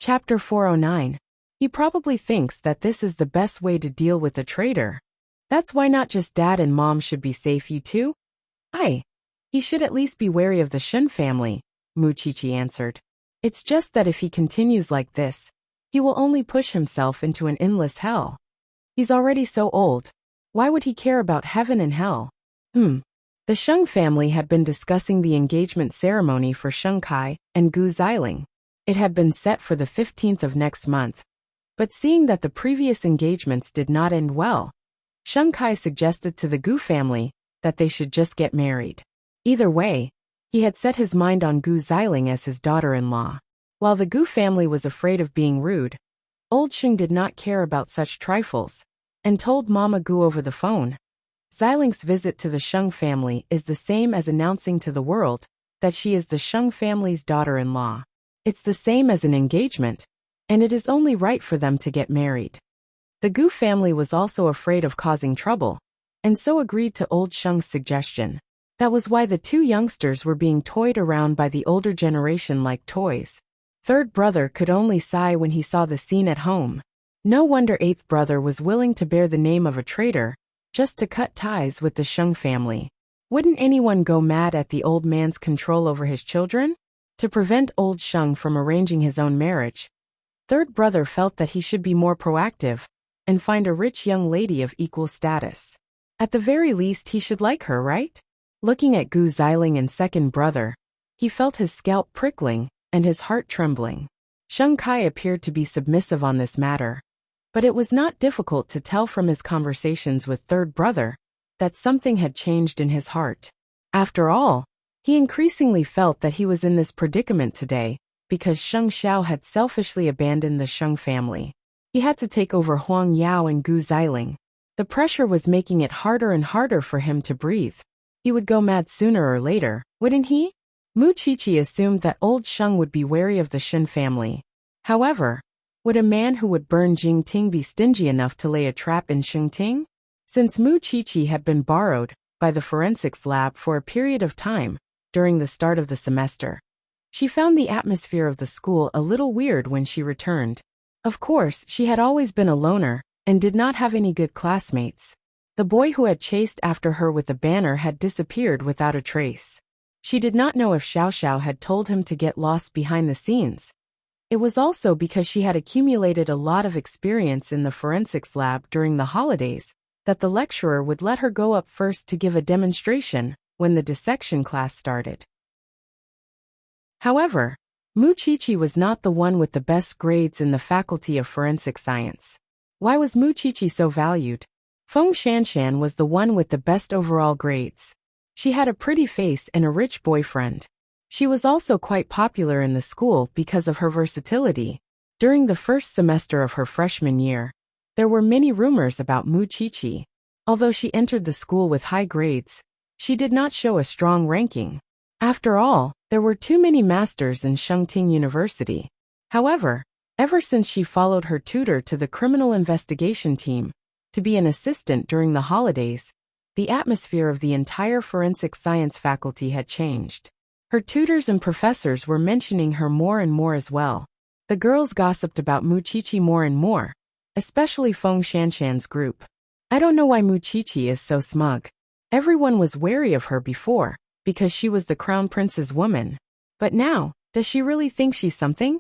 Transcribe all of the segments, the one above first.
Chapter 409. He probably thinks that this is the best way to deal with a traitor. That's why not just dad and mom should be safe, you too? Aye. He should at least be wary of the Shun family, Muchichi answered. It's just that if he continues like this, he will only push himself into an endless hell. He's already so old. Why would he care about heaven and hell? The Shun family had been discussing the engagement ceremony for Shun Kai and Gu Xiling. It had been set for the 15th of next month. But seeing that the previous engagements did not end well, Shun Kai suggested to the Gu family that they should just get married. Either way, he had set his mind on Gu Xiling as his daughter-in-law. While the Gu family was afraid of being rude, old Shun did not care about such trifles, and told Mama Gu over the phone. Xiling's visit to the Shun family is the same as announcing to the world that she is the Shun family's daughter-in-law. It's the same as an engagement, and it is only right for them to get married. The Gu family was also afraid of causing trouble, and so agreed to old Shun's suggestion. That was why the two youngsters were being toyed around by the older generation like toys. Third brother could only sigh when he saw the scene at home. No wonder eighth brother was willing to bear the name of a traitor, just to cut ties with the Shun family. Wouldn't anyone go mad at the old man's control over his children? To prevent old Shun from arranging his own marriage, third brother felt that he should be more proactive and find a rich young lady of equal status. At the very least he should like her, right? Looking at Gu Xiling and second brother, he felt his scalp prickling and his heart trembling. Shun Kai appeared to be submissive on this matter, but it was not difficult to tell from his conversations with third brother that something had changed in his heart. After all, he increasingly felt that he was in this predicament today because Shun Xiao had selfishly abandoned the Shun family. He had to take over Huang Yao and Gu Xiling. The pressure was making it harder and harder for him to breathe. He would go mad sooner or later, wouldn't he? Muchichi assumed that old Shun would be wary of the Shun family. However, would a man who would burn Jingting be stingy enough to lay a trap in Shingting? Since Muchichi had been borrowed by the forensics lab for a period of time during the start of the semester, she found the atmosphere of the school a little weird when she returned. Of course, she had always been a loner and did not have any good classmates. The boy who had chased after her with the banner had disappeared without a trace. She did not know if Xiao Xiao had told him to get lost behind the scenes. It was also because she had accumulated a lot of experience in the forensics lab during the holidays that the lecturer would let her go up first to give a demonstration when the dissection class started. However, Muchichi was not the one with the best grades in the Faculty of Forensic Science. Why was Muchichi so valued? Feng Shanshan was the one with the best overall grades. She had a pretty face and a rich boyfriend. She was also quite popular in the school because of her versatility. During the first semester of her freshman year, there were many rumors about Muchichi. Although she entered the school with high grades, she did not show a strong ranking. After all, there were too many masters in Shengting University. However, ever since she followed her tutor to the criminal investigation team to be an assistant during the holidays, the atmosphere of the entire forensic science faculty had changed. Her tutors and professors were mentioning her more and more as well. The girls gossiped about Muchichi more and more, especially Feng Shanshan's group. I don't know why Muchichi is so smug. Everyone was wary of her before, because she was the crown prince's woman. But now, does she really think she's something?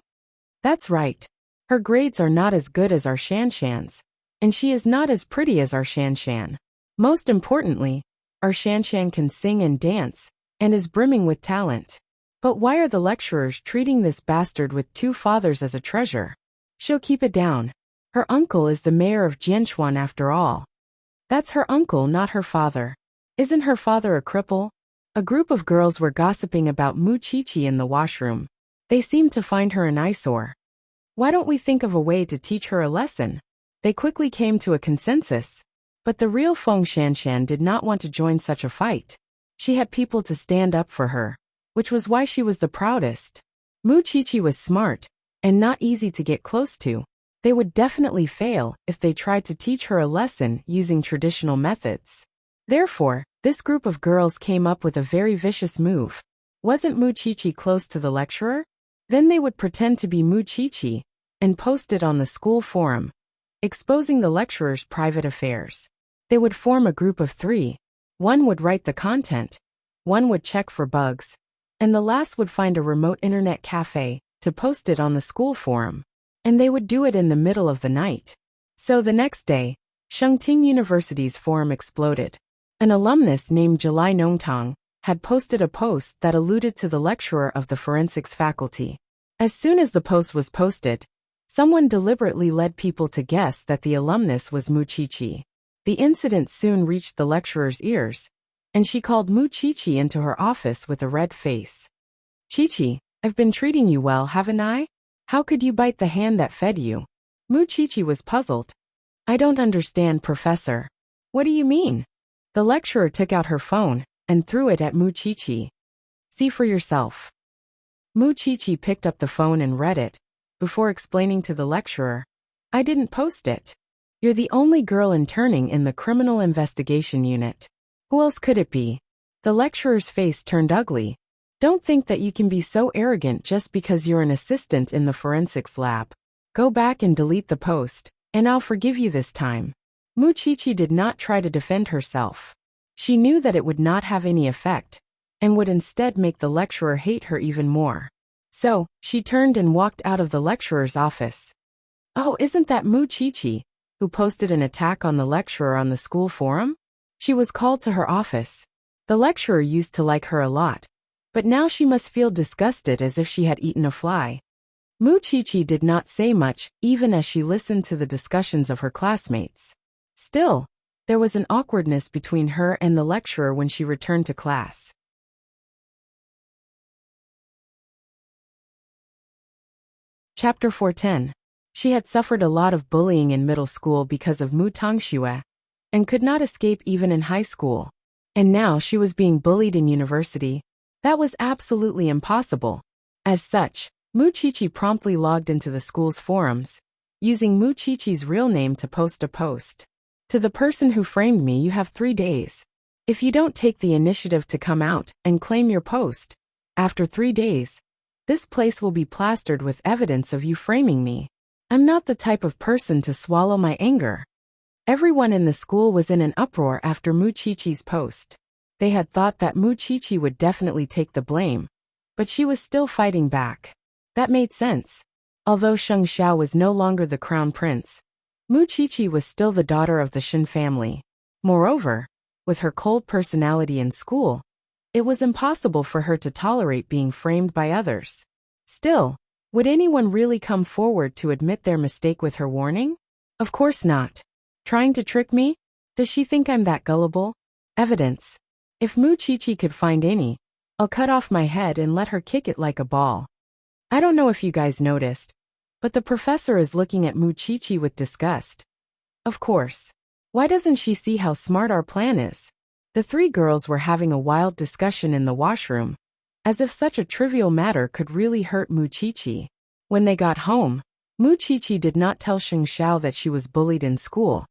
That's right. Her grades are not as good as our Shanshan's, and she is not as pretty as our Shanshan. Most importantly, our Shanshan can sing and dance, and is brimming with talent. But why are the lecturers treating this bastard with two fathers as a treasure? She'll keep it down. Her uncle is the mayor of Jianchuan after all. That's her uncle, not her father. Isn't her father a cripple? A group of girls were gossiping about Muchichi in the washroom. They seemed to find her an eyesore. Why don't we think of a way to teach her a lesson? They quickly came to a consensus. But the real Feng Shanshan did not want to join such a fight. She had people to stand up for her, which was why she was the proudest. Muchichi was smart, and not easy to get close to. They would definitely fail if they tried to teach her a lesson using traditional methods. Therefore, this group of girls came up with a very vicious move. Wasn't Muchichi close to the lecturer? Then they would pretend to be Muchichi and post it on the school forum, exposing the lecturer's private affairs. They would form a group of 3. One would write the content, one would check for bugs, and the last would find a remote internet cafe to post it on the school forum. And they would do it in the middle of the night. So the next day, Shengting University's forum exploded. An alumnus named July Nongtang had posted a post that alluded to the lecturer of the forensics faculty. As soon as the post was posted, someone deliberately led people to guess that the alumnus was Mu Qiqi. The incident soon reached the lecturer's ears, and she called Mu Qiqi into her office with a red face. "Qiqi, I've been treating you well, haven't I? How could you bite the hand that fed you?" Mu Qiqi was puzzled. "I don't understand, Professor. What do you mean?" The lecturer took out her phone and threw it at Mu Qiqi. "See for yourself." Mu Qiqi picked up the phone and read it, before explaining to the lecturer, "I didn't post it. You're the only girl interning in the criminal investigation unit. Who else could it be?" The lecturer's face turned ugly. "Don't think that you can be so arrogant just because you're an assistant in the forensics lab. Go back and delete the post, and I'll forgive you this time." Mu Qiqi did not try to defend herself. She knew that it would not have any effect, and would instead make the lecturer hate her even more. So, she turned and walked out of the lecturer's office. Oh, isn't that Mu Qiqi, who posted an attack on the lecturer on the school forum? She was called to her office. The lecturer used to like her a lot, but now she must feel disgusted as if she had eaten a fly. Mu Qiqi did not say much, even as she listened to the discussions of her classmates. Still, there was an awkwardness between her and the lecturer when she returned to class. Chapter 410. She had suffered a lot of bullying in middle school because of Mu Tangxue, and could not escape even in high school. And now she was being bullied in university. That was absolutely impossible. As such, Mu Qiqi promptly logged into the school's forums, using Mu Qiqi's real name to post a post. "To the person who framed me, you have 3 days. If you don't take the initiative to come out and claim your post, after 3 days, this place will be plastered with evidence of you framing me. I'm not the type of person to swallow my anger." Everyone in the school was in an uproar after Mu Qiqi's post. They had thought that Mu Qiqi would definitely take the blame, but she was still fighting back. That made sense. Although Sheng Xiao was no longer the crown prince, Mu Qiqi was still the daughter of the Shen family. Moreover, with her cold personality in school, it was impossible for her to tolerate being framed by others. Still, would anyone really come forward to admit their mistake with her warning? Of course not. Trying to trick me? Does she think I'm that gullible? Evidence. If Mu Qiqi could find any, I'll cut off my head and let her kick it like a ball. I don't know if you guys noticed, but the professor is looking at Mu Qiqi with disgust. Of course. Why doesn't she see how smart our plan is? The 3 girls were having a wild discussion in the washroom, as if such a trivial matter could really hurt Mu Qiqi. When they got home, Mu Qiqi did not tell Sheng Xiao that she was bullied in school,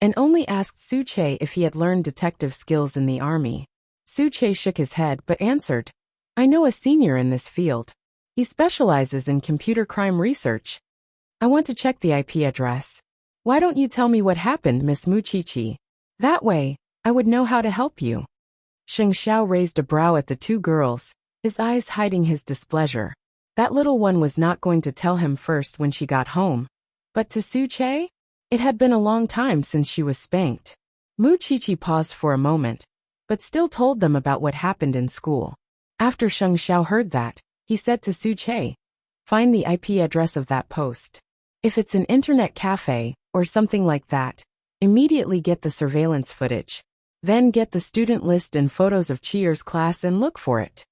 and only asked Su Che if he had learned detective skills in the army. Su Che shook his head but answered, "I know a senior in this field. He specializes in computer crime research. I want to check the IP address. Why don't you tell me what happened, Miss Mu Qiqi? That way, I would know how to help you." Sheng Xiao raised a brow at the 2 girls, his eyes hiding his displeasure. That little one was not going to tell him first when she got home. But to Su Che? It had been a long time since she was spanked. Mu Qiqi paused for a moment, but still told them about what happened in school. After Sheng Xiao heard that, he said to Su Che, "Find the IP address of that post. If it's an internet cafe, or something like that, immediately get the surveillance footage. Then get the student list and photos of Chier's class and look for it.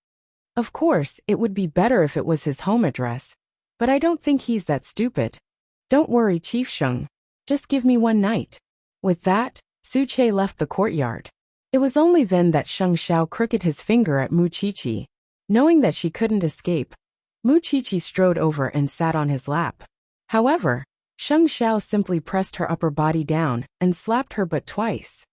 Of course, it would be better if it was his home address, but I don't think he's that stupid. Don't worry, Chief Sheng. Just give me 1 night." With that, Su Che left the courtyard. It was only then that Sheng Xiao crooked his finger at Mu Qiqi. Knowing that she couldn't escape, Mu Qiqi strode over and sat on his lap. However, Sheng Xiao simply pressed her upper body down and slapped her butt twice.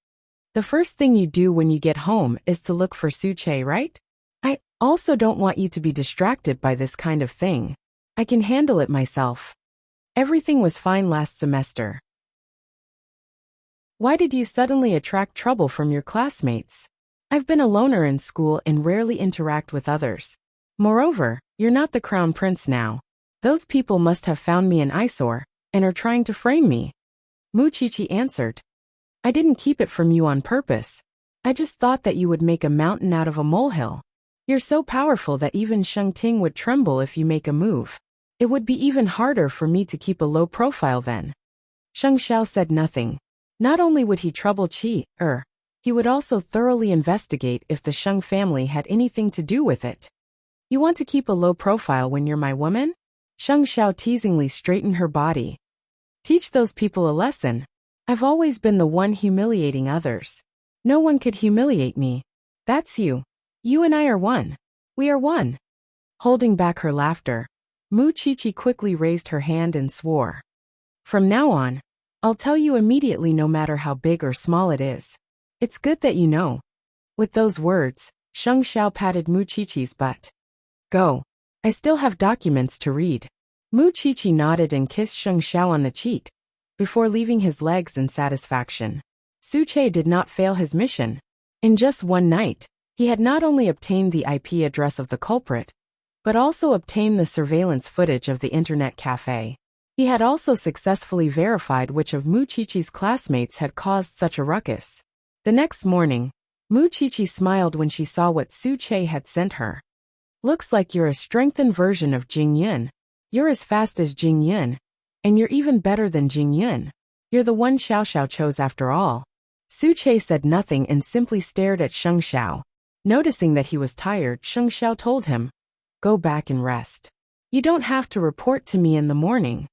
The first thing you do when you get home is to look for Su Che, right? I also don't want you to be distracted by this kind of thing. I can handle it myself. Everything was fine last semester. Why did you suddenly attract trouble from your classmates? I've been a loner in school and rarely interact with others. Moreover, you're not the crown prince now. Those people must have found me an eyesore and are trying to frame me. Muchichi answered. I didn't keep it from you on purpose. I just thought that you would make a mountain out of a molehill. You're so powerful that even Sheng Ting would tremble if you make a move. It would be even harder for me to keep a low profile then. Sheng Xiao said nothing. Not only would he trouble Qi, he would also thoroughly investigate if the Sheng family had anything to do with it. You want to keep a low profile when you're my woman? Sheng Xiao teasingly straightened her body. Teach those people a lesson. I've always been the one humiliating others. No one could humiliate me. That's you. You and I are one. We are one. Holding back her laughter, Muchichi quickly raised her hand and swore. From now on, I'll tell you immediately no matter how big or small it is. It's good that you know. With those words, Sheng Xiao patted Muchichi's butt. Go. I still have documents to read. Muchichi nodded and kissed Sheng Xiao on the cheek, before leaving his legs in satisfaction. Su Che did not fail his mission. In just one night, he had not only obtained the IP address of the culprit, but also obtained the surveillance footage of the internet cafe. He had also successfully verified which of Muchichi's classmates had caused such a ruckus. The next morning, Muchichi smiled when she saw what Su Che had sent her. Looks like you're a strengthened version of Jing Yun. You're as fast as Jing Yun, and you're even better than Jing Yun. You're the one Xiao Xiao chose after all. Su Che said nothing and simply stared at Sheng Xiao. Noticing that he was tired, Sheng Xiao told him, Go back and rest. You don't have to report to me in the morning.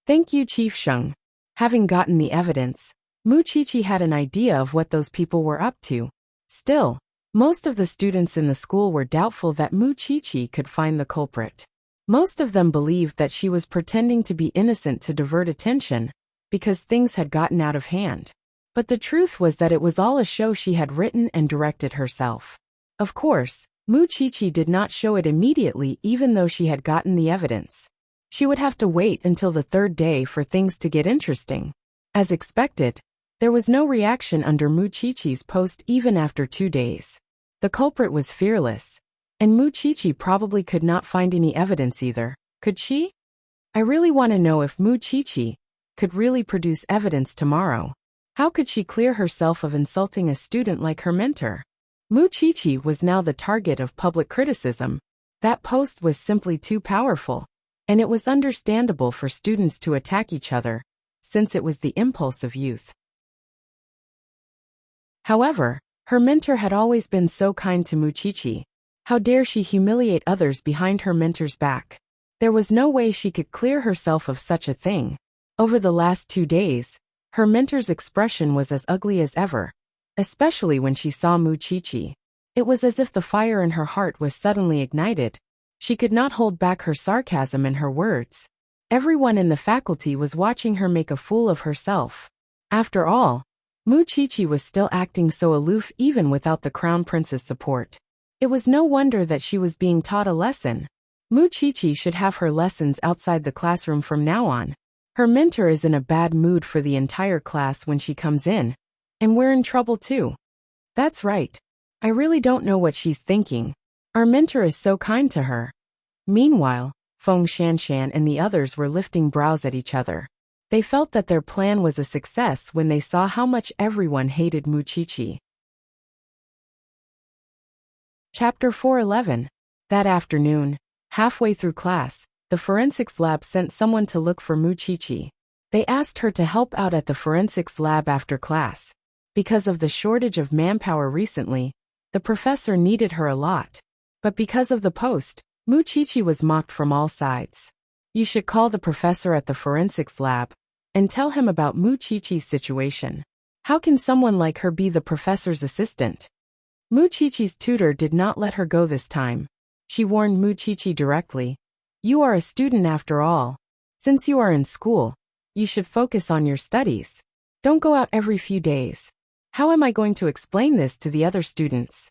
Thank you, Chief Sheng. Having gotten the evidence, Muchichi had an idea of what those people were up to. Still, most of the students in the school were doubtful that Muchichi could find the culprit. Most of them believed that she was pretending to be innocent to divert attention, because things had gotten out of hand. But the truth was that it was all a show she had written and directed herself. Of course, Muchichi did not show it immediately even though she had gotten the evidence. She would have to wait until the third day for things to get interesting. As expected, there was no reaction under Muchichi's post even after 2 days. The culprit was fearless, and Muchichi probably could not find any evidence either, could she? I really want to know if Muchichi could really produce evidence tomorrow. How could she clear herself of insulting a student like her mentor? Muchichi was now the target of public criticism. That post was simply too powerful, and it was understandable for students to attack each other, since it was the impulse of youth. However, her mentor had always been so kind to Muchichi. How dare she humiliate others behind her mentor's back? There was no way she could clear herself of such a thing. Over the last 2 days, her mentor's expression was as ugly as ever, especially when she saw Muchichi. It was as if the fire in her heart was suddenly ignited. She could not hold back her sarcasm in her words. Everyone in the faculty was watching her make a fool of herself. After all, Muchichi was still acting so aloof even without the crown prince's support. It was no wonder that she was being taught a lesson. Muchichi should have her lessons outside the classroom from now on. Her mentor is in a bad mood for the entire class when she comes in, and we're in trouble too. That's right. I really don't know what she's thinking. Our mentor is so kind to her. Meanwhile, Feng Shanshan and the others were lifting brows at each other. They felt that their plan was a success when they saw how much everyone hated Muchichi. Chapter 411. That afternoon, halfway through class, the forensics lab sent someone to look for Muchichi. They asked her to help out at the forensics lab after class. Because of the shortage of manpower recently, the professor needed her a lot. But because of the post, Muchichi was mocked from all sides. You should call the professor at the forensics lab and tell him about Muchichi's situation. How can someone like her be the professor's assistant? Muchichi's tutor did not let her go this time. She warned Muchichi directly. You are a student after all. Since you are in school, you should focus on your studies. Don't go out every few days. How am I going to explain this to the other students?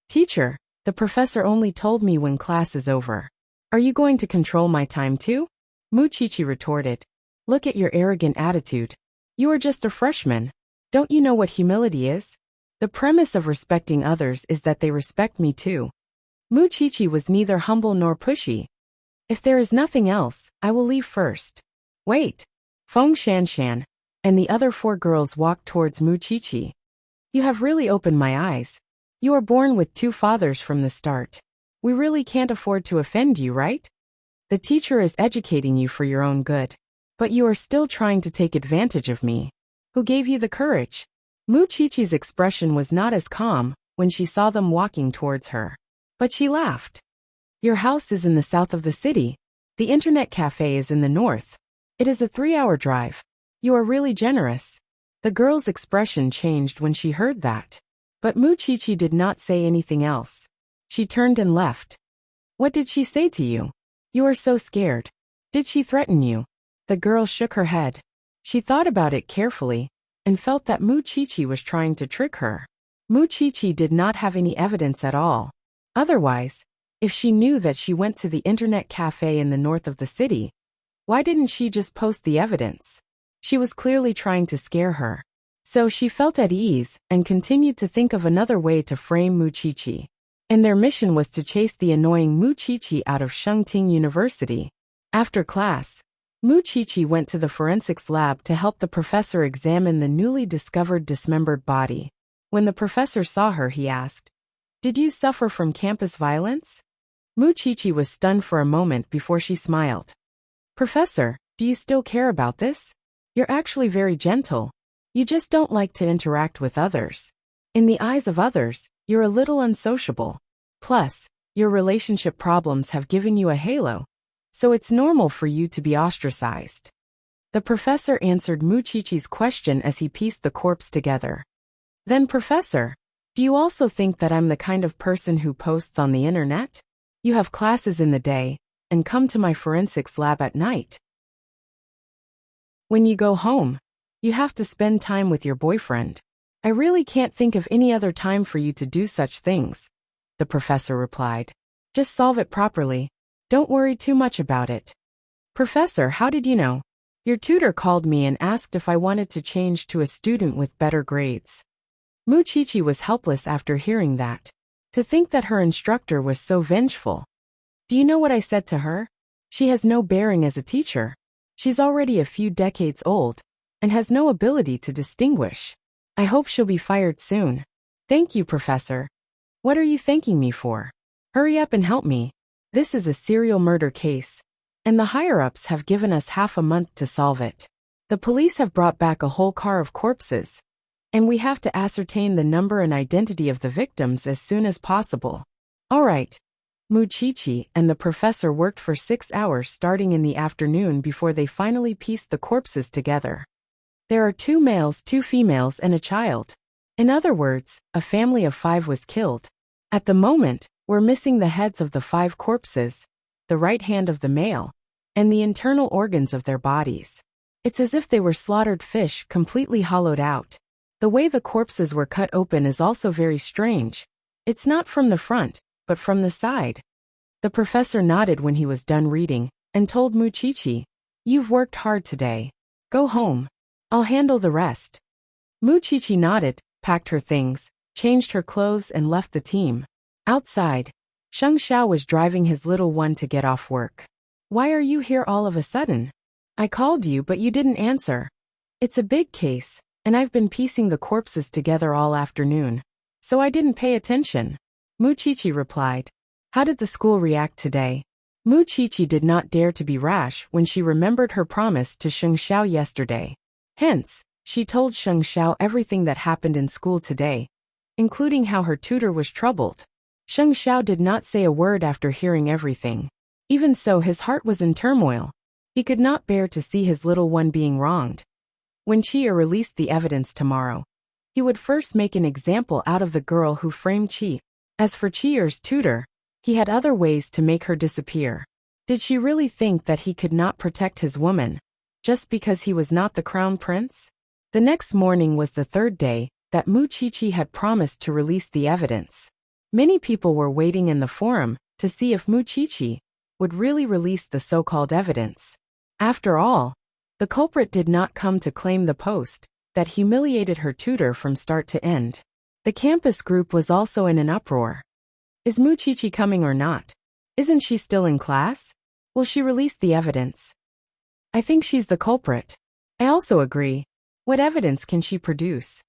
Teacher, the professor only told me when class is over. Are you going to control my time too? Muchichi retorted. Look at your arrogant attitude. You are just a freshman. Don't you know what humility is? The premise of respecting others is that they respect me too. Muchichi was neither humble nor pushy. If there is nothing else, I will leave first. Wait. Feng Shanshan and the other 4 girls walked towards Muchichi. You have really opened my eyes. You are born with 2 fathers from the start. We really can't afford to offend you, right? The teacher is educating you for your own good. But you are still trying to take advantage of me. Who gave you the courage? Muchichi's expression was not as calm when she saw them walking towards her. But she laughed. Your house is in the south of the city. The internet cafe is in the north. It is a 3-hour drive. You are really generous. The girl's expression changed when she heard that. But Muchichi did not say anything else. She turned and left. What did she say to you? You are so scared. Did she threaten you? The girl shook her head. She thought about it carefully and felt that Muchichi was trying to trick her. Muchichi did not have any evidence at all. Otherwise, if she knew that she went to the internet cafe in the north of the city, why didn't she just post the evidence? She was clearly trying to scare her. So she felt at ease and continued to think of another way to frame Muchichi. And their mission was to chase the annoying Muchichi out of Shengting University. After class, Muchichi went to the forensics lab to help the professor examine the newly discovered dismembered body. When the professor saw her, he asked, "Did you suffer from campus violence?" Muchichi was stunned for a moment before she smiled. "Professor, do you still care about this? You're actually very gentle. You just don't like to interact with others. In the eyes of others, you're a little unsociable. Plus, your relationship problems have given you a halo, so it's normal for you to be ostracized." The professor answered Muchichi's question as he pieced the corpse together. "Then, Professor, do you also think that I'm the kind of person who posts on the internet? You have classes in the day and come to my forensics lab at night. When you go home, you have to spend time with your boyfriend. I really can't think of any other time for you to do such things," the professor replied. "Just solve it properly. Don't worry too much about it." "Professor, how did you know? Your tutor called me and asked if I wanted to change to a student with better grades." Muchichi was helpless after hearing that. To think that her instructor was so vengeful. "Do you know what I said to her? She has no bearing as a teacher. She's already a few decades old and has no ability to distinguish. I hope she'll be fired soon." "Thank you, Professor. What are you thanking me for? Hurry up and help me. This is a serial murder case, and the higher-ups have given us half a month to solve it. The police have brought back a whole car of corpses, and we have to ascertain the number and identity of the victims as soon as possible." All right. Muchichi and the professor worked for 6 hours starting in the afternoon before they finally pieced the corpses together. There are 2 males, 2 females, and a child. In other words, a family of 5 was killed. At the moment, we're missing the heads of the 5 corpses, the right hand of the male, and the internal organs of their bodies. It's as if they were slaughtered fish completely hollowed out. The way the corpses were cut open is also very strange. It's not from the front, but from the side. The professor nodded when he was done reading, and told Muchichi, "You've worked hard today. Go home. I'll handle the rest." Muchichi nodded, packed her things, changed her clothes and left the team. Outside, Sheng Xiao was driving his little one to get off work. "Why are you here all of a sudden? I called you but you didn't answer. It's a big case, and I've been piecing the corpses together all afternoon, so I didn't pay attention," Muchichi replied. How did the school react today? Muchichi did not dare to be rash when she remembered her promise to Sheng Xiao yesterday. Hence, she told Sheng Xiao everything that happened in school today, including how her tutor was troubled. Sheng Xiao did not say a word after hearing everything. Even so, his heart was in turmoil. He could not bear to see his little one being wronged. When Chia released the evidence tomorrow, he would first make an example out of the girl who framed Chi. As for Chia's tutor, he had other ways to make her disappear. Did she really think that he could not protect his woman, just because he was not the crown prince? The next morning was the 3rd day that Muchichi had promised to release the evidence. Many people were waiting in the forum to see if Muchichi would really release the so-called evidence. After all, The culprit did not come to claim the post that humiliated her tutor from start to end. The campus group was also in an uproar. Is Muchichi coming or not? Isn't she still in class? Will she release the evidence? I think she's the culprit. I also agree. What evidence can she produce?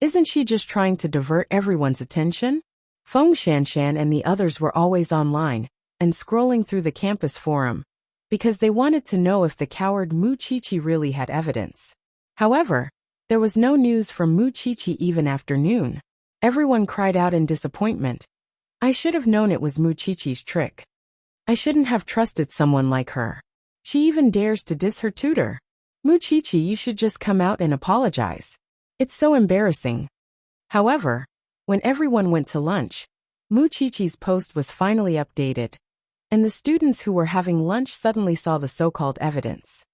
Isn't she just trying to divert everyone's attention? Feng Shanshan and the others were always online and scrolling through the campus forum because they wanted to know if the coward Muchichi really had evidence. However, there was no news from Muchichi even after noon. Everyone cried out in disappointment. I should have known it was Muchichi's trick. I shouldn't have trusted someone like her. She even dares to diss her tutor. Muchichi, you should just come out and apologize. It's so embarrassing. However, when everyone went to lunch, Muchichi's post was finally updated, and the students who were having lunch suddenly saw the so-called evidence.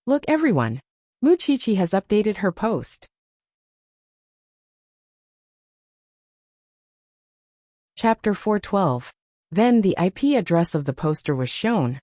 Look everyone, Muchichi has updated her post. Chapter 412. Then the IP address of the poster was shown,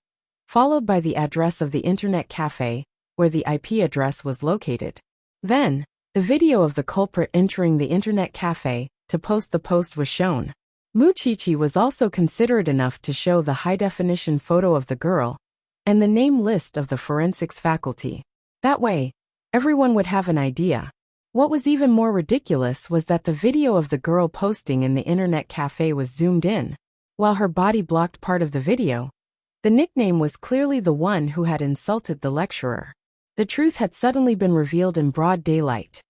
followed by the address of the internet cafe, where the IP address was located. Then, the video of the culprit entering the internet cafe to post the post was shown. Muchichi was also considerate enough to show the high-definition photo of the girl and the name list of the forensics faculty. That way, everyone would have an idea. What was even more ridiculous was that the video of the girl posting in the internet cafe was zoomed in, while her body blocked part of the video. The nickname was clearly the one who had insulted the lecturer. The truth had suddenly been revealed in broad daylight.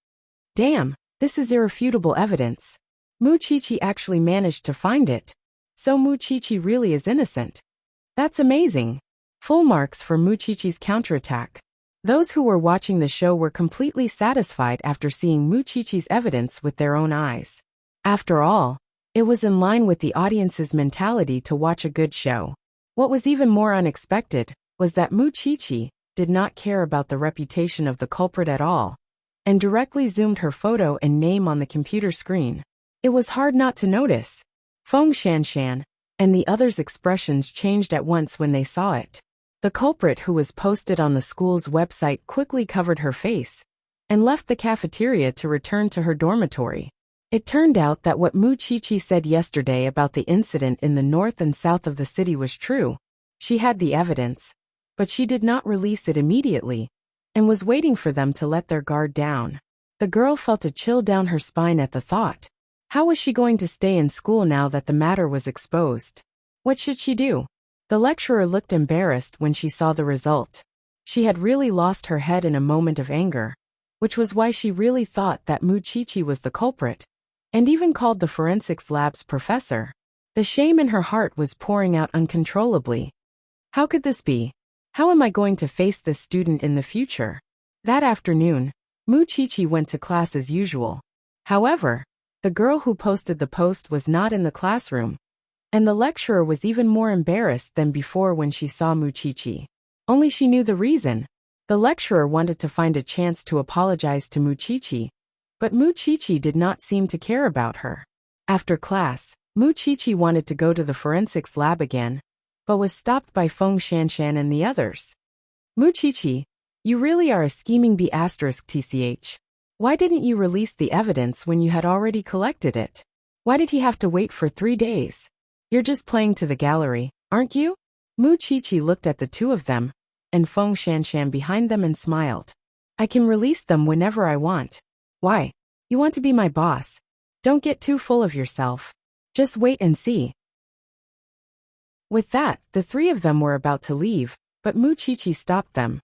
Damn, this is irrefutable evidence. Muchichi actually managed to find it. So Muchichi really is innocent. That's amazing. Full marks for Muchichi's counterattack. Those who were watching the show were completely satisfied after seeing Muchichi's evidence with their own eyes. After all, it was in line with the audience's mentality to watch a good show. What was even more unexpected was that Muchichi did not care about the reputation of the culprit at all, and directly zoomed her photo and name on the computer screen. It was hard not to notice. Feng Shanshan and the others' expressions changed at once when they saw it. The culprit who was posted on the school's website quickly covered her face and left the cafeteria to return to her dormitory. It turned out that what Muchichi said yesterday about the incident in the north and south of the city was true. She had the evidence, but she did not release it immediately, and was waiting for them to let their guard down. The girl felt a chill down her spine at the thought. How was she going to stay in school now that the matter was exposed? What should she do? The lecturer looked embarrassed when she saw the result. She had really lost her head in a moment of anger, which was why she really thought that Muchichi was the culprit, and even called the forensics lab's professor. The shame in her heart was pouring out uncontrollably. How could this be? How am I going to face this student in the future? That afternoon, Muchichi went to class as usual. However, the girl who posted the post was not in the classroom, and the lecturer was even more embarrassed than before when she saw Muchichi. Only she knew the reason. The lecturer wanted to find a chance to apologize to Muchichi, but Muchichi did not seem to care about her. After class, Muchichi wanted to go to the forensics lab again, but was stopped by Feng Shanshan and the others. Muchichi, you really are a scheming B***tch. Why didn't you release the evidence when you had already collected it? Why did he have to wait for 3 days? You're just playing to the gallery, aren't you? Muchichi looked at the two of them, and Feng Shanshan behind them and smiled. I can release them whenever I want. Why? You want to be my boss? Don't get too full of yourself. Just wait and see. With that, the three of them were about to leave, but Muchichi stopped them.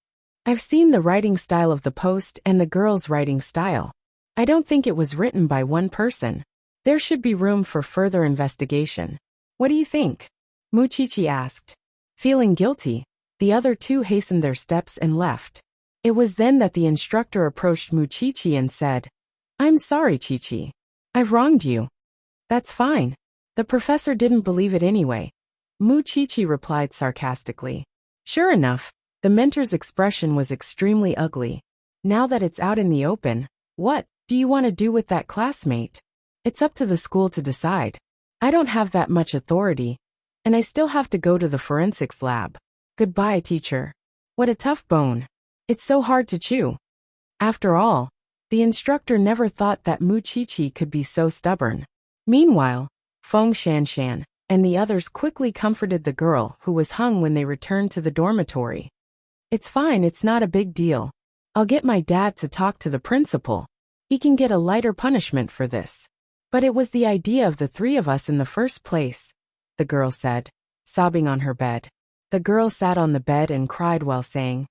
I've seen the writing style of the post and the girl's writing style. I don't think it was written by one person. There should be room for further investigation. What do you think? Muchichi asked. Feeling guilty, the other two hastened their steps and left. It was then that the instructor approached Muchichi and said, I'm sorry, Chichi. I've wronged you. That's fine. The professor didn't believe it anyway. Muchichi replied sarcastically. Sure enough, the mentor's expression was extremely ugly. Now that it's out in the open, what do you want to do with that classmate? It's up to the school to decide. I don't have that much authority, and I still have to go to the forensics lab. Goodbye, teacher. What a tough bone. It's so hard to chew. After all, the instructor never thought that Mu Qiqi could be so stubborn. Meanwhile, Feng Shanshan and the others quickly comforted the girl who was hung when they returned to the dormitory. It's fine, it's not a big deal. I'll get my dad to talk to the principal. He can get a lighter punishment for this. But it was the idea of the three of us in the first place, the girl said, sobbing on her bed. The girl sat on the bed and cried while saying,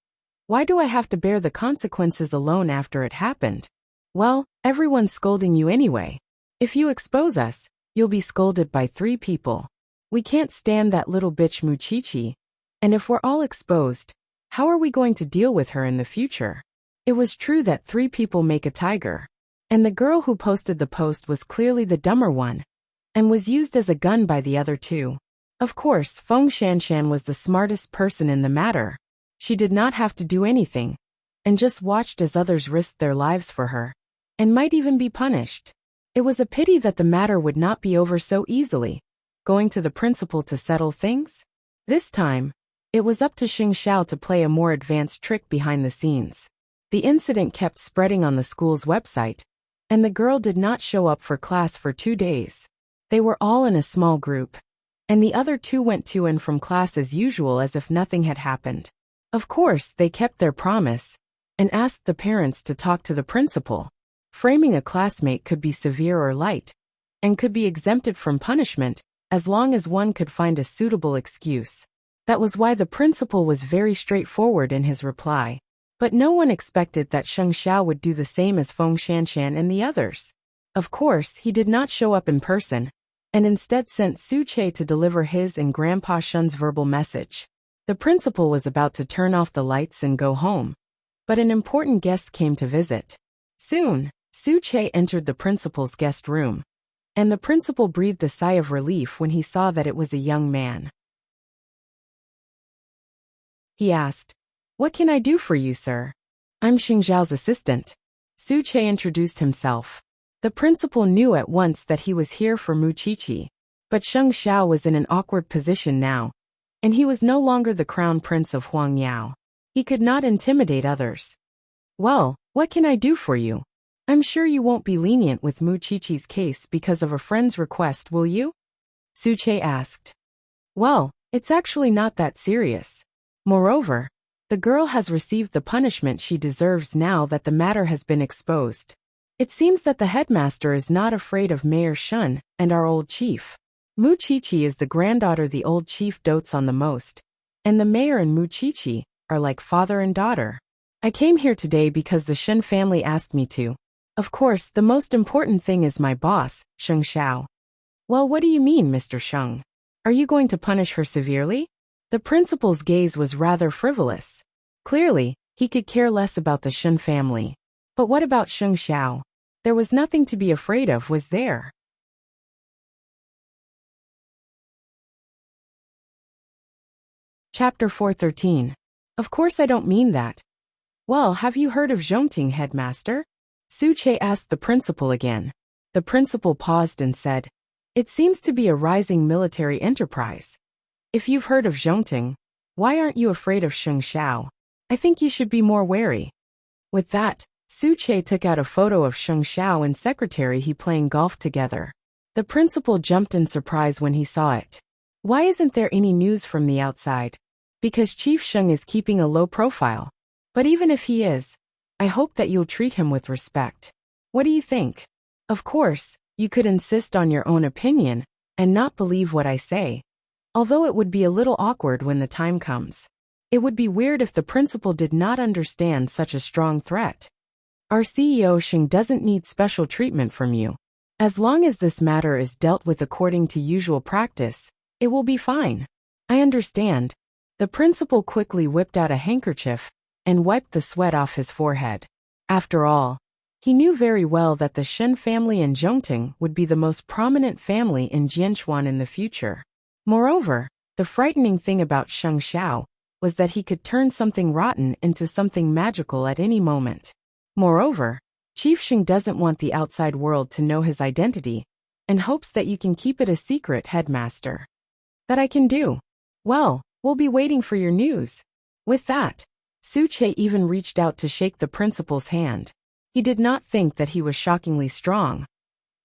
"Why do I have to bear the consequences alone after it happened? Well, everyone's scolding you anyway. If you expose us, you'll be scolded by 3 people. We can't stand that little bitch Mu Qiqi. And if we're all exposed, how are we going to deal with her in the future?" It was true that 3 people make a tiger. And the girl who posted the post was clearly the dumber one, and was used as a gun by the other 2. Of course, Feng Shanshan was the smartest person in the matter. She did not have to do anything, and just watched as others risked their lives for her, and might even be punished. It was a pity that the matter would not be over so easily, going to the principal to settle things. This time, it was up to Xing Xiao to play a more advanced trick behind the scenes. The incident kept spreading on the school's website, and the girl did not show up for class for 2 days. They were all in a small group, and the other 2 went to and from class as usual as if nothing had happened. Of course, they kept their promise, and asked the parents to talk to the principal. Framing a classmate could be severe or light, and could be exempted from punishment, as long as one could find a suitable excuse. That was why the principal was very straightforward in his reply. But no one expected that Sheng Xiao would do the same as Feng Shanshan and the others. Of course, he did not show up in person, and instead sent Su Che to deliver his and Grandpa Shun's verbal message. The principal was about to turn off the lights and go home, but an important guest came to visit. Soon, Su Che entered the principal's guest room, and the principal breathed a sigh of relief when he saw that it was a young man. He asked, "What can I do for you, sir?" "I'm Xing Zhao's assistant." Su Che introduced himself. The principal knew at once that he was here for Mu Qiqi, but Sheng Xiao was in an awkward position now, and he was no longer the crown prince of Huangyao. He could not intimidate others. "Well, what can I do for you? I'm sure you won't be lenient with Mu Qiqi's case because of a friend's request, will you?" Su Che asked. "Well, it's actually not that serious. Moreover, the girl has received the punishment she deserves now that the matter has been exposed. It seems that the headmaster is not afraid of Mayor Shun and our old chief. Mu Qiqi is the granddaughter the old chief dotes on the most, and the mayor and Mu Qiqi are like father and daughter. I came here today because the Shun family asked me to. Of course, the most important thing is my boss, Sheng Xiao." "Well, what do you mean, Mr. Sheng? Are you going to punish her severely?" The principal's gaze was rather frivolous. Clearly, he could care less about the Shun family. But what about Sheng Xiao? There was nothing to be afraid of, was there? Chapter 413. Of course I don't mean that. Well, have you heard of Zhongting, headmaster? Su Che asked the principal again. The principal paused and said, "It seems to be a rising military enterprise. If you've heard of Zhongting, why aren't you afraid of Sheng Xiao? I think you should be more wary." With that, Su Che took out a photo of Sheng Xiao and secretary he playing golf together. The principal jumped in surprise when he saw it. "Why isn't there any news from the outside?" "Because Chief Sheng is keeping a low profile. But even if he is, I hope that you'll treat him with respect. What do you think? Of course, you could insist on your own opinion and not believe what I say. Although it would be a little awkward when the time comes. It would be weird if the principal did not understand such a strong threat. Our CEO Sheng doesn't need special treatment from you. As long as this matter is dealt with according to usual practice, it will be fine." "I understand." The principal quickly whipped out a handkerchief and wiped the sweat off his forehead. After all, he knew very well that the Shen family in Zhongting would be the most prominent family in Jianchuan in the future. Moreover, the frightening thing about Sheng Xiao was that he could turn something rotten into something magical at any moment. Moreover, Chief Sheng doesn't want the outside world to know his identity, and hopes that you can keep it a secret, headmaster. "That I can do. Well, we'll be waiting for your news." With that, Che even reached out to shake the principal's hand. He did not think that he was shockingly strong,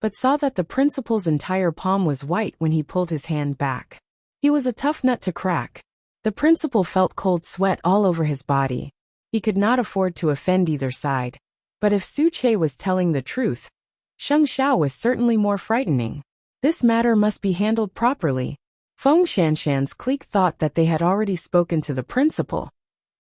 but saw that the principal's entire palm was white when he pulled his hand back. He was a tough nut to crack. The principal felt cold sweat all over his body. He could not afford to offend either side. But if Che was telling the truth, Sheng Xiao was certainly more frightening. This matter must be handled properly. Feng Shanshan's clique thought that they had already spoken to the principal,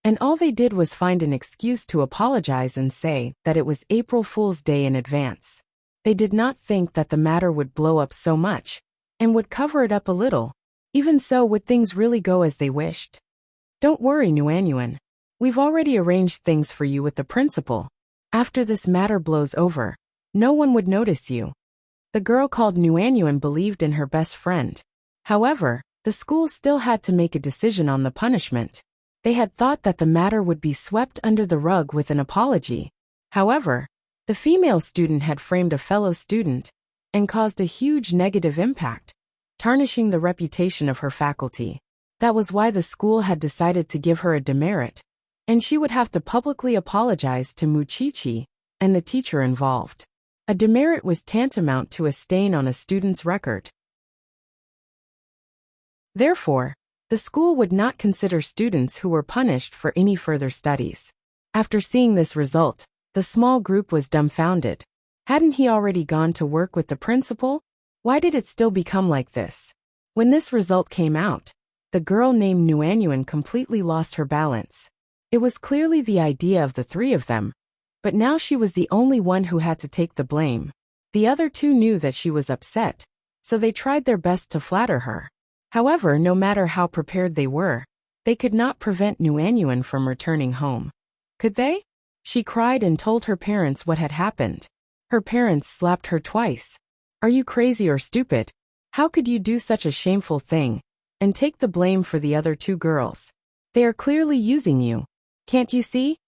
and all they did was find an excuse to apologize and say that it was April Fool's Day in advance. They did not think that the matter would blow up so much, and would cover it up a little. Even so, would things really go as they wished? Don't worry, Nuanyuan. We've already arranged things for you with the principal. After this matter blows over, no one would notice you. The girl called Nuanyuan believed in her best friend. However, the school still had to make a decision on the punishment. They had thought that the matter would be swept under the rug with an apology. However, the female student had framed a fellow student and caused a huge negative impact, tarnishing the reputation of her faculty. That was why the school had decided to give her a demerit, and she would have to publicly apologize to Muchichi and the teacher involved. A demerit was tantamount to a stain on a student's record. Therefore, the school would not consider students who were punished for any further studies. After seeing this result, the small group was dumbfounded. Hadn't he already gone to work with the principal? Why did it still become like this? When this result came out, the girl named Nuanyuan completely lost her balance. It was clearly the idea of the three of them, but now she was the only one who had to take the blame. The other two knew that she was upset, so they tried their best to flatter her. However, no matter how prepared they were, they could not prevent Nuanyuan from returning home. Could they? She cried and told her parents what had happened. Her parents slapped her twice. Are you crazy or stupid? How could you do such a shameful thing and take the blame for the other two girls? They are clearly using you. Can't you see?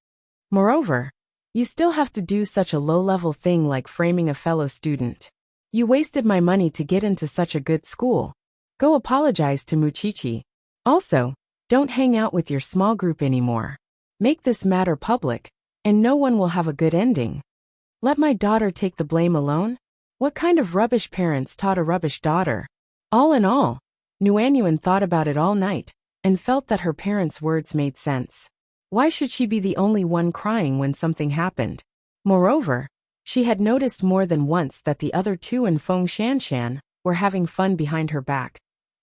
Moreover, you still have to do such a low-level thing like framing a fellow student. You wasted my money to get into such a good school. Go apologize to Muchichi. Also, don't hang out with your small group anymore. Make this matter public, and no one will have a good ending. Let my daughter take the blame alone? What kind of rubbish parents taught a rubbish daughter? All in all, Nuanyuan thought about it all night, and felt that her parents' words made sense. Why should she be the only one crying when something happened? Moreover, she had noticed more than once that the other two and Feng Shanshan were having fun behind her back,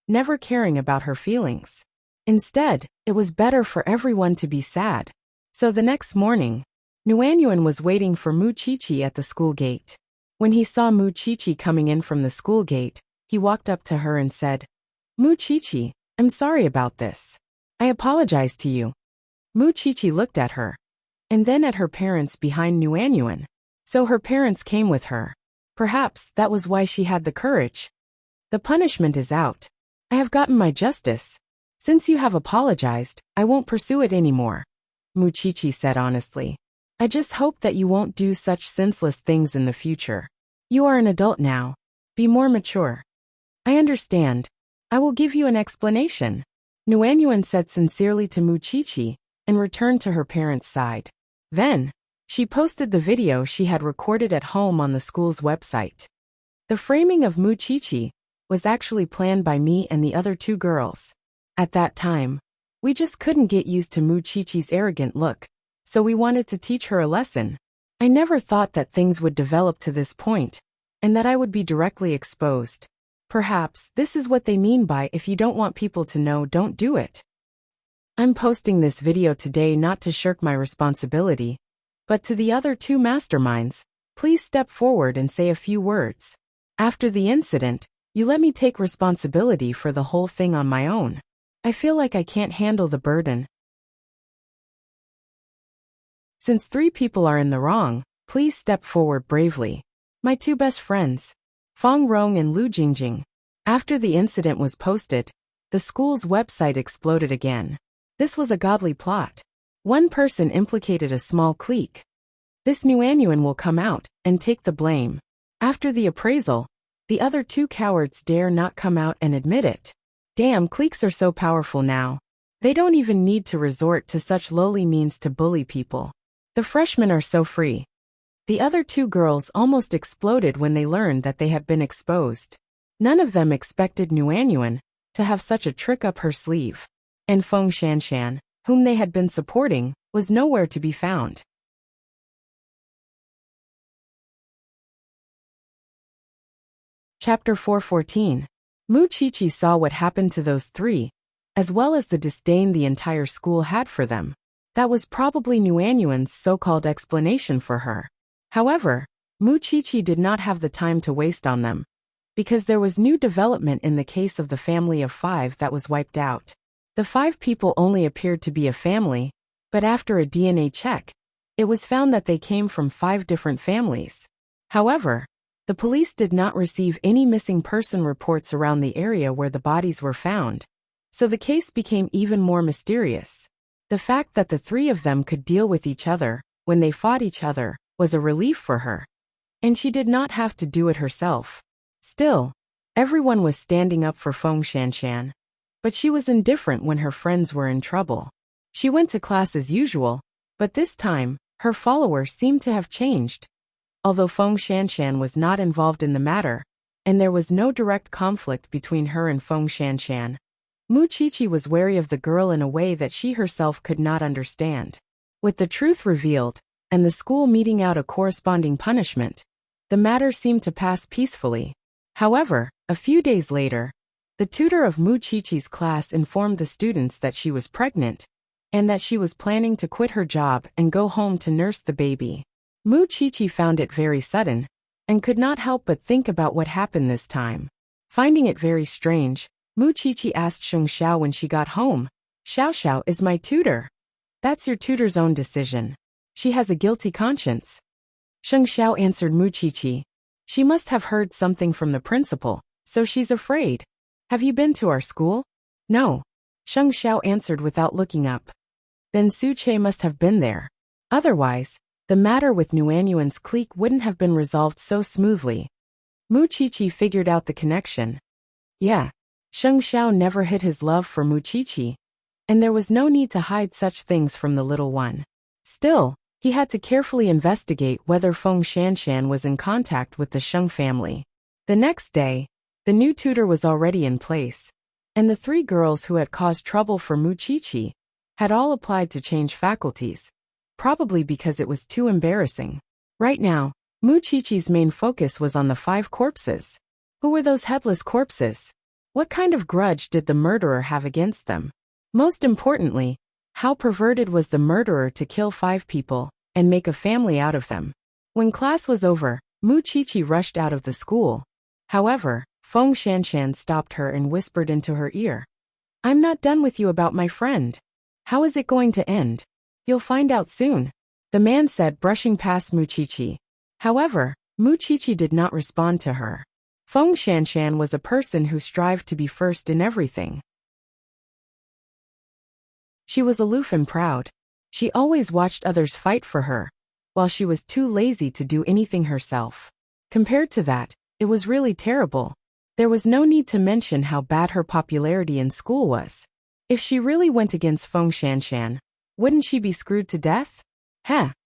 never caring about her feelings. Instead, it was better for everyone to be sad. So the next morning, Nuanyuan was waiting for Muchichi at the school gate. When he saw Muchichi coming in from the school gate, he walked up to her and said, "Muchichi, I'm sorry about this. I apologize to you." Muchichi looked at her, and then at her parents behind Nuanyuan. So her parents came with her. Perhaps that was why she had the courage. The punishment is out. I have gotten my justice. Since you have apologized, I won't pursue it anymore, Muchichi said honestly. I just hope that you won't do such senseless things in the future. You are an adult now. Be more mature. I understand. I will give you an explanation, Nuanyuan said sincerely to Muchichi, and returned to her parents' side. Then, she posted the video she had recorded at home on the school's website. The framing of Muchichi was actually planned by me and the other two girls. At that time, we just couldn't get used to Muchichi's arrogant look, so we wanted to teach her a lesson. I never thought that things would develop to this point, and that I would be directly exposed. Perhaps this is what they mean by if you don't want people to know, don't do it. I'm posting this video today not to shirk my responsibility, but to the other two masterminds, please step forward and say a few words. After the incident, you let me take responsibility for the whole thing on my own. I feel like I can't handle the burden. Since 3 people are in the wrong, please step forward bravely. My 2 best friends, Fang Rong and Lu Jingjing. After the incident was posted, the school's website exploded again. This was a godly plot. One person implicated a small clique. This Nuanyuan will come out and take the blame. After the appraisal, the other 2 cowards dare not come out and admit it. Damn, cliques are so powerful now. They don't even need to resort to such lowly means to bully people. The freshmen are so free. The other two girls almost exploded when they learned that they had been exposed. None of them expected Nuanyuan to have such a trick up her sleeve. And Feng Shanshan, whom they had been supporting, was nowhere to be found. Chapter 414. Mu Qiqi saw what happened to those three, as well as the disdain the entire school had for them. That was probably Nuanyuan's so-called explanation for her. However, Mu Qiqi did not have the time to waste on them, because there was new development in the case of the family of 5 that was wiped out. The 5 people only appeared to be a family, but after a DNA check, it was found that they came from 5 different families. However, the police did not receive any missing person reports around the area where the bodies were found, so the case became even more mysterious. The fact that the 3 of them could deal with each other when they fought each other was a relief for her, and she did not have to do it herself. Still, everyone was standing up for Feng Shanshan, but she was indifferent when her friends were in trouble. She went to class as usual, but this time, her followers seemed to have changed. Although Feng Shanshan was not involved in the matter, and there was no direct conflict between her and Feng Shanshan, Mu Qiqi was wary of the girl in a way that she herself could not understand. With the truth revealed, and the school meting out a corresponding punishment, the matter seemed to pass peacefully. However, a few days later, the tutor of Mu Qiqi's class informed the students that she was pregnant, and that she was planning to quit her job and go home to nurse the baby. Mu Qiqi found it very sudden, and could not help but think about what happened this time. Finding it very strange, Mu Qiqi asked Sheng Xiao when she got home, "Xiao Xiao is my tutor." "That's your tutor's own decision. She has a guilty conscience." Sheng Xiao answered Mu Qiqi. "She must have heard something from the principal, so she's afraid." "Have you been to our school?" "No." Sheng Xiao answered without looking up. "Then Su Che must have been there. Otherwise, the matter with Nuanyuan's clique wouldn't have been resolved so smoothly." Mu Qiqi figured out the connection. Yeah, Sheng Xiao never hid his love for Mu Qiqi, and there was no need to hide such things from the little one. Still, he had to carefully investigate whether Feng Shanshan was in contact with the Sheng family. The next day, the new tutor was already in place, and the 3 girls who had caused trouble for Mu Qiqi had all applied to change faculties, probably because it was too embarrassing. Right now, Mu Qiqi's main focus was on the 5 corpses. Who were those headless corpses? What kind of grudge did the murderer have against them? Most importantly, how perverted was the murderer to kill 5 people and make a family out of them? When class was over, Mu Qiqi rushed out of the school. However, Feng Shanshan stopped her and whispered into her ear, "I'm not done with you about my friend. How is it going to end? You'll find out soon," the man said, brushing past Mu Qiqi. However, Mu Qiqi did not respond to her. Feng Shanshan was a person who strived to be first in everything. She was aloof and proud. She always watched others fight for her, while she was too lazy to do anything herself. Compared to that, it was really terrible. There was no need to mention how bad her popularity in school was. If she really went against Feng Shanshan, wouldn't she be screwed to death?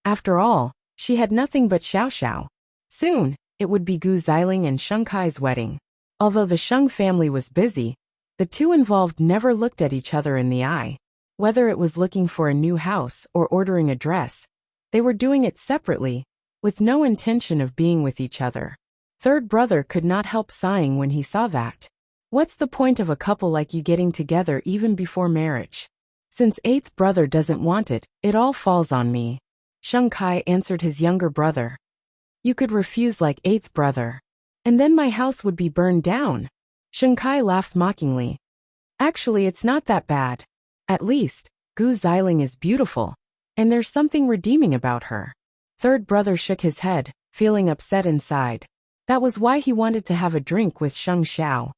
After all, she had nothing but Xiao Xiao. Soon, it would be Gu Xiling and Sheng Kai's wedding. Although the Sheng family was busy, the two involved never looked at each other in the eye. Whether it was looking for a new house or ordering a dress, they were doing it separately, with no intention of being with each other. Third brother could not help sighing when he saw that. What's the point of a couple like you getting together even before marriage? Since 8th brother doesn't want it, it all falls on me. Sheng Kai answered his younger brother. You could refuse like 8th brother, and then my house would be burned down. Sheng Kai laughed mockingly. Actually, it's not that bad. At least, Gu Xiling is beautiful, and there's something redeeming about her. Third brother shook his head, feeling upset inside. That was why he wanted to have a drink with Sheng Xiao.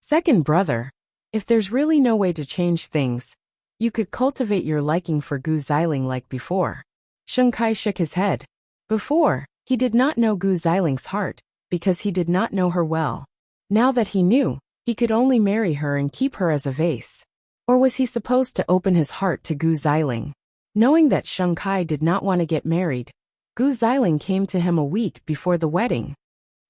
Second brother, if there's really no way to change things, you could cultivate your liking for Gu Xiling like before. Sheng Kai shook his head. Before, he did not know Gu Xiling's heart, because he did not know her well. Now that he knew, he could only marry her and keep her as a vase. Or was he supposed to open his heart to Gu Xiling? Knowing that Sheng Kai did not want to get married, Gu Xiling came to him a week before the wedding.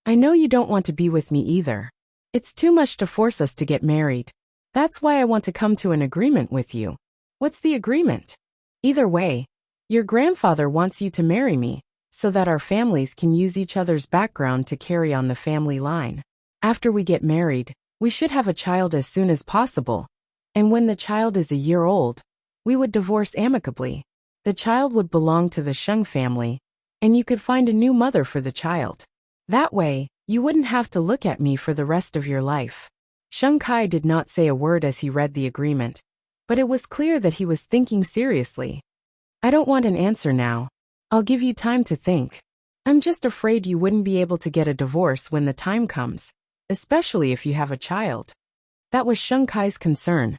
I know you don't want to be with me either. It's too much to force us to get married. That's why I want to come to an agreement with you. What's the agreement? Either way, your grandfather wants you to marry me, so that our families can use each other's background to carry on the family line. After we get married, we should have a child as soon as possible. And when the child is a year old, we would divorce amicably. The child would belong to the Sheng family, and you could find a new mother for the child. That way, you wouldn't have to look at me for the rest of your life. Sheng Kai did not say a word as he read the agreement, but it was clear that he was thinking seriously. I don't want an answer now. I'll give you time to think. I'm just afraid you wouldn't be able to get a divorce when the time comes, especially if you have a child. That was Sheng Kai's concern.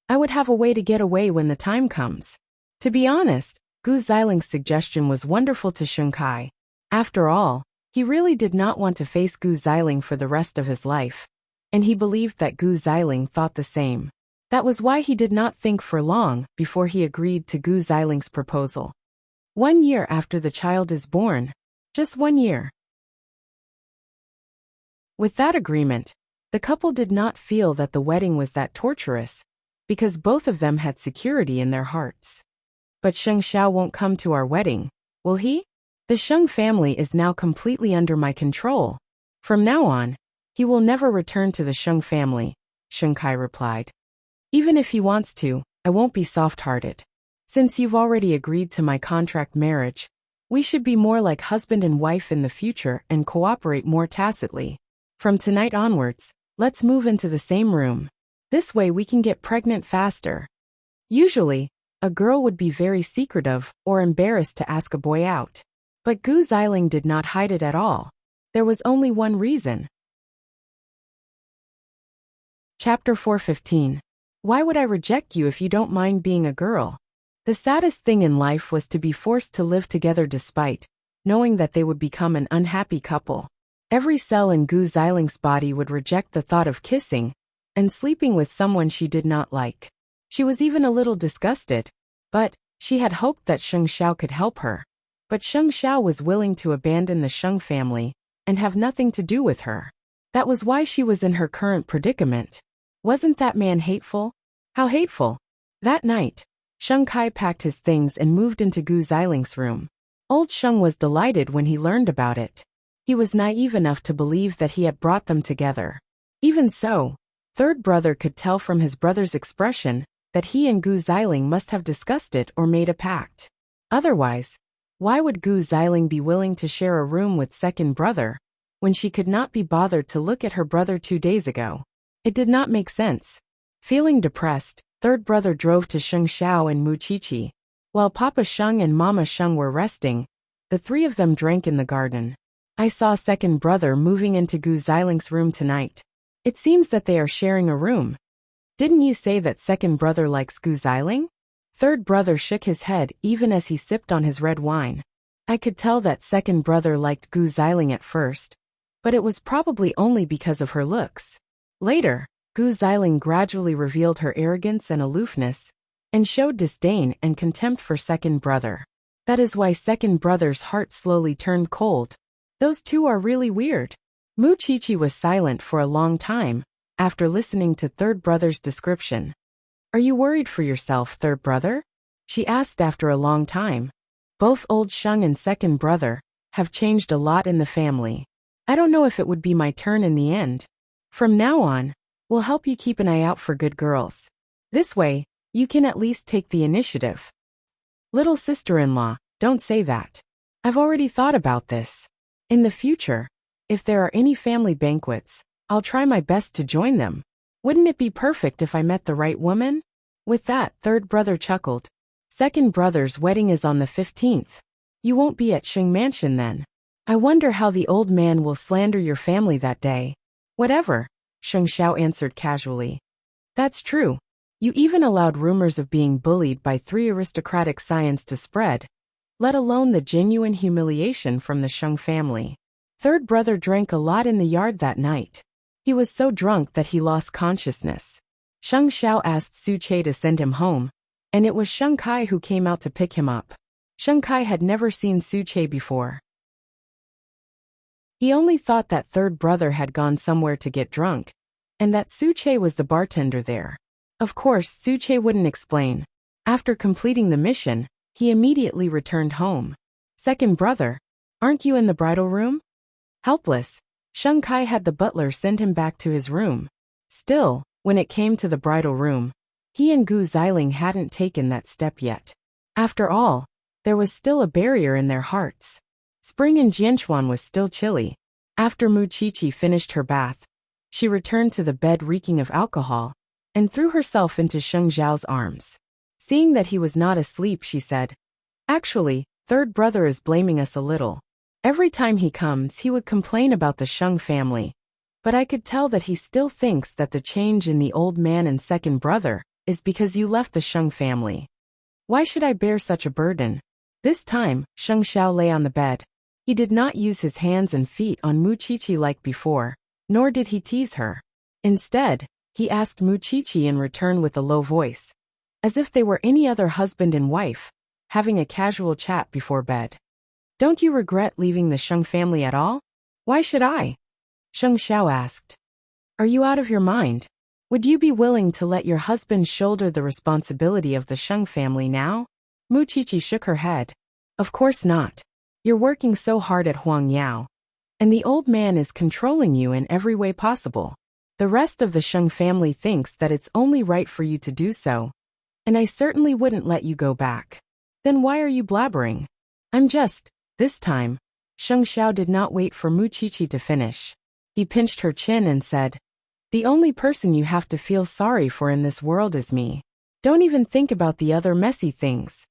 I would have a way to get away when the time comes. To be honest, Gu Xiling's suggestion was wonderful to Sheng Kai. After all, he really did not want to face Gu Xiling for the rest of his life, and he believed that Gu Xiling thought the same. That was why he did not think for long before he agreed to Gu Xiling's proposal. 1 year after the child is born. Just 1 year. With that agreement, the couple did not feel that the wedding was that torturous, because both of them had security in their hearts. But Sheng Xiao won't come to our wedding, will he? The Sheng family is now completely under my control. From now on, he will never return to the Sheng family, Sheng Kai replied. Even if he wants to, I won't be soft-hearted. Since you've already agreed to my contract marriage, we should be more like husband and wife in the future and cooperate more tacitly. From tonight onwards, let's move into the same room. This way we can get pregnant faster. Usually, a girl would be very secretive or embarrassed to ask a boy out. But Gu Xiling did not hide it at all. There was only one reason. Chapter 4:15. Why would I reject you if you don't mind being a girl? The saddest thing in life was to be forced to live together despite knowing that they would become an unhappy couple. Every cell in Gu Xiling's body would reject the thought of kissing and sleeping with someone she did not like. She was even a little disgusted, but she had hoped that Sheng Xiao could help her. But Sheng Xiao was willing to abandon the Sheng family and have nothing to do with her. That was why she was in her current predicament. Wasn't that man hateful? How hateful? That night, Sheng Kai packed his things and moved into Gu Xiling's room. Old Sheng was delighted when he learned about it. He was naive enough to believe that he had brought them together. Even so, third brother could tell from his brother's expression that he and Gu Xiling must have discussed it or made a pact. Otherwise, why would Gu Xiling be willing to share a room with second brother when she could not be bothered to look at her brother 2 days ago? It did not make sense. Feeling depressed, third brother drove to Sheng Xiao and Mu Qiqi. While Papa Sheng and Mama Sheng were resting, the three of them drank in the garden. I saw second brother moving into Gu Xiling's room tonight. It seems that they are sharing a room. Didn't you say that second brother likes Gu Xiling? Third brother shook his head even as he sipped on his red wine. I could tell that second brother liked Gu Xiling at first, but it was probably only because of her looks. Later, Gu Xiling gradually revealed her arrogance and aloofness, and showed disdain and contempt for second brother. That is why second brother's heart slowly turned cold. Those two are really weird. Mu Qiqi was silent for a long time, after listening to third brother's description. Are you worried for yourself, third brother? She asked after a long time. Both old Sheng and second brother have changed a lot in the family. I don't know if it would be my turn in the end. From now on, we'll help you keep an eye out for good girls. This way, you can at least take the initiative. Little sister-in-law, don't say that. I've already thought about this. In the future, if there are any family banquets, I'll try my best to join them. Wouldn't it be perfect if I met the right woman? With that, third brother chuckled. Second brother's wedding is on the 15th. You won't be at Sheng Mansion then. I wonder how the old man will slander your family that day. Whatever, Sheng Xiao answered casually. That's true. You even allowed rumors of being bullied by 3 aristocratic scions to spread, let alone the genuine humiliation from the Sheng family. Third brother drank a lot in the yard that night. He was so drunk that he lost consciousness. Sheng Xiao asked Su Che to send him home, and it was Sheng Kai who came out to pick him up. Sheng Kai had never seen Su Che before. He only thought that third brother had gone somewhere to get drunk, and that Su Che was the bartender there. Of course, Su Che wouldn't explain. After completing the mission, he immediately returned home. Second brother, aren't you in the bridal room? Helpless, Sheng Kai had the butler send him back to his room. Still, when it came to the bridal room, he and Gu Xiling hadn't taken that step yet. After all, there was still a barrier in their hearts. Spring in Jianchuan was still chilly. After Mu Qiqi finished her bath, she returned to the bed reeking of alcohol, and threw herself into Sheng Zhao's arms. Seeing that he was not asleep, she said, "Actually, third brother is blaming us a little. Every time he comes, he would complain about the Sheng family. But I could tell that he still thinks that the change in the old man and second brother is because you left the Sheng family. Why should I bear such a burden?" This time, Sheng Xiao lay on the bed. He did not use his hands and feet on Mu Qiqi like before, nor did he tease her. Instead, he asked Mu Qiqi in return with a low voice, as if they were any other husband and wife, having a casual chat before bed. "Don't you regret leaving the Sheng family at all?" "Why should I?" Sheng Xiao asked. "Are you out of your mind? Would you be willing to let your husband shoulder the responsibility of the Sheng family now?" Mu Qiqi shook her head. "Of course not. You're working so hard at Huang Yao, and the old man is controlling you in every way possible. The rest of the Sheng family thinks that it's only right for you to do so, and I certainly wouldn't let you go back. Then why are you blabbering?" "I'm just..." This time, Sheng Xiao did not wait for Mu Qiqi to finish. He pinched her chin and said, "The only person you have to feel sorry for in this world is me. Don't even think about the other messy things.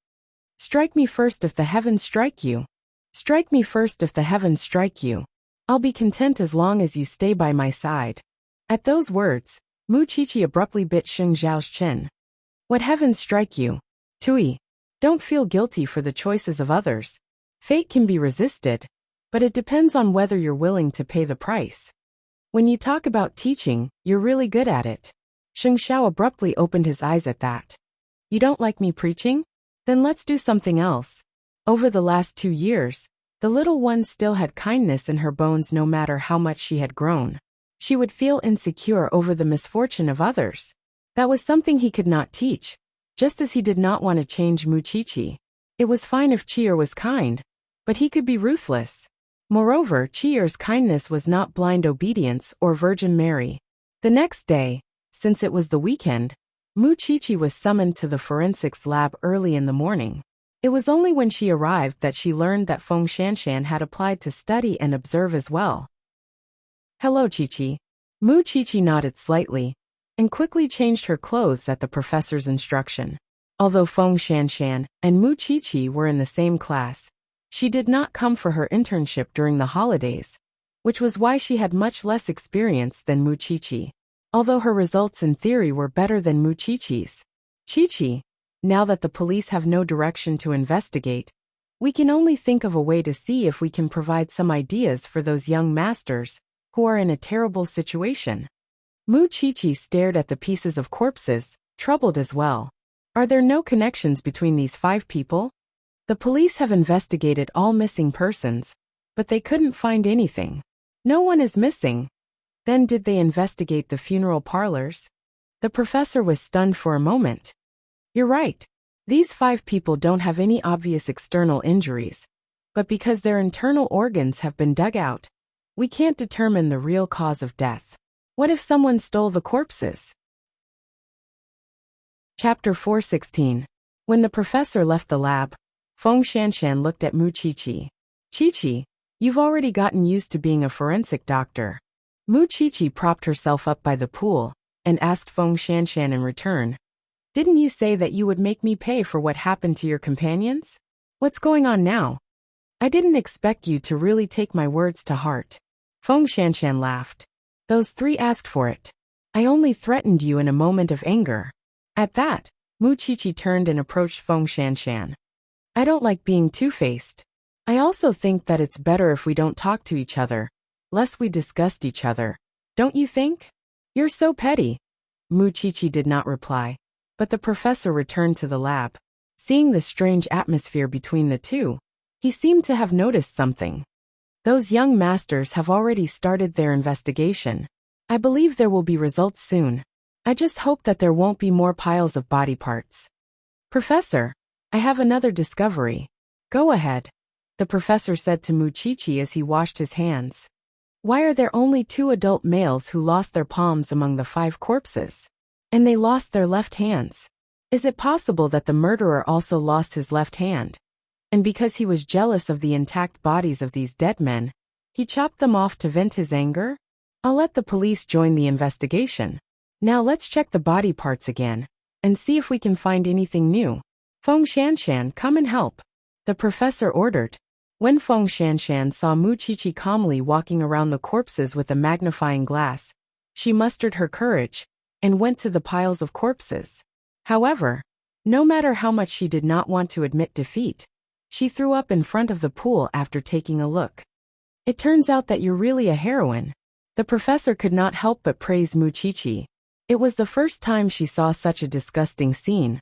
Strike me first if the heavens strike you. Strike me first if the heavens strike you. I'll be content as long as you stay by my side." At those words, Mu Qiqi abruptly bit Sheng Zhao's chin. "What heavens strike you? Tui, don't feel guilty for the choices of others. Fate can be resisted, but it depends on whether you're willing to pay the price. When you talk about teaching, you're really good at it." Sheng Xiao abruptly opened his eyes at that. "You don't like me preaching? Then let's do something else." Over the last 2 years, the little one still had kindness in her bones no matter how much she had grown. She would feel insecure over the misfortune of others. That was something he could not teach, just as he did not want to change Mu Qiqi. It was fine if Chi'er was kind, but he could be ruthless. Moreover, Chi'er's kindness was not blind obedience or Virgin Mary. The next day, since it was the weekend, Mu Qiqi was summoned to the forensics lab early in the morning. It was only when she arrived that she learned that Feng Shanshan had applied to study and observe as well. "Hello, Qiqi." Mu Qiqi nodded slightly, and quickly changed her clothes at the professor's instruction. Although Feng Shanshan and Mu Qiqi were in the same class, she did not come for her internship during the holidays, which was why she had much less experience than Mu Qiqi. Although her results in theory were better than Mu Qiqi's. "Qiqi, now that the police have no direction to investigate, we can only think of a way to see if we can provide some ideas for those young masters who are in a terrible situation." Mu Qiqi stared at the pieces of corpses, troubled as well. "Are there no connections between these 5 people? The police have investigated all missing persons, but they couldn't find anything. No one is missing. Then did they investigate the funeral parlors?" The professor was stunned for a moment. "You're right. These 5 people don't have any obvious external injuries, but because their internal organs have been dug out, we can't determine the real cause of death. What if someone stole the corpses?" Chapter 416. When the professor left the lab, Feng Shanshan looked at Mu Qiqi. "Qiqi, you've already gotten used to being a forensic doctor." Mu Qiqi propped herself up by the pool and asked Feng Shanshan in return, "Didn't you say that you would make me pay for what happened to your companions? What's going on now?" "I didn't expect you to really take my words to heart." Feng Shanshan laughed. "Those 3 asked for it. I only threatened you in a moment of anger." At that, Mu Qiqi turned and approached Feng Shanshan. "I don't like being two-faced. I also think that it's better if we don't talk to each other, lest we disgust each other. Don't you think?" "You're so petty." Muchichi did not reply, but the professor returned to the lab. Seeing the strange atmosphere between the two, he seemed to have noticed something. Those young masters have already started their investigation. I believe there will be results soon. I just hope that there won't be more piles of body parts. Professor, I have another discovery. Go ahead, the professor said to Muchichi as he washed his hands. Why are there only 2 adult males who lost their palms among the 5 corpses? And they lost their left hands. Is it possible that the murderer also lost his left hand? And because he was jealous of the intact bodies of these dead men, he chopped them off to vent his anger? I'll let the police join the investigation. Now let's check the body parts again, and see if we can find anything new. Feng Shanshan, come and help, the professor ordered. When Feng Shanshan saw Muchichi calmly walking around the corpses with a magnifying glass, she mustered her courage and went to the piles of corpses. However, no matter how much she did not want to admit defeat, she threw up in front of the pool after taking a look. It turns out that you're really a heroine. The professor could not help but praise Muchichi. It was the first time she saw such a disgusting scene,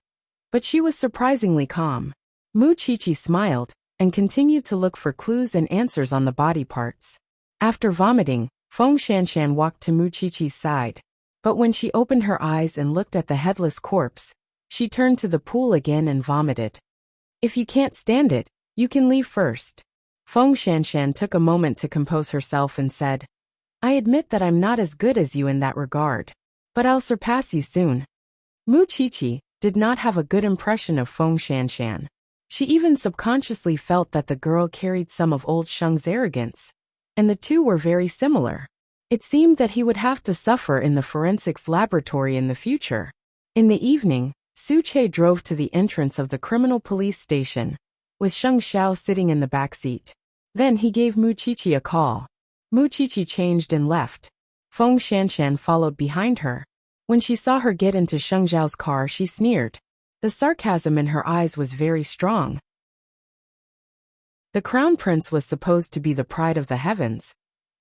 but she was surprisingly calm. Muchichi smiled and continued to look for clues and answers on the body parts. After vomiting, Feng Shanshan walked to Muchichi's side. But when she opened her eyes and looked at the headless corpse, she turned to the pool again and vomited. If you can't stand it, you can leave first. Feng Shanshan took a moment to compose herself and said, I admit that I'm not as good as you in that regard, but I'll surpass you soon. Muchichi did not have a good impression of Feng Shanshan. She even subconsciously felt that the girl carried some of old Sheng's arrogance, and the two were very similar. It seemed that he would have to suffer in the forensics laboratory in the future. In the evening, Su Che drove to the entrance of the criminal police station, with Sheng Xiao sitting in the back seat. Then he gave Muchichi a call. Muchichi changed and left. Feng Shanshan followed behind her. When she saw her get into Sheng Xiao's car, she sneered. The sarcasm in her eyes was very strong. The crown prince was supposed to be the pride of the heavens,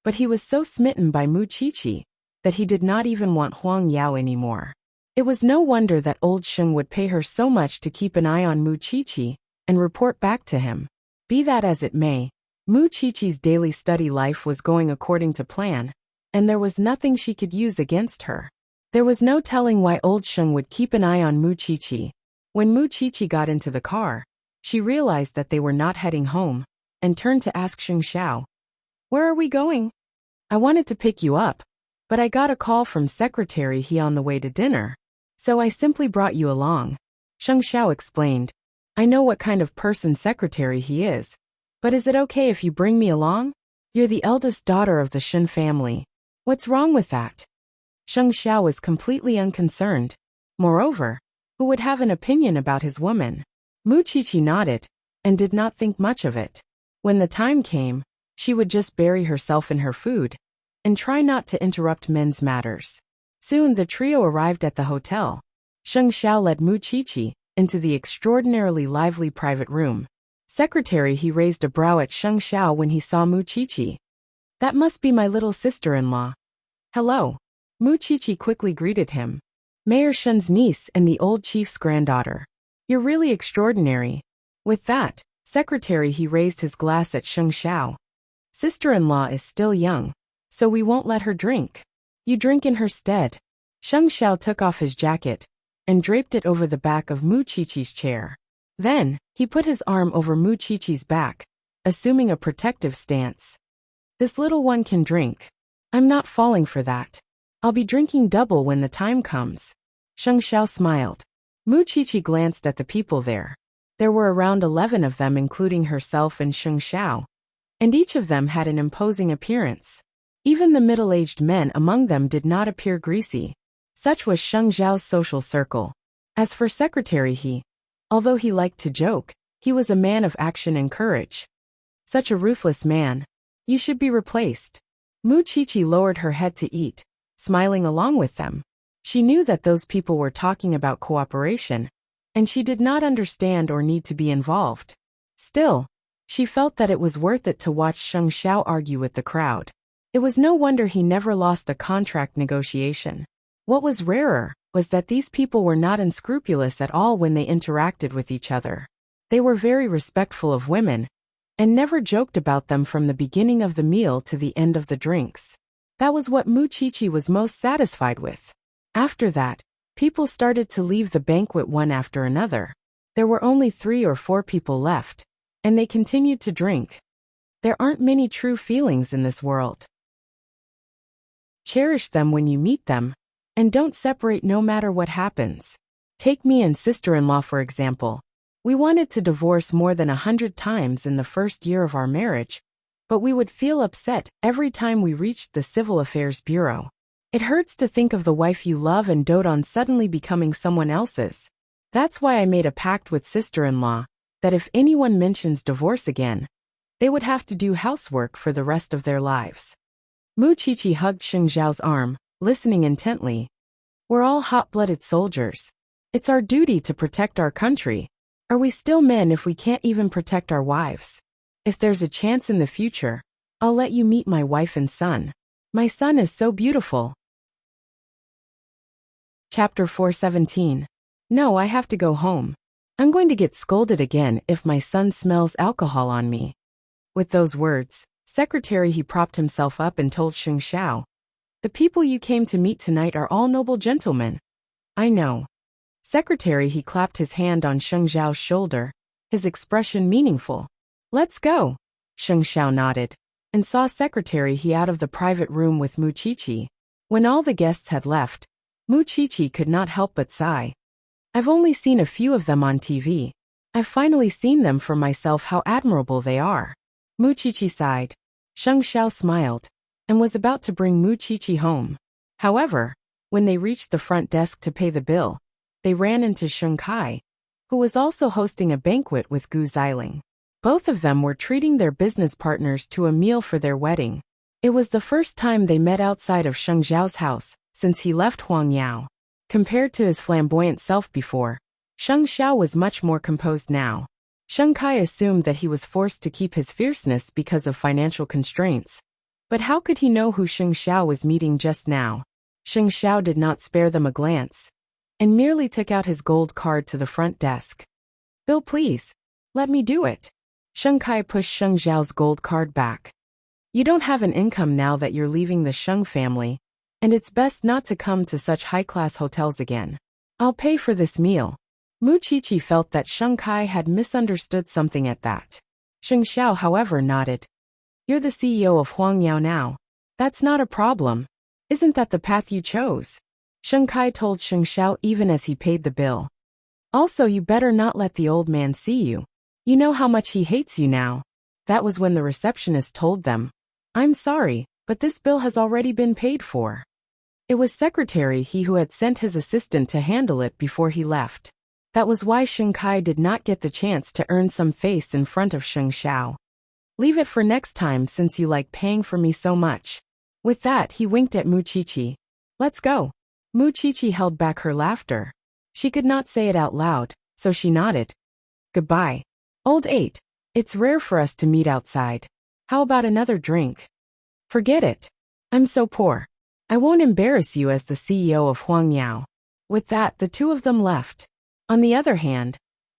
but he was so smitten by Muchichi that he did not even want Huang Yao anymore. It was no wonder that old Sheng would pay her so much to keep an eye on Muchichi and report back to him. Be that as it may, Muchichi's daily study life was going according to plan, and there was nothing she could use against her. There was no telling why old Sheng would keep an eye on Muchichi. When Muchichi got into the car, she realized that they were not heading home, and turned to ask Sheng Xiao, Where are we going? I wanted to pick you up, but I got a call from Secretary He on the way to dinner, so I simply brought you along. Sheng Xiao explained, I know what kind of person Secretary He is, but is it okay if you bring me along? You're the eldest daughter of the Shen family. What's wrong with that? Sheng Xiao was completely unconcerned. Moreover, who would have an opinion about his woman? Muchichi nodded, and did not think much of it. When the time came, she would just bury herself in her food, and try not to interrupt men's matters. Soon the trio arrived at the hotel. Sheng Xiao led Muchichi into the extraordinarily lively private room. Secretary He raised a brow at Sheng Xiao when he saw Muchichi. That must be my little sister-in-law. Hello. Muchichi quickly greeted him. Mayor Shen's niece and the old chief's granddaughter. You're really extraordinary. With that, Secretary He raised his glass at Sheng Xiao. Sister-in-law is still young, so we won't let her drink. You drink in her stead. Sheng Xiao took off his jacket and draped it over the back of Muchichi's chair. Then, he put his arm over Muchichi's back, assuming a protective stance. This little one can drink. I'm not falling for that. I'll be drinking double when the time comes. Sheng Xiao smiled. Muchichi glanced at the people there. There were around 11 of them, including herself and Sheng Xiao, and each of them had an imposing appearance. Even the middle-aged men among them did not appear greasy. Such was Sheng Xiao's social circle. As for Secretary He, although he liked to joke, he was a man of action and courage. Such a ruthless man. You should be replaced. Muchichi lowered her head to eat, smiling along with them. She knew that those people were talking about cooperation, and she did not understand or need to be involved. Still, she felt that it was worth it to watch Sheng Xiao argue with the crowd. It was no wonder he never lost a contract negotiation. What was rarer, was that these people were not unscrupulous at all when they interacted with each other. They were very respectful of women, and never joked about them from the beginning of the meal to the end of the drinks. That was what Muchichi was most satisfied with. After that, people started to leave the banquet one after another. There were only 3 or 4 people left, and they continued to drink. There aren't many true feelings in this world. Cherish them when you meet them, and don't separate no matter what happens. Take me and sister-in-law for example. We wanted to divorce more than 100 times in the first year of our marriage, but we would feel upset every time we reached the Civil Affairs Bureau. It hurts to think of the wife you love and dote on suddenly becoming someone else's. That's why I made a pact with sister-in-law, that if anyone mentions divorce again, they would have to do housework for the rest of their lives. Muchichi hugged Sheng Zhao's arm, listening intently. We're all hot-blooded soldiers. It's our duty to protect our country. Are we still men if we can't even protect our wives? If there's a chance in the future, I'll let you meet my wife and son. My son is so beautiful. Chapter 417. No, I have to go home. I'm going to get scolded again if my son smells alcohol on me. With those words, Secretary he propped himself up and told Sheng Xiao. The people you came to meet tonight are all noble gentlemen. I know. Secretary he clapped his hand on Sheng Xiao's shoulder, his expression meaningful. Let's go. Sheng Xiao nodded, and saw Secretary he out of the private room with Muchichi. When all the guests had left, Muchichi could not help but sigh. I've only seen a few of them on TV. I've finally seen them for myself how admirable they are. Muchichi sighed. Sheng Xiao smiled, and was about to bring Muchichi home. However, when they reached the front desk to pay the bill, they ran into Sheng Kai, who was also hosting a banquet with Gu Xiling. Both of them were treating their business partners to a meal for their wedding. It was the first time they met outside of Sheng Zhao's house since he left Huangyao. Compared to his flamboyant self before, Sheng Xiao was much more composed now. Sheng Kai assumed that he was forced to keep his fierceness because of financial constraints. But how could he know who Sheng Xiao was meeting just now? Sheng Xiao did not spare them a glance, and merely took out his gold card to the front desk. Bill, please. Let me do it. Sheng Kai pushed Sheng Zhao's gold card back. You don't have an income now that you're leaving the Sheng family, and it's best not to come to such high-class hotels again. I'll pay for this meal. Muchichi felt that Sheng Kai had misunderstood something at that. Sheng Xiao, however, nodded. You're the CEO of Huangyao now. That's not a problem. Isn't that the path you chose? Sheng Kai told Sheng Xiao even as he paid the bill. Also, you better not let the old man see you. You know how much he hates you now. That was when the receptionist told them. I'm sorry, but this bill has already been paid for. It was Secretary he who had sent his assistant to handle it before he left. That was why Sheng Kai did not get the chance to earn some face in front of Sheng Xiao. Leave it for next time since you like paying for me so much. With that he winked at Muchichi. Let's go. Muchichi held back her laughter. She could not say it out loud, so she nodded. Goodbye. Old 8. It's rare for us to meet outside. How about another drink? Forget it. I'm so poor. I won't embarrass you as the CEO of Huangyao. With that, the two of them left. On the other hand,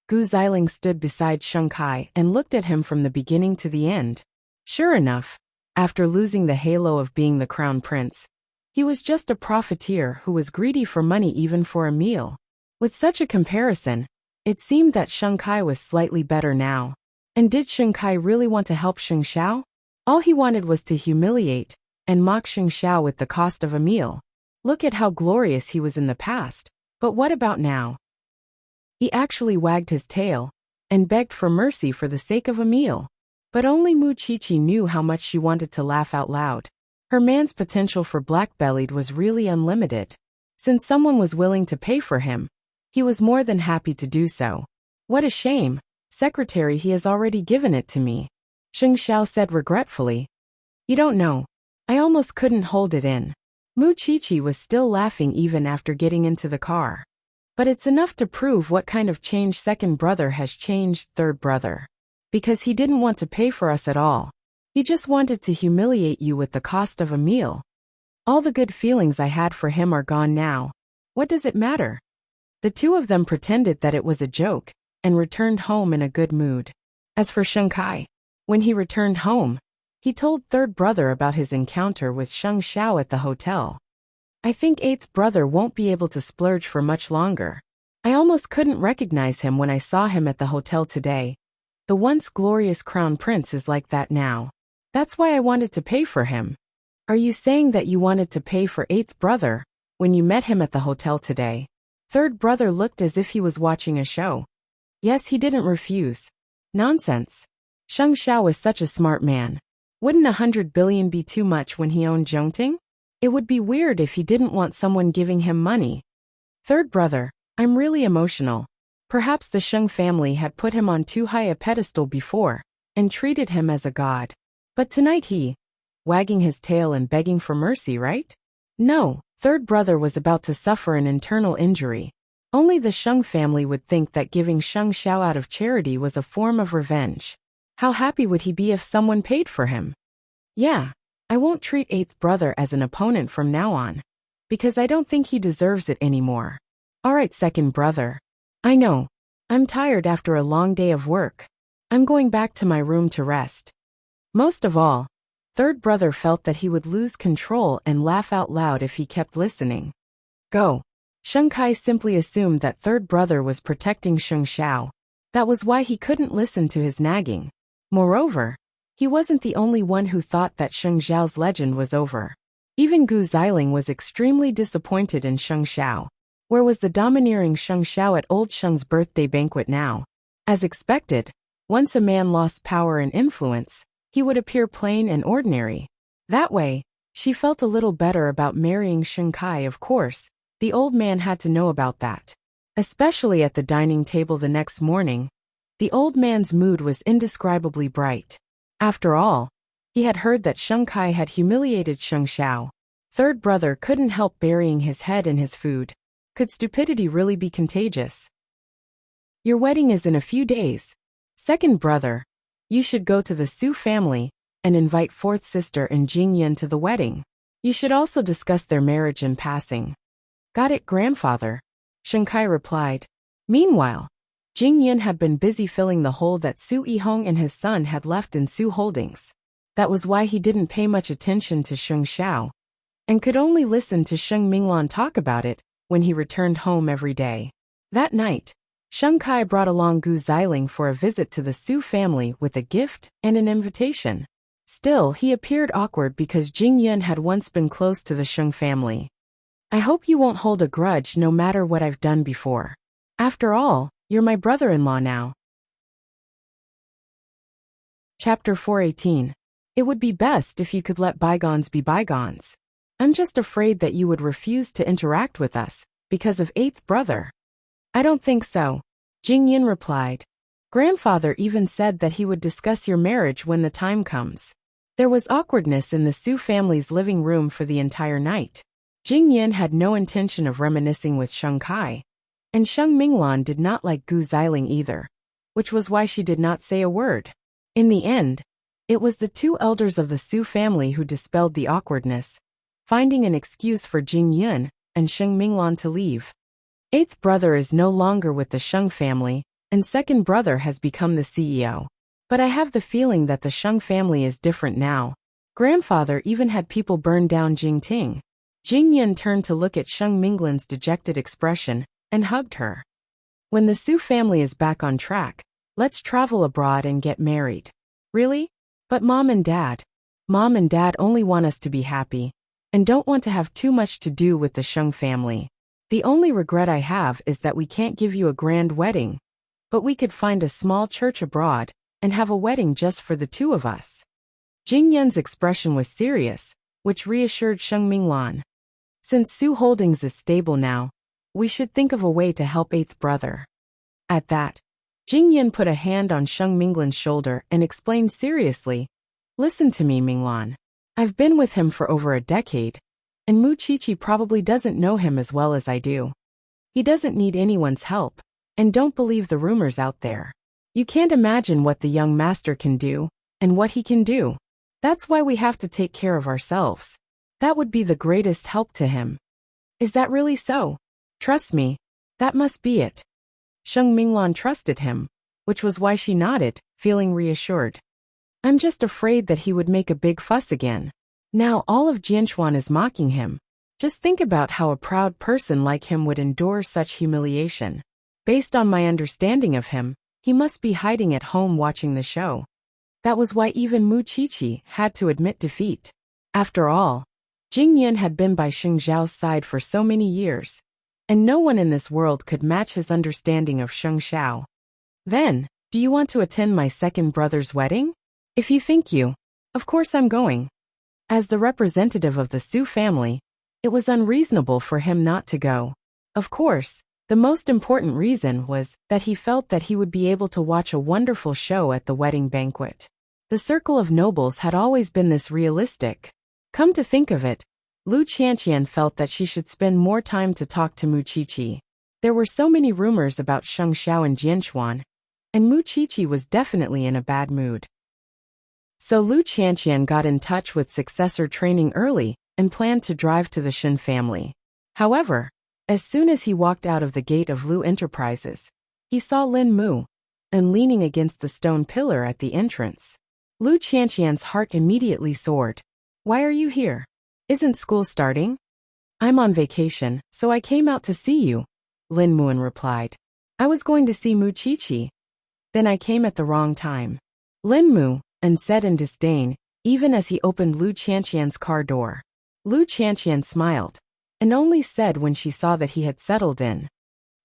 Gu Xiling stood beside Sheng Kai and looked at him from the beginning to the end. Sure enough, after losing the halo of being the crown prince, he was just a profiteer who was greedy for money even for a meal. With such a comparison, it seemed that Sheng Kai was slightly better now. And did Sheng Kai really want to help Sheng Xiao? All he wanted was to humiliate and mock Sheng Xiao with the cost of a meal. Look at how glorious he was in the past, but what about now? He actually wagged his tail and begged for mercy for the sake of a meal. But only Muchichi knew how much she wanted to laugh out loud. Her man's potential for black-bellied was really unlimited. Since someone was willing to pay for him, he was more than happy to do so. What a shame. Secretary, he has already given it to me. Sheng Xiao said regretfully. You don't know. I almost couldn't hold it in. Muchichi was still laughing even after getting into the car. But it's enough to prove what kind of change second brother has changed third brother. Because he didn't want to pay for us at all. He just wanted to humiliate you with the cost of a meal. All the good feelings I had for him are gone now. What does it matter? The two of them pretended that it was a joke and returned home in a good mood. As for Sheng Kai, when he returned home, he told third brother about his encounter with Sheng Xiao at the hotel. I think eighth brother won't be able to splurge for much longer. I almost couldn't recognize him when I saw him at the hotel today. The once glorious crown prince is like that now. That's why I wanted to pay for him. Are you saying that you wanted to pay for eighth brother when you met him at the hotel today? Third brother looked as if he was watching a show. Yes, he didn't refuse. Nonsense. Sheng Xiao is such a smart man. Wouldn't 100 billion be too much when he owned Zhongting? It would be weird if he didn't want someone giving him money. Third brother, I'm really emotional. Perhaps the Sheng family had put him on too high a pedestal before and treated him as a god. But tonight he, wagging his tail and begging for mercy, right? No, third brother was about to suffer an internal injury. Only the Sheng family would think that giving Sheng Xiao out of charity was a form of revenge. How happy would he be if someone paid for him? Yeah, I won't treat eighth brother as an opponent from now on, because I don't think he deserves it anymore. Alright, second brother. I know. I'm tired after a long day of work. I'm going back to my room to rest. Most of all, third brother felt that he would lose control and laugh out loud if he kept listening. Go. Sheng Kai simply assumed that third brother was protecting Sheng Xiao. That was why he couldn't listen to his nagging. Moreover, he wasn't the only one who thought that Sheng Xiao's legend was over. Even Gu Xiling was extremely disappointed in Sheng Xiao. Where was the domineering Sheng Xiao at old Sheng's birthday banquet now? As expected, once a man lost power and influence, he would appear plain and ordinary. That way, she felt a little better about marrying Sheng Kai. Of course, the old man had to know about that. Especially at the dining table the next morning, the old man's mood was indescribably bright. After all, he had heard that Sheng Kai had humiliated Sheng Xiao. Third brother couldn't help burying his head in his food. Could stupidity really be contagious? Your wedding is in a few days. Second brother, you should go to the Su family and invite fourth sister and Jingyan to the wedding. You should also discuss their marriage in passing. Got it, grandfather, Sheng Kai replied. Meanwhile, Jingyan had been busy filling the hole that Su Yihong and his son had left in Su Holdings. That was why he didn't pay much attention to Sheng Xiao, and could only listen to Sheng Minglan talk about it when he returned home every day. That night, Sheng Kai brought along Gu Xiling for a visit to the Su family with a gift and an invitation. Still, he appeared awkward because Jingyan had once been close to the Sheng family. I hope you won't hold a grudge no matter what I've done before. After all, you're my brother-in-law now. Chapter 418. It would be best if you could let bygones be bygones. I'm just afraid that you would refuse to interact with us because of eighth brother. I don't think so, Jingyan replied. Grandfather even said that he would discuss your marriage when the time comes. There was awkwardness in the Su family's living room for the entire night. Jingyan had no intention of reminiscing with Sheng Kai, and Sheng Minglan did not like Gu Xiling either, which was why she did not say a word. In the end, it was the two elders of the Su family who dispelled the awkwardness, finding an excuse for Jingyan and Sheng Minglan to leave. Eighth brother is no longer with the Sheng family, and second brother has become the CEO. But I have the feeling that the Sheng family is different now. Grandfather even had people burn down Jingting. Jingyan turned to look at Sheng Minglan's dejected expression and hugged her. When the Su family is back on track, let's travel abroad and get married. Really? But Mom and Dad only want us to be happy and don't want to have too much to do with the Sheng family. The only regret I have is that we can't give you a grand wedding, but we could find a small church abroad and have a wedding just for the two of us. Jingyan's expression was serious, which reassured Sheng Minglan. Since Su Holdings is stable now, we should think of a way to help eighth brother. At that, Jingyan put a hand on Sheng Minglan's shoulder and explained seriously, Listen to me, Minglan. I've been with him for over a decade, and Mu Chichi probably doesn't know him as well as I do. He doesn't need anyone's help, and don't believe the rumors out there. You can't imagine what the young master can do, and what he can do. That's why we have to take care of ourselves. That would be the greatest help to him. Is that really so? Trust me, that must be it. Sheng Minglan trusted him, which was why she nodded, feeling reassured. I'm just afraid that he would make a big fuss again. Now all of Jianchuan is mocking him. Just think about how a proud person like him would endure such humiliation. Based on my understanding of him, he must be hiding at home watching the show. That was why even Mu Qiqi had to admit defeat. After all, Jing Yun had been by Sheng Zhao's side for so many years, and no one in this world could match his understanding of Sheng Xiao. Then, do you want to attend my second brother's wedding? If you think you, of course I'm going. As the representative of the Su family, it was unreasonable for him not to go. Of course, the most important reason was that he felt that he would be able to watch a wonderful show at the wedding banquet. The circle of nobles had always been this realistic. Come to think of it, Lu Qianqian felt that she should spend more time to talk to Mu Qiqi. There were so many rumors about Sheng Xiao and Jianchuan, and Mu Qiqi was definitely in a bad mood. So Lu Qianqian got in touch with successor training early and planned to drive to the Shen family. However, as soon as he walked out of the gate of Lu Enterprises, he saw Lin Mu, and leaning against the stone pillar at the entrance. Lu Qianqian's heart immediately soared. Why are you here? Isn't school starting? I'm on vacation, so I came out to see you, Lin Muan replied. I was going to see Mu Qiqi. Then I came at the wrong time. Lin Mu, and said in disdain, even as he opened Lu Qianqian's car door. Lu Qianqian smiled, and only said when she saw that he had settled in.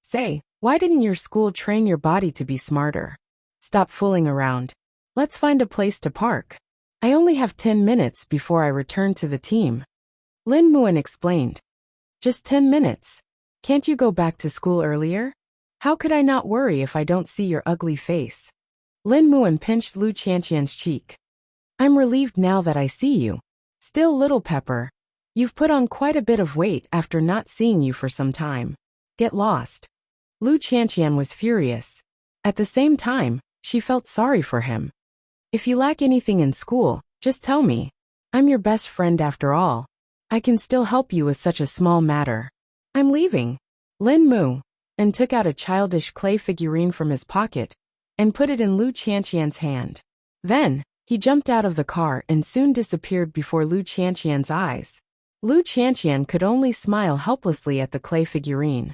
Say, why didn't your school train your body to be smarter? Stop fooling around. Let's find a place to park. I only have 10 minutes before I return to the team. Lin Muan explained. Just 10 minutes. Can't you go back to school earlier? How could I not worry if I don't see your ugly face? Lin Muan pinched Lu Qianqian's cheek. I'm relieved now that I see you. Still, little Pepper, you've put on quite a bit of weight after not seeing you for some time. Get lost. Lu Qianqian was furious. At the same time, she felt sorry for him. If you lack anything in school, just tell me. I'm your best friend after all. I can still help you with such a small matter. I'm leaving. Lin Mu, and took out a childish clay figurine from his pocket, and put it in Lu Qianqian's hand. Then, he jumped out of the car and soon disappeared before Lu Qianqian's eyes. Lu Qianqian could only smile helplessly at the clay figurine.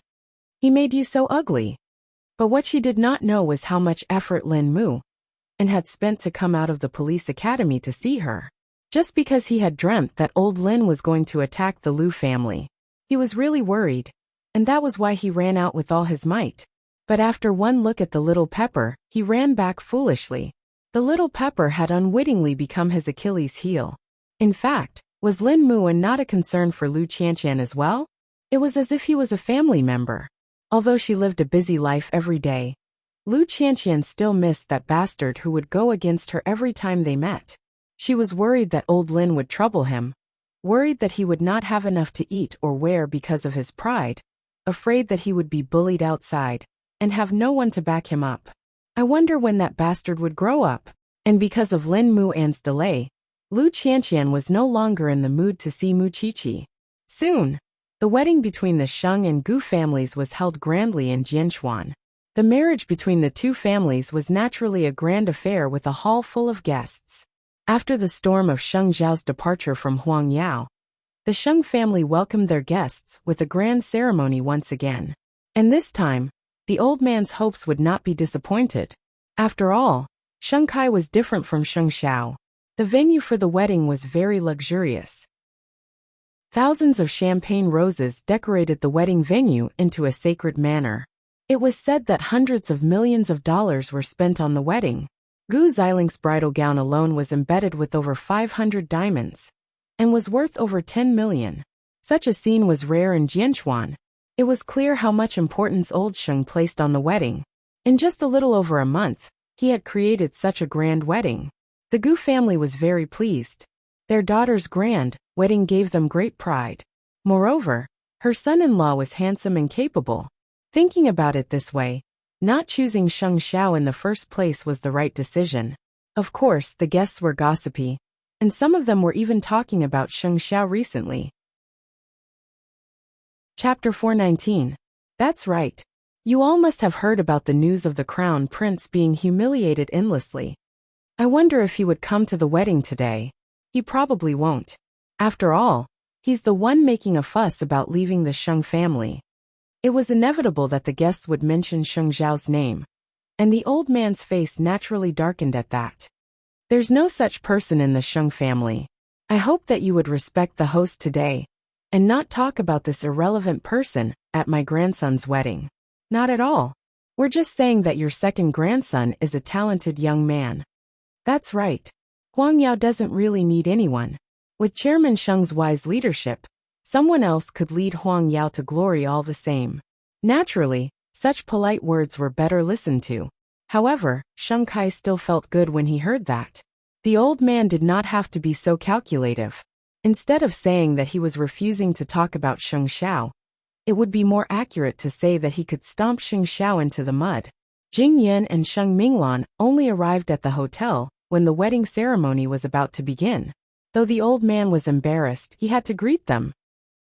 He made you so ugly. But what she did not know was how much effort Lin Mu and had spent to come out of the police academy to see her. Just because he had dreamt that old Lin was going to attack the Lu family. He was really worried, and that was why he ran out with all his might. But after one look at the little Pepper, he ran back foolishly. The little Pepper had unwittingly become his Achilles heel. In fact, was Lin Muan not a concern for Lu Qianqian as well? It was as if he was a family member. Although she lived a busy life every day, Lu Qianqian still missed that bastard who would go against her every time they met. She was worried that old Lin would trouble him, worried that he would not have enough to eat or wear because of his pride, afraid that he would be bullied outside, and have no one to back him up. I wonder when that bastard would grow up. And because of Lin Muan's delay, Lu Qianqian was no longer in the mood to see Mu Qiqi. Soon, the wedding between the Sheng and Gu families was held grandly in Jianchuan. The marriage between the two families was naturally a grand affair with a hall full of guests. After the storm of Sheng Zhao's departure from Huangyao, the Sheng family welcomed their guests with a grand ceremony once again. And this time, the old man's hopes would not be disappointed. After all, Sheng Kai was different from Sheng Xiao. The venue for the wedding was very luxurious. Thousands of champagne roses decorated the wedding venue into a sacred manner. It was said that hundreds of millions of dollars were spent on the wedding. Gu Ziling's bridal gown alone was embedded with over 500 diamonds, and was worth over 10 million. Such a scene was rare in Jianchuan. It was clear how much importance old Sheng placed on the wedding. In just a little over a month, he had created such a grand wedding. The Gu family was very pleased. Their daughter's grand wedding gave them great pride. Moreover, her son-in-law was handsome and capable. Thinking about it this way, not choosing Sheng Xiao in the first place was the right decision. Of course, the guests were gossipy, and some of them were even talking about Sheng Xiao recently. Chapter 419. That's right. You all must have heard about the news of the crown prince being humiliated endlessly. I wonder if he would come to the wedding today. He probably won't. After all, he's the one making a fuss about leaving the Sheng family. It was inevitable that the guests would mention Sheng Zhao's name, and the old man's face naturally darkened at that. There's no such person in the Sheng family. I hope that you would respect the host today, and not talk about this irrelevant person at my grandson's wedding. Not at all. We're just saying that your second grandson is a talented young man. That's right. Huang Yao doesn't really need anyone. With Chairman Sheng's wise leadership, someone else could lead Huang Yao to glory all the same. Naturally, such polite words were better listened to. However, Sheng Kai still felt good when he heard that. The old man did not have to be so calculative. Instead of saying that he was refusing to talk about Sheng Xiao, it would be more accurate to say that he could stomp Sheng Xiao into the mud. Jing Yan and Sheng Minglan only arrived at the hotel when the wedding ceremony was about to begin. Though the old man was embarrassed, he had to greet them.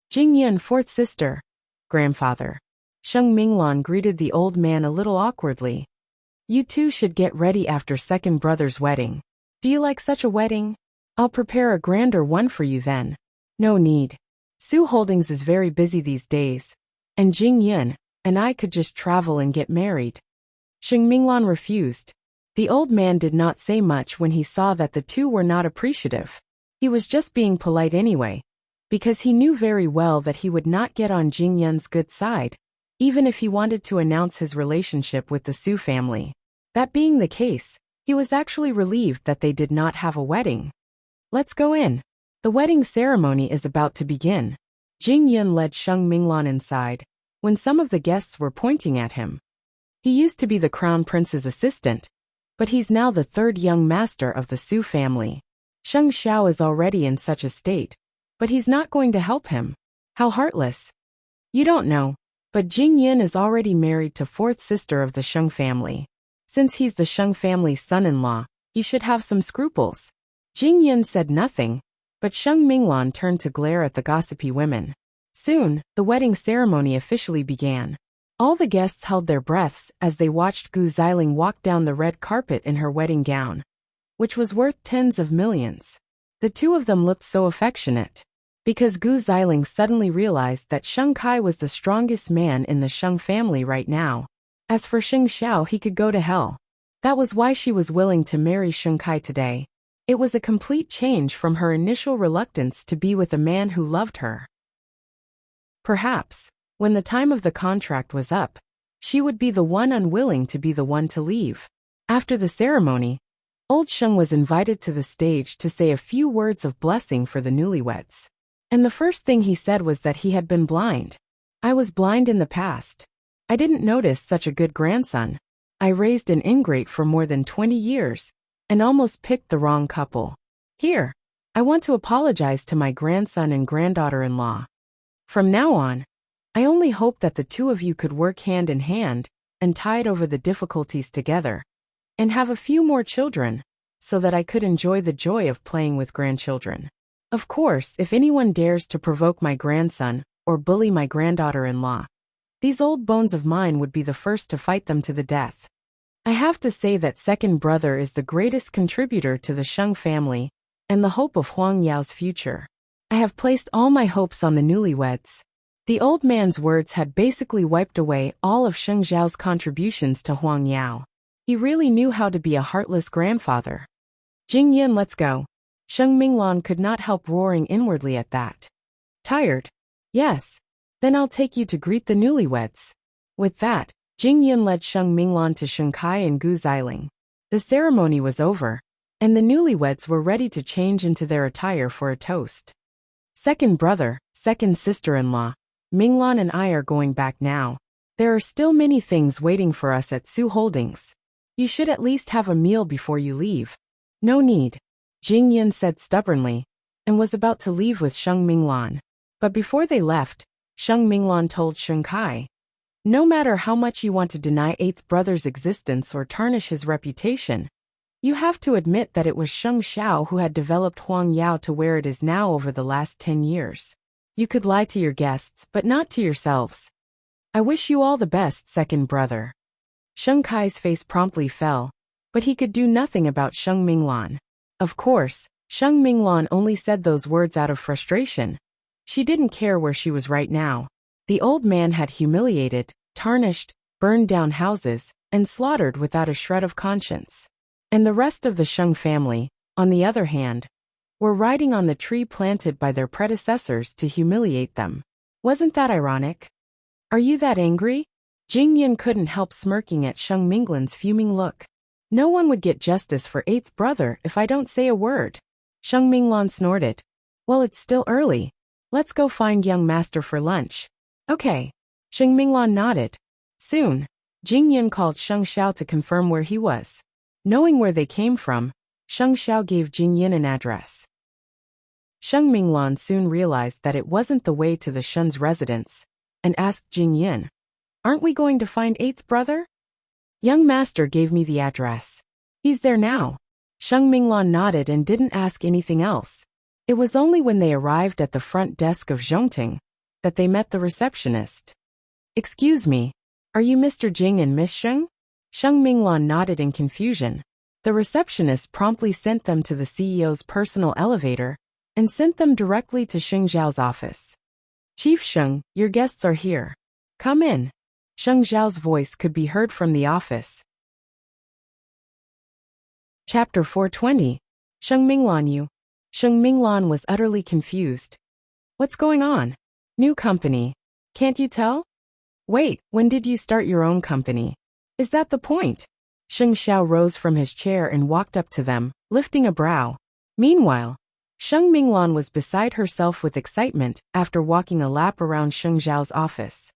Jing Yan, fourth sister. Grandfather. Sheng Minglan greeted the old man a little awkwardly. You two should get ready after second brother's wedding. Do you like such a wedding? I'll prepare a grander one for you then. No need. Su Holdings is very busy these days, and Jing Yun and I could just travel and get married. Sheng Minglan refused. The old man did not say much when he saw that the two were not appreciative. He was just being polite anyway, because he knew very well that he would not get on Jing Yun's good side, even if he wanted to announce his relationship with the Su family. That being the case, he was actually relieved that they did not have a wedding. Let's go in. The wedding ceremony is about to begin. Jing Yun led Sheng Minglan inside, when some of the guests were pointing at him. He used to be the crown prince's assistant, but he's now the third young master of the Su family. Sheng Xiao is already in such a state, but he's not going to help him. How heartless. You don't know, but Jing Yun is already married to fourth sister of the Sheng family. Since he's the Sheng family's son-in-law, he should have some scruples. Jing Yun said nothing, but Sheng Minglan turned to glare at the gossipy women. Soon, the wedding ceremony officially began. All the guests held their breaths as they watched Gu Xiling walk down the red carpet in her wedding gown, which was worth tens of millions. The two of them looked so affectionate, because Gu Xiling suddenly realized that Sheng Kai was the strongest man in the Sheng family right now. As for Sheng Xiao, he could go to hell. That was why she was willing to marry Sheng Kai today. It was a complete change from her initial reluctance to be with a man who loved her. Perhaps, when the time of the contract was up, she would be the one unwilling to be the one to leave. After the ceremony, Old Sheng was invited to the stage to say a few words of blessing for the newlyweds. And the first thing he said was that he had been blind. I was blind in the past. I didn't notice such a good grandson. I raised an ingrate for more than 20 years. And almost picked the wrong couple. Here, I want to apologize to my grandson and granddaughter-in-law. From now on, I only hope that the two of you could work hand in hand and tide over the difficulties together, and have a few more children, so that I could enjoy the joy of playing with grandchildren. Of course, if anyone dares to provoke my grandson or bully my granddaughter-in-law, these old bones of mine would be the first to fight them to the death. I have to say that second brother is the greatest contributor to the Sheng family and the hope of Huang Yao's future. I have placed all my hopes on the newlyweds. The old man's words had basically wiped away all of Sheng Zhao's contributions to Huang Yao. He really knew how to be a heartless grandfather. Jing Yun, let's go. Sheng Minglan could not help roaring inwardly at that. Tired? Yes. Then I'll take you to greet the newlyweds. With that, Jing Yun led Sheng Minglan to Sheng Kai and Gu Xiling. The ceremony was over, and the newlyweds were ready to change into their attire for a toast. Second brother, second sister-in-law, Minglan and I are going back now. There are still many things waiting for us at Su Holdings. You should at least have a meal before you leave. No need, Jing Yun said stubbornly, and was about to leave with Sheng Minglan. But before they left, Sheng Minglan told Sheng Kai, no matter how much you want to deny eighth brother's existence or tarnish his reputation, you have to admit that it was Sheng Xiao who had developed Huang Yao to where it is now over the last 10 years. You could lie to your guests, but not to yourselves. I wish you all the best, second brother. Sheng Kai's face promptly fell, but he could do nothing about Sheng Minglan. Of course, Sheng Minglan only said those words out of frustration. She didn't care where she was right now. The old man had humiliated, tarnished, burned down houses, and slaughtered without a shred of conscience. And the rest of the Sheng family, on the other hand, were riding on the tree planted by their predecessors to humiliate them. Wasn't that ironic? Are you that angry? Jing Yun couldn't help smirking at Sheng Minglan's fuming look. No one would get justice for eighth brother if I don't say a word. Sheng Minglan snorted. Well, it's still early. Let's go find young master for lunch. Okay. Sheng Minglan nodded. Soon, Jing Yun called Sheng Xiao to confirm where he was. Knowing where they came from, Sheng Xiao gave Jing Yun an address. Sheng Minglan soon realized that it wasn't the way to the Shen's residence, and asked Jing Yun, "Aren't we going to find eighth brother?" "Young master gave me the address. He's there now." Sheng Minglan nodded and didn't ask anything else. It was only when they arrived at the front desk of Zhongting that they met the receptionist. "Excuse me, are you Mr. Jing and Miss Sheng?" Sheng Minglan nodded in confusion. The receptionist promptly sent them to the CEO's personal elevator and sent them directly to Sheng Zhao's office. "Chief Sheng, your guests are here. Come in." Sheng Zhao's voice could be heard from the office. Chapter 420. Sheng Minglan you. Sheng Minglan was utterly confused. What's going on? New company. Can't you tell? Wait, when did you start your own company? Is that the point? Sheng Xiao rose from his chair and walked up to them, lifting a brow. Meanwhile, Sheng Minglan was beside herself with excitement after walking a lap around Sheng Zhao's office.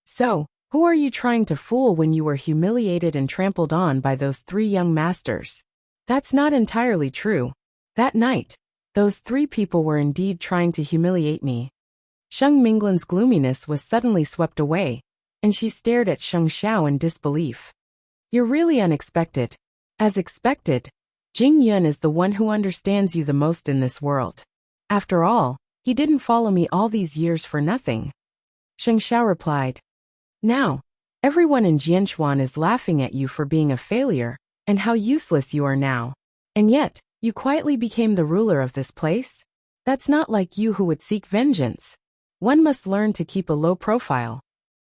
So, who are you trying to fool when you were humiliated and trampled on by those three young masters? That's not entirely true. That night, those three people were indeed trying to humiliate me. Sheng Minglan's gloominess was suddenly swept away, and she stared at Sheng Xiao in disbelief. You're really unexpected. As expected, Jing Yun is the one who understands you the most in this world. After all, he didn't follow me all these years for nothing. Sheng Xiao replied. Now, everyone in Jianchuan is laughing at you for being a failure, and how useless you are now. And yet, you quietly became the ruler of this place? That's not like you who would seek vengeance. One must learn to keep a low profile.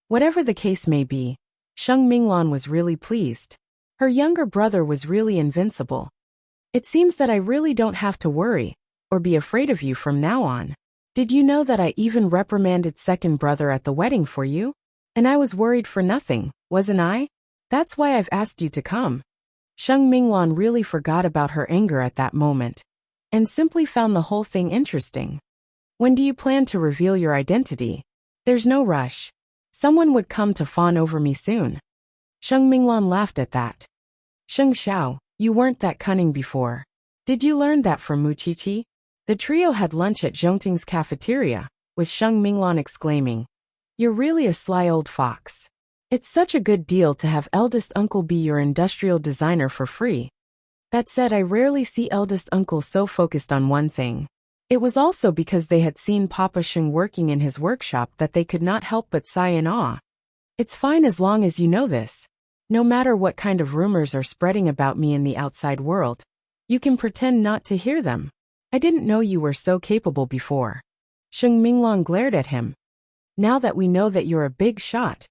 Whatever the case may be, Sheng Minglan was really pleased. Her younger brother was really invincible. It seems that I really don't have to worry, or be afraid of you from now on. Did you know that I even reprimanded second brother at the wedding for you? And I was worried for nothing, wasn't I? That's why I've asked you to come. Sheng Minglan really forgot about her anger at that moment, and simply found the whole thing interesting. When do you plan to reveal your identity? There's no rush. Someone would come to fawn over me soon. Sheng Minglan laughed at that. Sheng Xiao, you weren't that cunning before. Did you learn that from Muqiqi? The trio had lunch at Zhongting's cafeteria, with Sheng Minglan exclaiming, You're really a sly old fox. It's such a good deal to have eldest uncle be your industrial designer for free. That said, I rarely see eldest uncle so focused on one thing. It was also because they had seen Papa Sheng working in his workshop that they could not help but sigh in awe. It's fine as long as you know this. No matter what kind of rumors are spreading about me in the outside world, you can pretend not to hear them. I didn't know you were so capable before. Sheng Minglan glared at him. Now that we know that you're a big shot,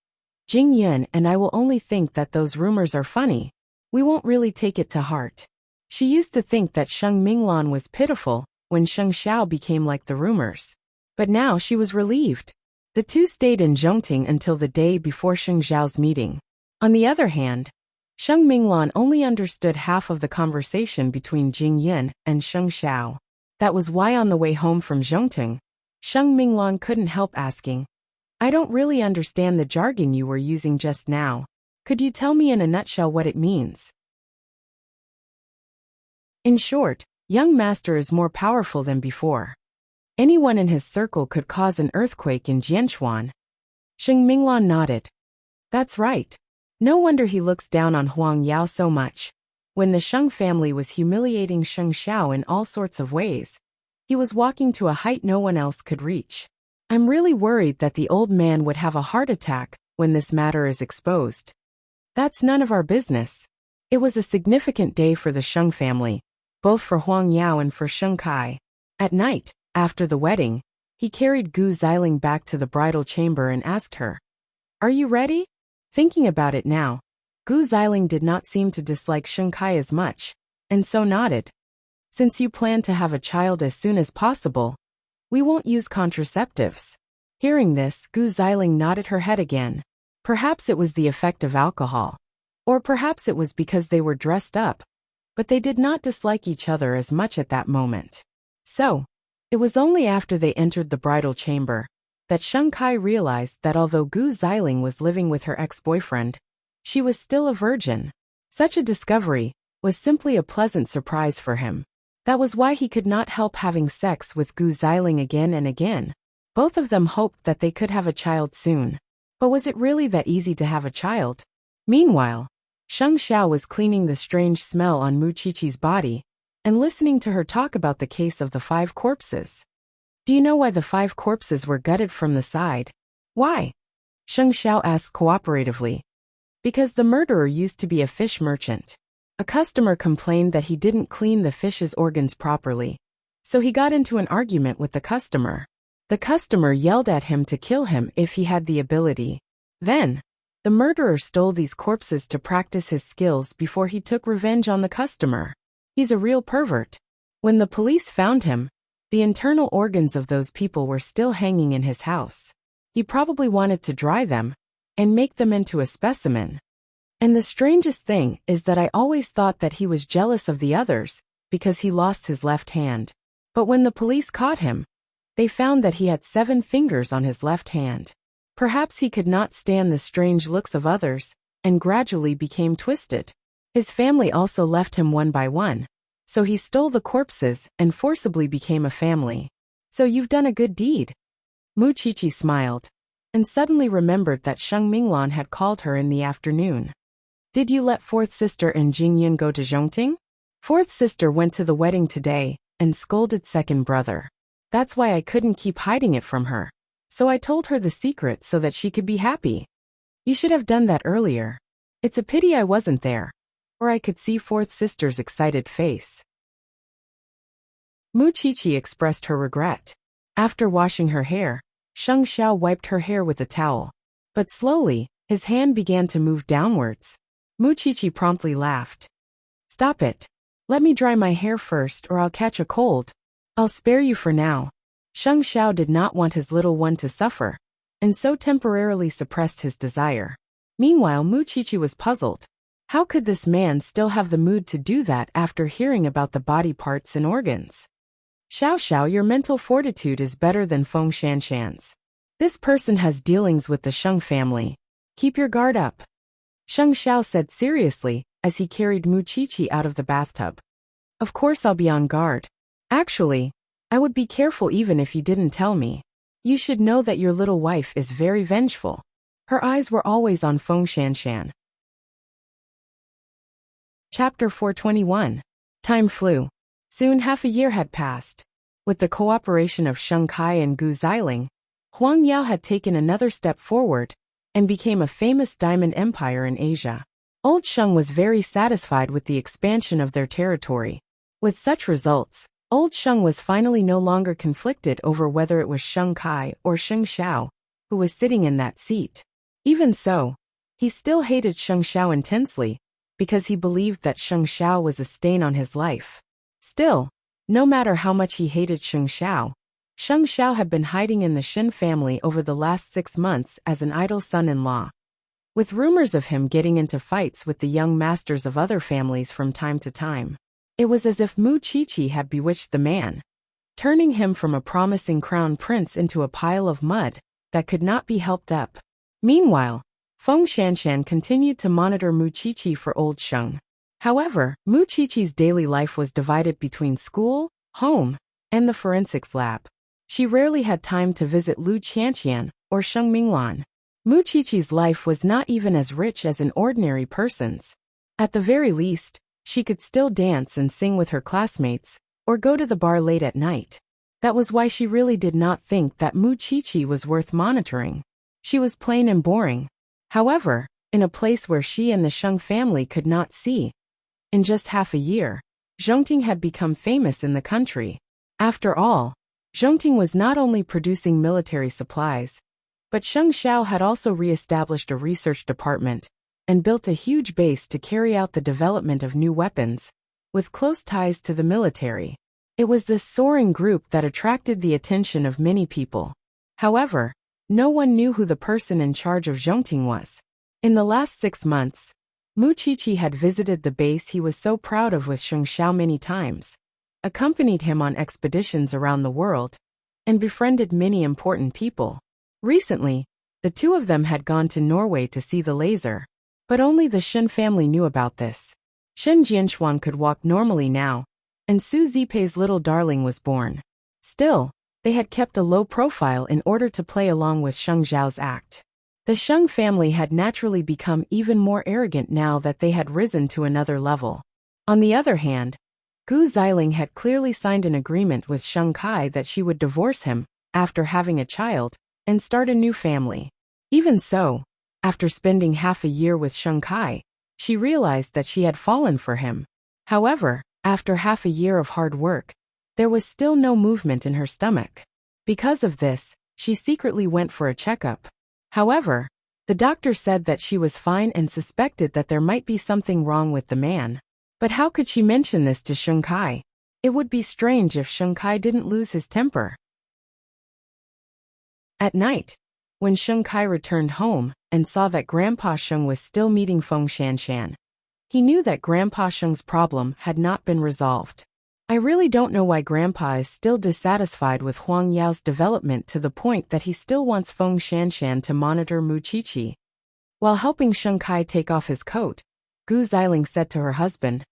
Jing Yun and I will only think that those rumors are funny. We won't really take it to heart. She used to think that Sheng Minglan was pitiful when Sheng Xiao became like the rumors. But now she was relieved. The two stayed in Zhongting until the day before Sheng Zhao's meeting. On the other hand, Sheng Minglan only understood half of the conversation between Jing Yun and Sheng Xiao. That was why on the way home from Zhongting, Sheng Minglan couldn't help asking, I don't really understand the jargon you were using just now. Could you tell me in a nutshell what it means? In short, young master is more powerful than before. Anyone in his circle could cause an earthquake in Jianchuan. Sheng Minglan nodded. That's right. No wonder he looks down on Huang Yao so much. When the Sheng family was humiliating Sheng Xiao in all sorts of ways, he was walking to a height no one else could reach. I'm really worried that the old man would have a heart attack when this matter is exposed. That's none of our business. It was a significant day for the Sheng family, both for Huang Yao and for Sheng Kai. At night, after the wedding, he carried Gu Xiling back to the bridal chamber and asked her, "Are you ready?" Thinking about it now, Gu Xiling did not seem to dislike Sheng Kai as much, and so nodded. "Since you plan to have a child as soon as possible, we won't use contraceptives." Hearing this, Gu Xiling nodded her head again. Perhaps it was the effect of alcohol. Or perhaps it was because they were dressed up. But they did not dislike each other as much at that moment. So, it was only after they entered the bridal chamber that Sheng Kai realized that although Gu Xiling was living with her ex-boyfriend, she was still a virgin. Such a discovery was simply a pleasant surprise for him. That was why he could not help having sex with Gu Xiling again and again. Both of them hoped that they could have a child soon. But was it really that easy to have a child? Meanwhile, Sheng Xiao was cleaning the strange smell on Mu Qiqi's body and listening to her talk about the case of the 5 corpses. "Do you know why the 5 corpses were gutted from the side?" "Why?" Sheng Xiao asked cooperatively. "Because the murderer used to be a fish merchant. A customer complained that he didn't clean the fish's organs properly, so he got into an argument with the customer. The customer yelled at him to kill him if he had the ability. Then, the murderer stole these corpses to practice his skills before he took revenge on the customer. He's a real pervert. When the police found him, the internal organs of those people were still hanging in his house. He probably wanted to dry them and make them into a specimen. And the strangest thing is that I always thought that he was jealous of the others because he lost his left hand. But when the police caught him, they found that he had 7 fingers on his left hand. Perhaps he could not stand the strange looks of others and gradually became twisted. His family also left him one by one, so he stole the corpses and forcibly became a family. So you've done a good deed." Mu Qiqi smiled and suddenly remembered that Sheng Minglan had called her in the afternoon. "Did you let 4th sister and Jingyan go to Zhongting?" 4th sister went to the wedding today and scolded 2nd brother. That's why I couldn't keep hiding it from her. So I told her the secret so that she could be happy. You should have done that earlier. It's a pity I wasn't there, or I could see 4th sister's excited face. Mu Qiqi expressed her regret. After washing her hair, Sheng Xiao wiped her hair with a towel. But slowly, his hand began to move downwards. Mu Qiqi promptly laughed. "Stop it. Let me dry my hair first or I'll catch a cold. I'll spare you for now." Sheng Xiao did not want his little one to suffer, and so temporarily suppressed his desire. Meanwhile, Mu Qiqi was puzzled. How could this man still have the mood to do that after hearing about the body parts and organs? "Xiao Xiao, your mental fortitude is better than Feng Shanshan's. This person has dealings with the Sheng family. Keep your guard up," Sheng Xiao said seriously as he carried Mu Qiqi out of the bathtub. "Of course I'll be on guard. Actually, I would be careful even if you didn't tell me. You should know that your little wife is very vengeful." Her eyes were always on Feng Shanshan. Chapter 421. Time flew. Soon half a year had passed. With the cooperation of Sheng Kai and Gu Xiling, Huang Yao had taken another step forward and became a famous diamond empire in Asia. Old Sheng was very satisfied with the expansion of their territory. With such results, Old Sheng was finally no longer conflicted over whether it was Sheng Kai or Sheng Xiao who was sitting in that seat. Even so, he still hated Sheng Xiao intensely because he believed that Sheng Xiao was a stain on his life. Still, no matter how much he hated Sheng Xiao had been hiding in the Shen family over the last 6 months as an idle son-in-law. With rumors of him getting into fights with the young masters of other families from time to time, it was as if Mu Qiqi had bewitched the man, turning him from a promising crown prince into a pile of mud that could not be helped up. Meanwhile, Feng Shanshan continued to monitor Mu Qiqi for Old Sheng. However, Mu Qiqi's daily life was divided between school, home, and the forensics lab. She rarely had time to visit Lu Qianqian or Sheng Minglan. Mu Qiqi's life was not even as rich as an ordinary person's. At the very least, she could still dance and sing with her classmates, or go to the bar late at night. That was why she really did not think that Mu Qiqi was worth monitoring. She was plain and boring. However, in a place where she and the Sheng family could not see. In just half a year, Zhongting had become famous in the country. After all, Zhongting was not only producing military supplies, but Sheng Xiao had also re-established a research department and built a huge base to carry out the development of new weapons, with close ties to the military. It was this soaring group that attracted the attention of many people. However, no one knew who the person in charge of Zhongting was. In the last 6 months, Mu Qiqi had visited the base he was so proud of with Sheng Xiao many times, accompanied him on expeditions around the world, and befriended many important people. Recently, the two of them had gone to Norway to see the laser, but only the Shen family knew about this. Shen Jianxuan could walk normally now, and Su Zipei's little darling was born. Still, they had kept a low profile in order to play along with Sheng Zhao's act. The Sheng family had naturally become even more arrogant now that they had risen to another level. On the other hand, Gu Xiling had clearly signed an agreement with Sheng Kai that she would divorce him after having a child and start a new family. Even so, after spending half a year with Sheng Kai, she realized that she had fallen for him. However, after half a year of hard work, there was still no movement in her stomach. Because of this, she secretly went for a checkup. However, the doctor said that she was fine and suspected that there might be something wrong with the man. But how could she mention this to Sheng Kai? It would be strange if Sheng Kai didn't lose his temper. At night, when Sheng Kai returned home and saw that Grandpa Sheng was still meeting Feng Shanshan, he knew that Grandpa Sheng's problem had not been resolved. I really don't know why Grandpa is still dissatisfied with Huang Yao's development to the point that he still wants Feng Shanshan to monitor Mu Qiqi. While helping Sheng Kai take off his coat, Gu Xiling said to her husband,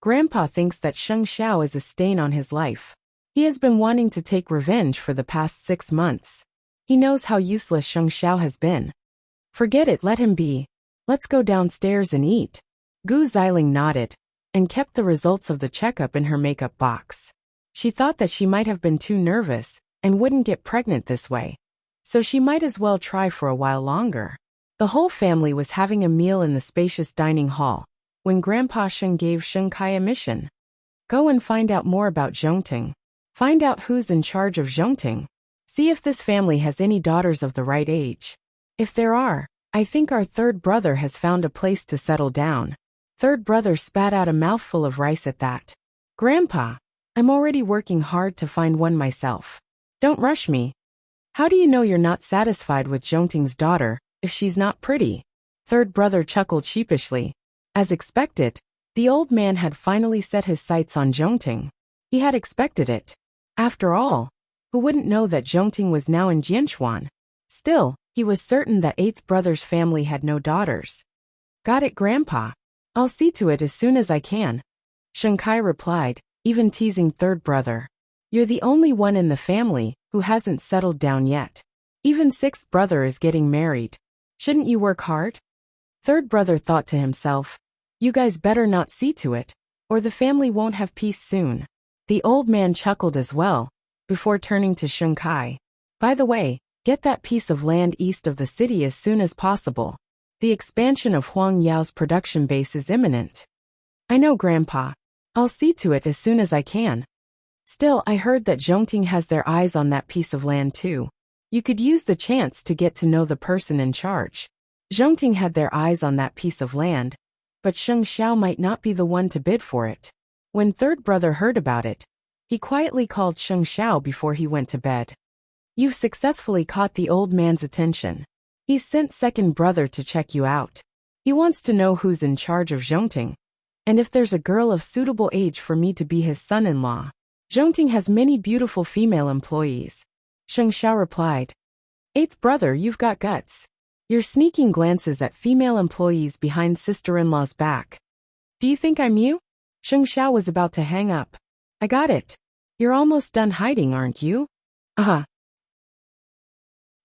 "Grandpa thinks that Sheng Xiao is a stain on his life. He has been wanting to take revenge for the past 6 months. He knows how useless Sheng Xiao has been. Forget it, let him be. Let's go downstairs and eat." Gu Xiling nodded and kept the results of the checkup in her makeup box. She thought that she might have been too nervous and wouldn't get pregnant this way, so she might as well try for a while longer. The whole family was having a meal in the spacious dining hall when Grandpa Sheng gave Sheng Kai a mission. Go and find out more about Zhongting. Find out who's in charge of Zhongting. See if this family has any daughters of the right age. If there are, I think our third brother has found a place to settle down. Third brother spat out a mouthful of rice at that. Grandpa, I'm already working hard to find one myself. Don't rush me. How do you know you're not satisfied with Zhongting's daughter if she's not pretty? Third brother chuckled sheepishly. As expected, the old man had finally set his sights on Zhongting. He had expected it. After all, who wouldn't know that Zhongting was now in Jianxuan? Still, he was certain that eighth brother's family had no daughters. Got it, Grandpa. I'll see to it as soon as I can. Sheng Kai replied, even teasing third brother. You're the only one in the family who hasn't settled down yet. Even sixth brother is getting married. Shouldn't you work hard? Third brother thought to himself, you guys better not see to it, or the family won't have peace soon. The old man chuckled as well, before turning to Sheng Kai. By the way, get that piece of land east of the city as soon as possible. The expansion of Huang Yao's production base is imminent. I know, Grandpa. I'll see to it as soon as I can. Still, I heard that Zhongting has their eyes on that piece of land too. You could use the chance to get to know the person in charge. Zhongting had their eyes on that piece of land, but Sheng Xiao might not be the one to bid for it. When third brother heard about it, he quietly called Sheng Xiao before he went to bed. You've successfully caught the old man's attention. He's sent second brother to check you out. He wants to know who's in charge of Zhongting, and if there's a girl of suitable age for me to be his son-in-law. Zhongting has many beautiful female employees. Sheng Xiao replied. Eighth brother, you've got guts. You're sneaking glances at female employees behind sister-in-law's back. Do you think I'm you? Sheng Xiao was about to hang up. I got it. You're almost done hiding, aren't you?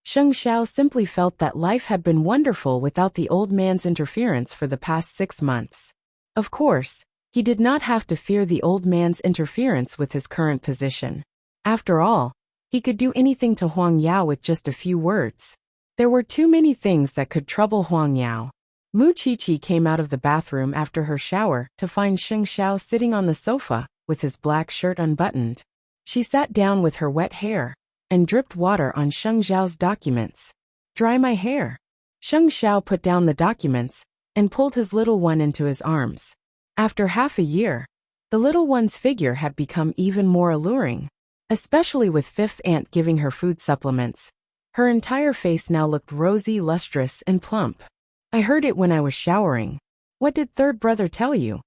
Sheng Xiao simply felt that life had been wonderful without the old man's interference for the past 6 months. Of course, he did not have to fear the old man's interference with his current position. After all, he could do anything to Huang Yao with just a few words. There were too many things that could trouble Huang Yao. Mu Qiqi came out of the bathroom after her shower to find Sheng Xiao sitting on the sofa with his black shirt unbuttoned. She sat down with her wet hair and dripped water on Sheng Xiao's documents. "Dry my hair." Sheng Xiao put down the documents and pulled his little one into his arms. After half a year, the little one's figure had become even more alluring, especially with fifth aunt giving her food supplements. Her entire face now looked rosy, lustrous, and plump. "I heard it when I was showering. What did third brother tell you?"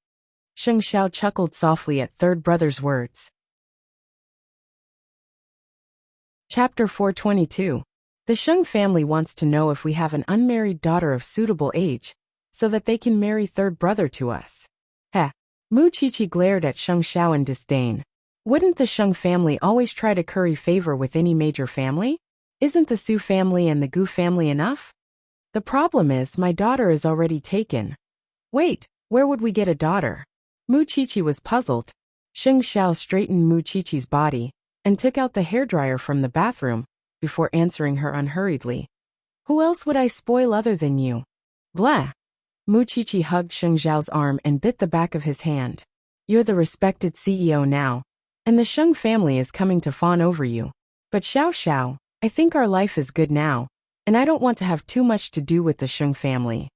Sheng Xiao chuckled softly at third brother's words. Chapter 422. The Sheng family wants to know if we have an unmarried daughter of suitable age, so that they can marry third brother to us. Heh. Mu Qiqi glared at Sheng Xiao in disdain. Wouldn't the Sheng family always try to curry favor with any major family? Isn't the Su family and the Gu family enough? The problem is my daughter is already taken. Wait, where would we get a daughter? Mu Qiqi was puzzled. Sheng Xiao straightened Mu Qiqi's body and took out the hairdryer from the bathroom before answering her unhurriedly. "Who else would I spoil other than you?" Blah. Mu Qiqi hugged Sheng Xiao's arm and bit the back of his hand. "You're the respected CEO now, and the Sheng family is coming to fawn over you. But Xiao Xiao, I think our life is good now, and I don't want to have too much to do with the Sheng family."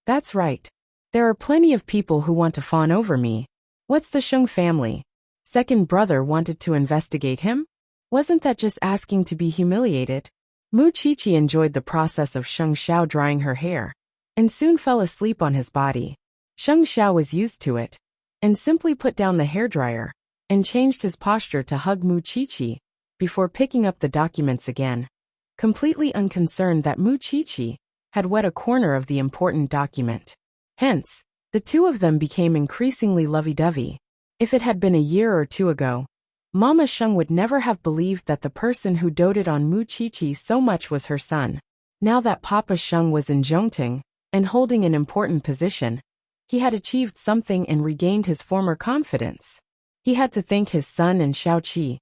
"That's right. There are plenty of people who want to fawn over me. What's the Sheng family? Second brother wanted to investigate him? Wasn't that just asking to be humiliated?" Mu Qiqi enjoyed the process of Sheng Xiao drying her hair, and soon fell asleep on his body. Sheng Xiao was used to it, and simply put down the hairdryer, and changed his posture to hug Mu Qiqi, before picking up the documents again, completely unconcerned that Mu Qiqi had wet a corner of the important document. Hence, the two of them became increasingly lovey-dovey. If it had been a year or two ago, Mama Sheng would never have believed that the person who doted on Mu Qiqi so much was her son. Now that Papa Sheng was in Zhongting and holding an important position, he had achieved something and regained his former confidence. He had to thank his son and Xiao Qi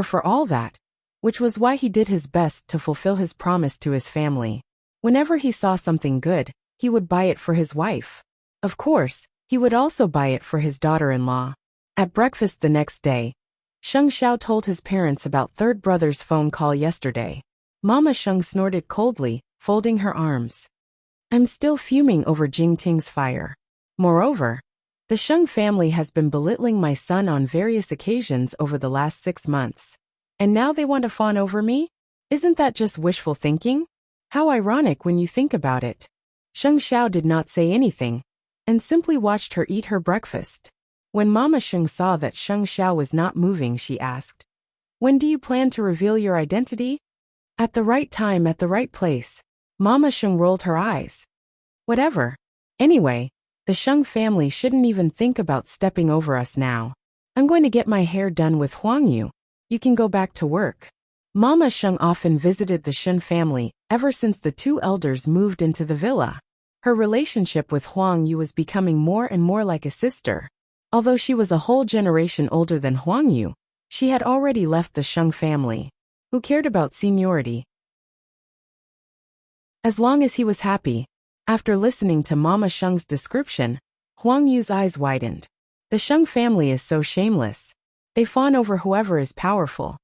for all that, which was why he did his best to fulfill his promise to his family. Whenever he saw something good, he would buy it for his wife. Of course, he would also buy it for his daughter-in-law. At breakfast the next day, Sheng Xiao told his parents about third brother's phone call yesterday. Mama Sheng snorted coldly, folding her arms. "I'm still fuming over Jingting's fire. Moreover, the Sheng family has been belittling my son on various occasions over the last 6 months. And now they want to fawn over me? Isn't that just wishful thinking? How ironic when you think about it." Sheng Xiao did not say anything, and simply watched her eat her breakfast. When Mama Sheng saw that Sheng Xiao was not moving, she asked, "When do you plan to reveal your identity?" "At the right time, at the right place." Mama Sheng rolled her eyes. "Whatever. Anyway, the Sheng family shouldn't even think about stepping over us now. I'm going to get my hair done with Huang Yu. You can go back to work." Mama Sheng often visited the Shen family ever since the two elders moved into the villa. Her relationship with Huang Yu was becoming more and more like a sister. Although she was a whole generation older than Huang Yu, she had already left the Sheng family. Who cared about seniority? As long as he was happy. After listening to Mama Sheng's description, Huang Yu's eyes widened. The Sheng family is so shameless. They fawn over whoever is powerful.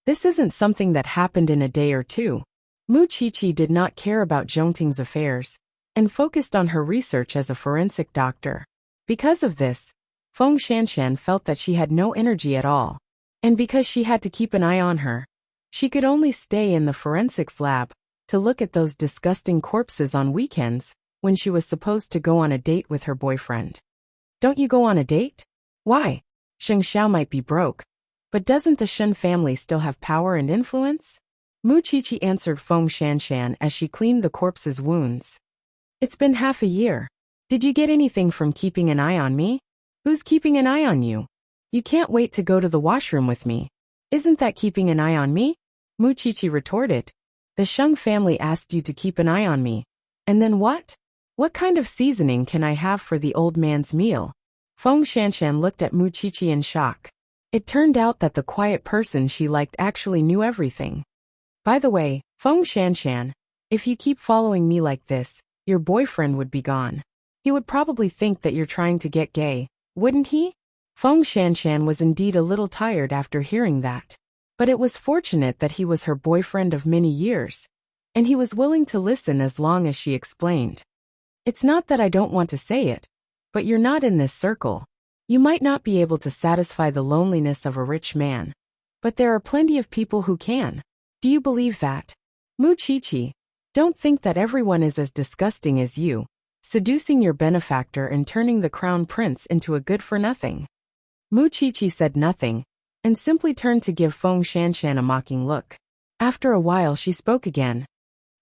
This isn't something that happened in a day or two. Mu Qiqi did not care about Zhongting's affairs, and focused on her research as a forensic doctor. Because of this, Feng Shanshan felt that she had no energy at all. And because she had to keep an eye on her, she could only stay in the forensics lab to look at those disgusting corpses on weekends when she was supposed to go on a date with her boyfriend. "Don't you go on a date?" "Why? Sheng Xiao might be broke, but doesn't the Shen family still have power and influence?" Mu Qiqi answered Feng Shanshan as she cleaned the corpse's wounds. "It's been half a year. Did you get anything from keeping an eye on me?" "Who's keeping an eye on you? You can't wait to go to the washroom with me. Isn't that keeping an eye on me?" Mu Qiqi retorted. "The Sheng family asked you to keep an eye on me. And then what? What kind of seasoning can I have for the old man's meal?" Feng Shanshan looked at Mu Qiqi in shock. It turned out that the quiet person she liked actually knew everything. "By the way, Feng Shanshan, If you keep following me like this, your boyfriend would be gone. He would probably think that you're trying to get gay, wouldn't he? Feng Shanshan was indeed a little tired after hearing that. But it was fortunate that he was her boyfriend of many years, and he was willing to listen as long as she explained. It's not that I don't want to say it, but you're not in this circle. You might not be able to satisfy the loneliness of a rich man, but there are plenty of people who can. Do you believe that? Mu Chichi, don't think that everyone is as disgusting as you, seducing your benefactor and turning the crown prince into a good-for-nothing. Mu Chichi said nothing, and simply turned to give Feng Shanshan a mocking look. After a while she spoke again.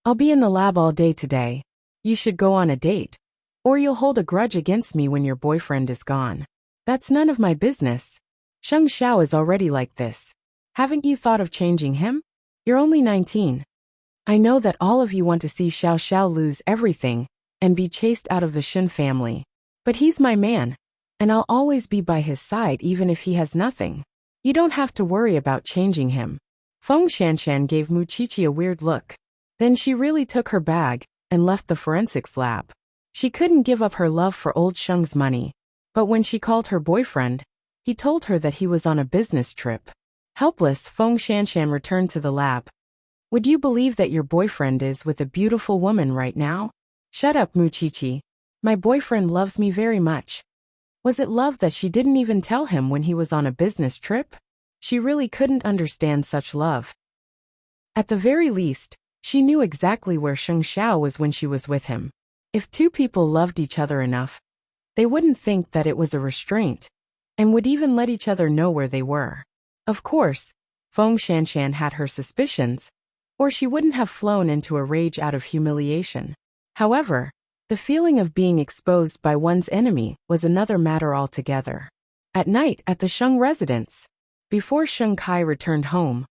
I'll be in the lab all day today. You should go on a date, or you'll hold a grudge against me when your boyfriend is gone. That's none of my business. Sheng Xiao is already like this. Haven't you thought of changing him? You're only 19. I know that all of you want to see Xiao Xiao lose everything and be chased out of the Shen family. But he's my man, and I'll always be by his side even if he has nothing. You don't have to worry about changing him. Feng Shanshan gave Mu Chichi a weird look. Then she really took her bag and left the forensics lab. She couldn't give up her love for old Sheng's money, but when she called her boyfriend, he told her that he was on a business trip. Helpless, Feng Shanshan returned to the lab. Would you believe that your boyfriend is with a beautiful woman right now? Shut up, Mu Chichi. My boyfriend loves me very much. Was it love that she didn't even tell him when he was on a business trip? She really couldn't understand such love. At the very least, she knew exactly where Sheng Xiao was when she was with him. If two people loved each other enough, they wouldn't think that it was a restraint, and would even let each other know where they were. Of course, Feng Shanshan had her suspicions, or she wouldn't have flown into a rage out of humiliation. However, the feeling of being exposed by one's enemy was another matter altogether. At night at the Sheng residence, before Sheng Kai returned home,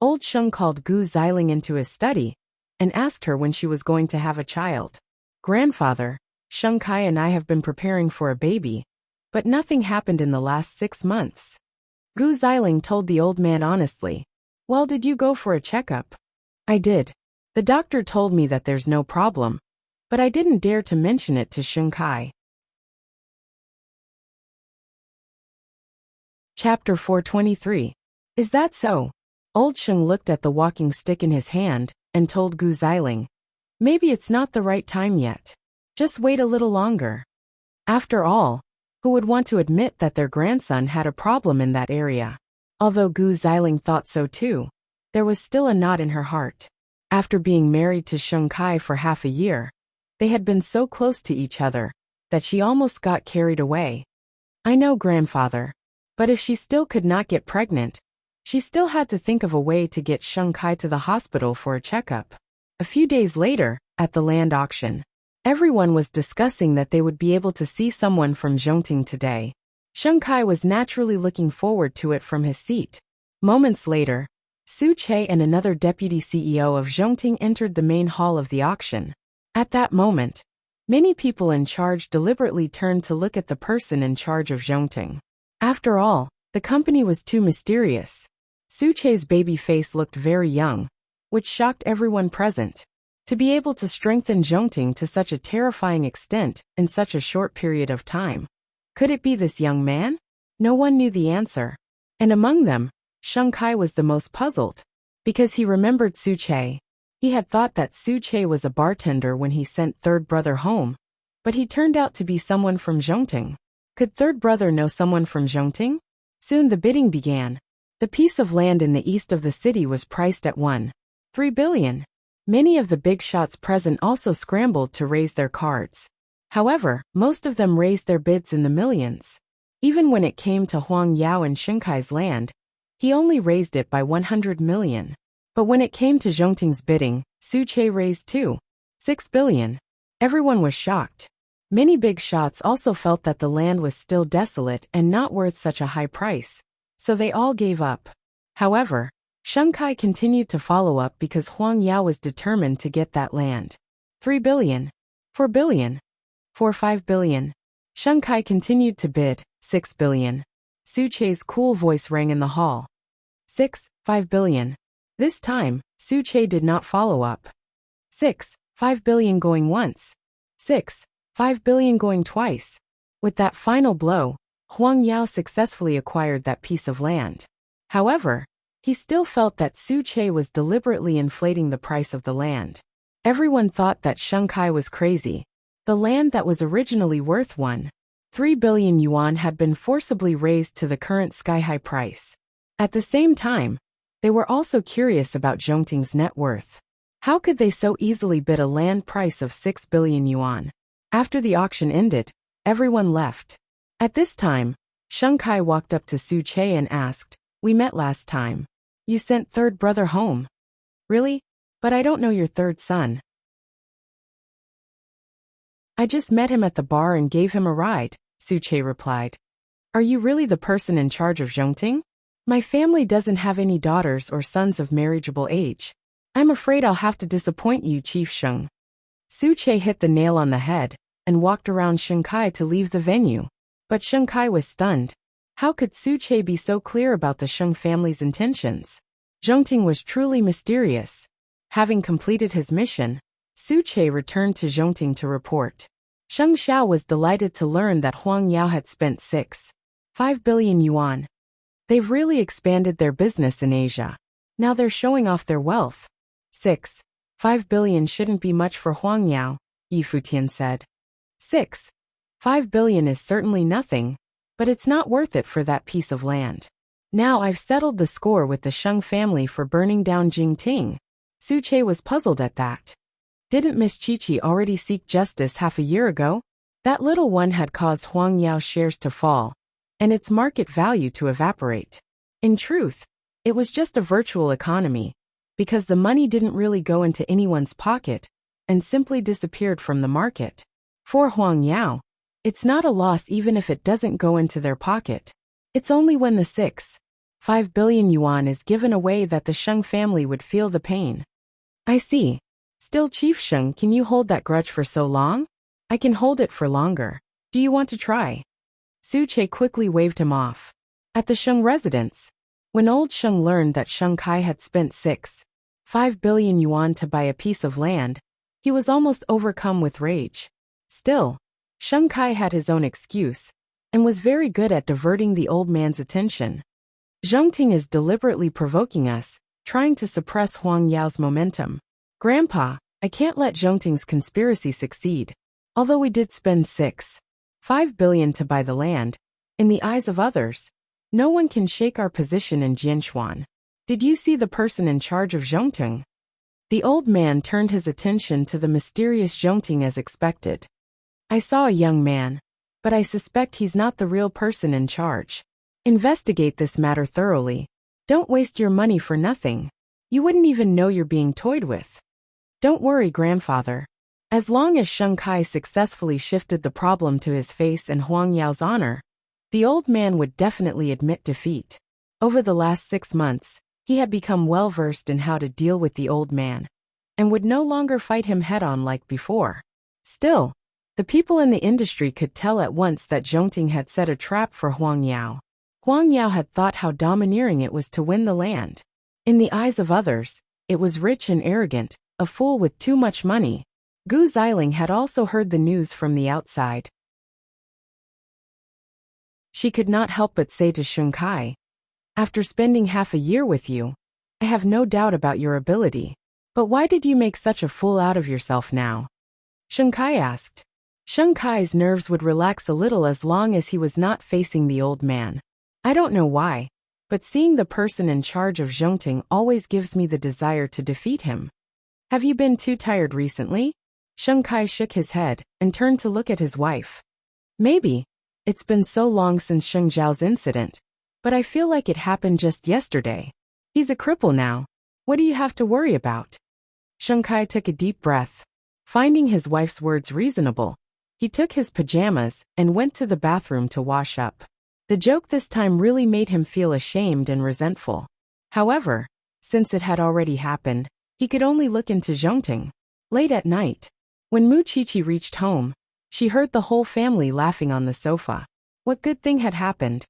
old Sheng called Gu Xiling into his study and asked her when she was going to have a child. Grandfather, Sheng Kai and I have been preparing for a baby, but nothing happened in the last 6 months. Gu Xiling told the old man honestly. Well, did you go for a checkup? I did. The doctor told me that there's no problem, but I didn't dare to mention it to Sheng Kai. Chapter 423. Is that so? Old Sheng looked at the walking stick in his hand and told Gu Xiling. Maybe it's not the right time yet. Just wait a little longer. After all, who would want to admit that their grandson had a problem in that area? Although Gu Xiling thought so too, there was still a knot in her heart. After being married to Sheng Kai for half a year, they had been so close to each other that she almost got carried away. I know, grandfather, but if she still could not get pregnant, she still had to think of a way to get Sheng Kai to the hospital for a checkup. A few days later, at the land auction, everyone was discussing that they would be able to see someone from Zhongting today. Sheng Kai was naturally looking forward to it from his seat. Moments later, Su Che and another deputy CEO of Zhongting entered the main hall of the auction. At that moment, many people in charge deliberately turned to look at the person in charge of Zhongting. After all, the company was too mysterious. Su Che's baby face looked very young, which shocked everyone present. To be able to strengthen Zhongting to such a terrifying extent in such a short period of time. Could it be this young man? No one knew the answer. And among them, Sheng Kai was the most puzzled, because he remembered Su Che. He had thought that Su Che was a bartender when he sent third brother home, but he turned out to be someone from Zhongting. Could third brother know someone from Zhongting? Soon the bidding began. The piece of land in the east of the city was priced at 1.3 billion. Many of the big shots present also scrambled to raise their cards. However, most of them raised their bids in the millions. Even when it came to Huang Yao and Sheng Kai's land, he only raised it by 100 million. But when it came to Zhongting's bidding, Su Che raised 2.6 billion. Everyone was shocked. Many big shots also felt that the land was still desolate and not worth such a high price, so they all gave up. However, Sheng Kai continued to follow up because Huang Yao was determined to get that land. 3 billion. 4 billion. 5 billion. Sheng Kai continued to bid. 6 billion. Su Che's cool voice rang in the hall. 5 billion. This time, Su Che did not follow up. 6. 5 billion going once. 6. 5 billion going twice. With that final blow, Huang Yao successfully acquired that piece of land. However, he still felt that Su Che was deliberately inflating the price of the land. Everyone thought that Sheng Kai was crazy. The land that was originally worth 1.3 billion yuan had been forcibly raised to the current sky-high price. At the same time, they were also curious about Zhongting's net worth. How could they so easily bid a land price of 6 billion yuan? After the auction ended, everyone left. At this time, Sheng Kai walked up to Su Che and asked, "We met last time. You sent third brother home." "Really? But I don't know your third son." "I just met him at the bar and gave him a ride," Su Che replied. "Are you really the person in charge of Zhongting?" "My family doesn't have any daughters or sons of marriageable age. I'm afraid I'll have to disappoint you, Chief Sheng." Su Che hit the nail on the head and walked around Sheng Kai to leave the venue. But Sheng Kai was stunned. How could Su Che be so clear about the Sheng family's intentions? Zhongting was truly mysterious. Having completed his mission, Su Che returned to Zhongting to report. Sheng Xiao was delighted to learn that Huang Yao had spent 6.5 billion yuan. They've really expanded their business in Asia. Now they're showing off their wealth. 6.5 billion shouldn't be much for Huang Yao, Yi Futian said. 6.5 billion is certainly nothing, but it's not worth it for that piece of land. Now I've settled the score with the Sheng family for burning down Jingting. Su Che was puzzled at that. Didn't Miss Chi-Chi already seek justice half a year ago? That little one had caused Huang Yao's shares to fall, and its market value to evaporate. In truth, it was just a virtual economy, because the money didn't really go into anyone's pocket, and simply disappeared from the market. For Huang Yao, it's not a loss even if it doesn't go into their pocket. It's only when the 6.5 billion yuan is given away that the Sheng family would feel the pain. I see. Still, Chief Sheng, can you hold that grudge for so long? I can hold it for longer. Do you want to try? Su Che quickly waved him off. At the Sheng residence, when old Sheng learned that Sheng Kai had spent 6.5 billion yuan to buy a piece of land, he was almost overcome with rage. Still, Sheng Kai had his own excuse, and was very good at diverting the old man's attention. Zhongting is deliberately provoking us, trying to suppress Huang Yao's momentum. Grandpa, I can't let Zhongting's conspiracy succeed. Although we did spend 6.5 billion to buy the land, in the eyes of others, no one can shake our position in Jianshuan. Did you see the person in charge of Zhongting? The old man turned his attention to the mysterious Zhongting as expected. I saw a young man, but I suspect he's not the real person in charge. Investigate this matter thoroughly. Don't waste your money for nothing. You wouldn't even know you're being toyed with. Don't worry, grandfather. As long as Sheng Kai successfully shifted the problem to his face and Huang Yao's honor, the old man would definitely admit defeat. Over the last 6 months, he had become well-versed in how to deal with the old man, and would no longer fight him head-on like before. Still, the people in the industry could tell at once that Zhongting had set a trap for Huang Yao. Huang Yao had thought how domineering it was to win the land. In the eyes of others, it was rich and arrogant, a fool with too much money. Gu Xiling had also heard the news from the outside. She could not help but say to Sheng Kai, "After spending half a year with you, I have no doubt about your ability. But why did you make such a fool out of yourself now?" Sheng Kai asked. Sheng Kai's nerves would relax a little as long as he was not facing the old man. I don't know why, but seeing the person in charge of Zhongting always gives me the desire to defeat him. Have you been too tired recently? Sheng Kai shook his head and turned to look at his wife. Maybe. It's been so long since Sheng Zhao's incident, but I feel like it happened just yesterday. He's a cripple now. What do you have to worry about? Sheng Kai took a deep breath. Finding his wife's words reasonable, he took his pajamas and went to the bathroom to wash up. The joke this time really made him feel ashamed and resentful. However, since it had already happened, he could only look into Zhongting. Late at night, when Mu Chichi reached home, she heard the whole family laughing on the sofa. What good thing had happened?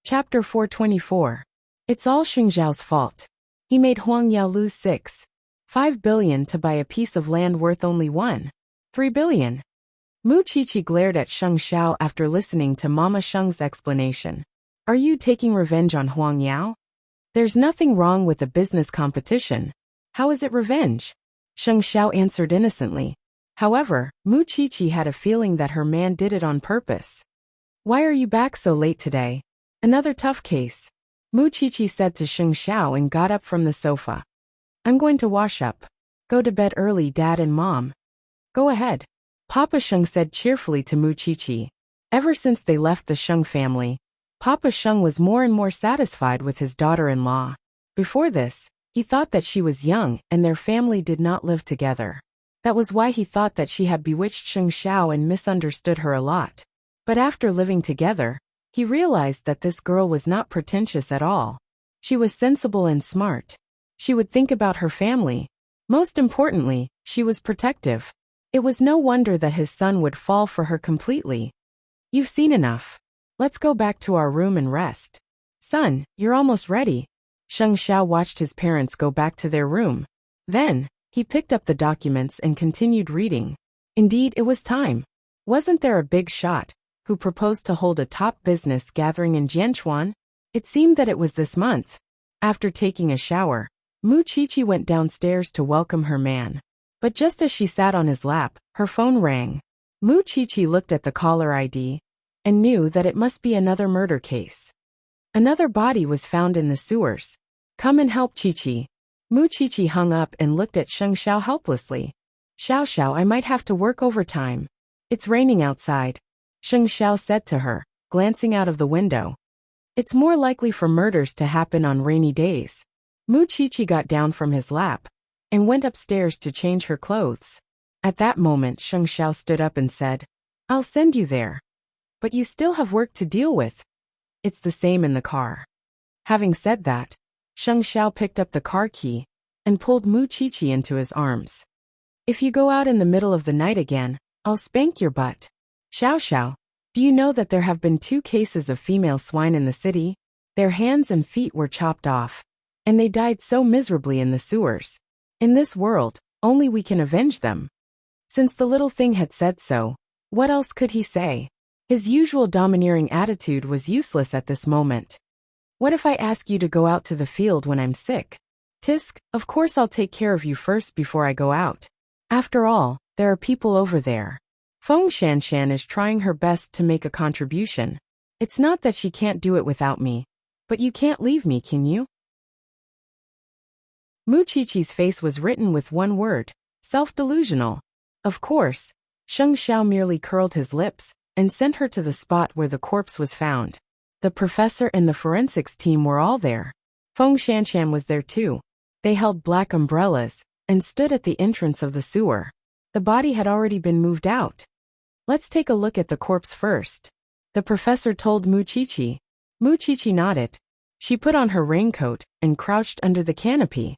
Chapter 424. It's all Xing Zhao's fault. He made Huang Yao lose 6.5 billion to buy a piece of land worth only 1.3 billion. Mu Qiqi glared at Sheng Xiao after listening to Mama Sheng's explanation. Are you taking revenge on Huang Yao? There's nothing wrong with a business competition. How is it revenge? Sheng Xiao answered innocently. However, Mu Qiqi had a feeling that her man did it on purpose. Why are you back so late today? Another tough case. Mu Qiqi said to Sheng Xiao and got up from the sofa. I'm going to wash up. Go to bed early, Dad and Mom. Go ahead. Papa Sheng said cheerfully to Mu Qiqi. Ever since they left the Sheng family, Papa Sheng was more and more satisfied with his daughter-in-law. Before this, he thought that she was young and their family did not live together. That was why he thought that she had bewitched Sheng Xiao and misunderstood her a lot. But after living together, he realized that this girl was not pretentious at all. She was sensible and smart. She would think about her family. Most importantly, she was protective. It was no wonder that his son would fall for her completely. You've seen enough. Let's go back to our room and rest. Son, you're almost ready. Sheng Xiao watched his parents go back to their room. Then, he picked up the documents and continued reading. Indeed, it was time. Wasn't there a big shot who proposed to hold a top business gathering in Jianchuan? It seemed that it was this month. After taking a shower, Mu Qiqi went downstairs to welcome her man. But just as she sat on his lap, her phone rang. Mu Qiqi looked at the caller ID and knew that it must be another murder case. Another body was found in the sewers. Come and help, Qiqi. Mu Qiqi hung up and looked at Sheng Xiao helplessly. Xiao Xiao, I might have to work overtime. It's raining outside, Sheng Xiao said to her, glancing out of the window. It's more likely for murders to happen on rainy days. Mu Qiqi got down from his lap and went upstairs to change her clothes. At that moment, Sheng Xiao stood up and said, I'll send you there. But you still have work to deal with. It's the same in the car. Having said that, Sheng Xiao picked up the car key and pulled Mu Qiqi into his arms. If you go out in the middle of the night again, I'll spank your butt. Xiao Xiao, do you know that there have been 2 cases of female swine in the city? Their hands and feet were chopped off, and they died so miserably in the sewers. In this world, only we can avenge them. Since the little thing had said so, what else could he say? His usual domineering attitude was useless at this moment. What if I ask you to go out to the field when I'm sick? Tisk, of course I'll take care of you first before I go out. After all, there are people over there. Feng Shanshan is trying her best to make a contribution. It's not that she can't do it without me. But you can't leave me, can you? Mu Qiqi's face was written with one word, self-delusional. Of course, Sheng Xiao merely curled his lips and sent her to the spot where the corpse was found. The professor and the forensics team were all there. Feng Shanshan was there too. They held black umbrellas and stood at the entrance of the sewer. The body had already been moved out. Let's take a look at the corpse first, the professor told Mu Qiqi. Mu Qiqi nodded. She put on her raincoat and crouched under the canopy.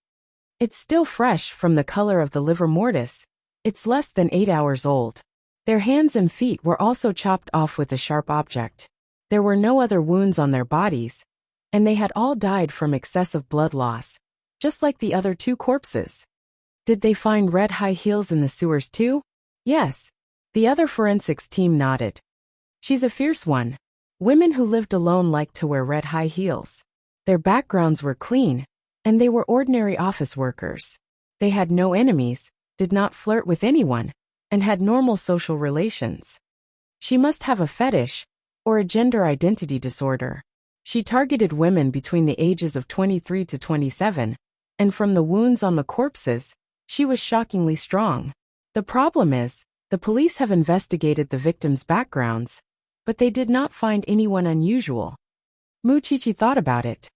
It's still fresh from the color of the livor mortis. It's less than 8 hours old. Their hands and feet were also chopped off with a sharp object. There were no other wounds on their bodies, and they had all died from excessive blood loss, just like the other 2 corpses. Did they find red high heels in the sewers too? Yes. The other forensics team nodded. She's a fierce one. Women who lived alone liked to wear red high heels. Their backgrounds were clean, and they were ordinary office workers. They had no enemies, did not flirt with anyone, and had normal social relations. She must have a fetish, or a gender identity disorder. She targeted women between the ages of 23 to 27, and from the wounds on the corpses, she was shockingly strong. The problem is, the police have investigated the victims' backgrounds, but they did not find anyone unusual. Mu Qiqi thought about it.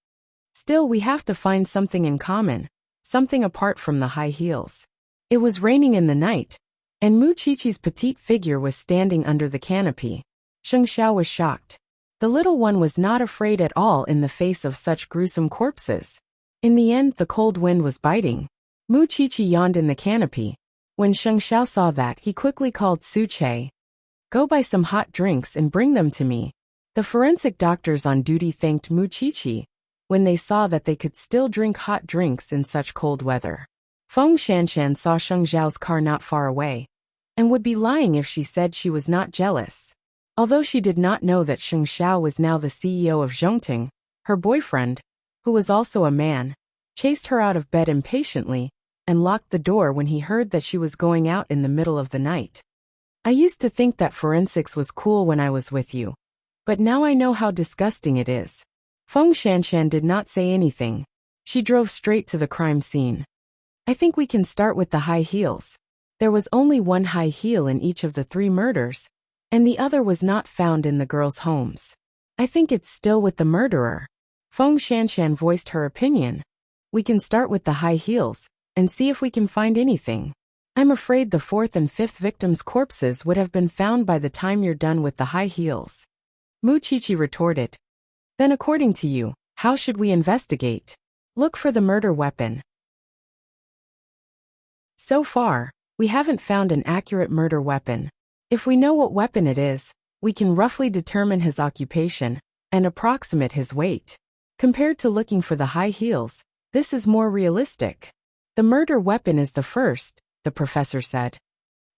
Still, we have to find something in common, something apart from the high heels. It was raining in the night, and Mu Qiqi's petite figure was standing under the canopy. Sheng Xiao was shocked. The little one was not afraid at all in the face of such gruesome corpses. In the end, the cold wind was biting. Mu Qiqi yawned in the canopy. When Sheng Xiao saw that, he quickly called Su Che. Go buy some hot drinks and bring them to me. The forensic doctors on duty thanked Mu Qiqi. when they saw that they could still drink hot drinks in such cold weather. Feng Shanshan saw Sheng Xiao's car not far away, and would be lying if she said she was not jealous. Although she did not know that Sheng Xiao was now the CEO of Zhongting, her boyfriend, who was also a man, chased her out of bed impatiently and locked the door when he heard that she was going out in the middle of the night. I used to think that forensics was cool when I was with you, but now I know how disgusting it is. Feng Shanshan did not say anything. She drove straight to the crime scene. I think we can start with the high heels. There was only one high heel in each of the 3 murders, and the other was not found in the girls' homes. I think it's still with the murderer. Feng Shanshan voiced her opinion. We can start with the high heels and see if we can find anything. I'm afraid the 4th and 5th victims' corpses would have been found by the time you're done with the high heels. Mu Qiqi retorted. Then according to you, how should we investigate? Look for the murder weapon. So far, we haven't found an accurate murder weapon. If we know what weapon it is, we can roughly determine his occupation and approximate his weight. Compared to looking for the high heels, this is more realistic. The murder weapon is the first, the professor said.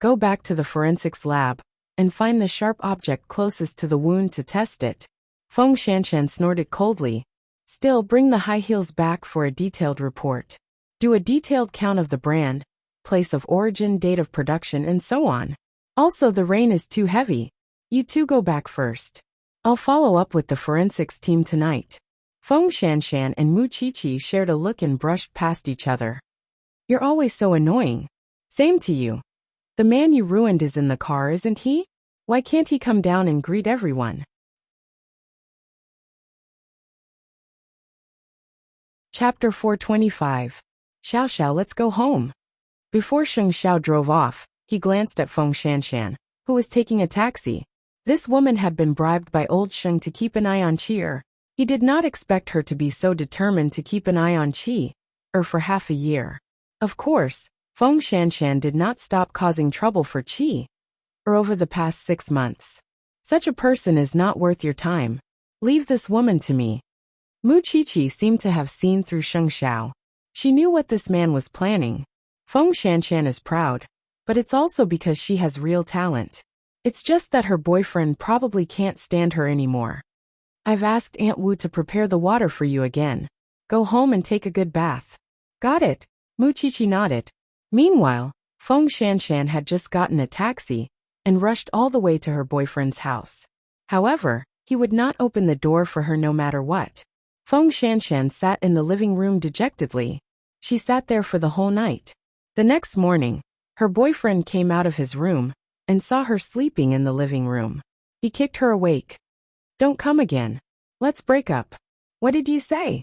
Go back to the forensics lab and find the sharp object closest to the wound to test it. Feng Shanshan snorted coldly. Still, bring the high heels back for a detailed report. Do a detailed count of the brand, place of origin, date of production, and so on. Also, the rain is too heavy. You two go back first. I'll follow up with the forensics team tonight. Feng Shanshan and Mu Qiqi shared a look and brushed past each other. You're always so annoying. Same to you. The man you ruined is in the car, isn't he? Why can't he come down and greet everyone? Chapter 425. Xiao Xiao, let's go home. Before Sheng Xiao drove off, he glanced at Feng Shanshan, who was taking a taxi. This woman had been bribed by old Sheng to keep an eye on Qi. He did not expect her to be so determined to keep an eye on Qi, for half a year. Of course, Feng Shanshan did not stop causing trouble for Qi, over the past 6 months. Such a person is not worth your time. Leave this woman to me. Mu Qiqi seemed to have seen through Sheng Xiao. She knew what this man was planning. Feng Shanshan is proud, but it's also because she has real talent. It's just that her boyfriend probably can't stand her anymore. I've asked Aunt Wu to prepare the water for you again. Go home and take a good bath. Got it, Mu Qiqi nodded. Meanwhile, Feng Shanshan had just gotten a taxi and rushed all the way to her boyfriend's house. However, he would not open the door for her no matter what. Feng Shanshan sat in the living room dejectedly. She sat there for the whole night. The next morning, her boyfriend came out of his room and saw her sleeping in the living room. He kicked her awake. Don't come again. Let's break up. What did you say?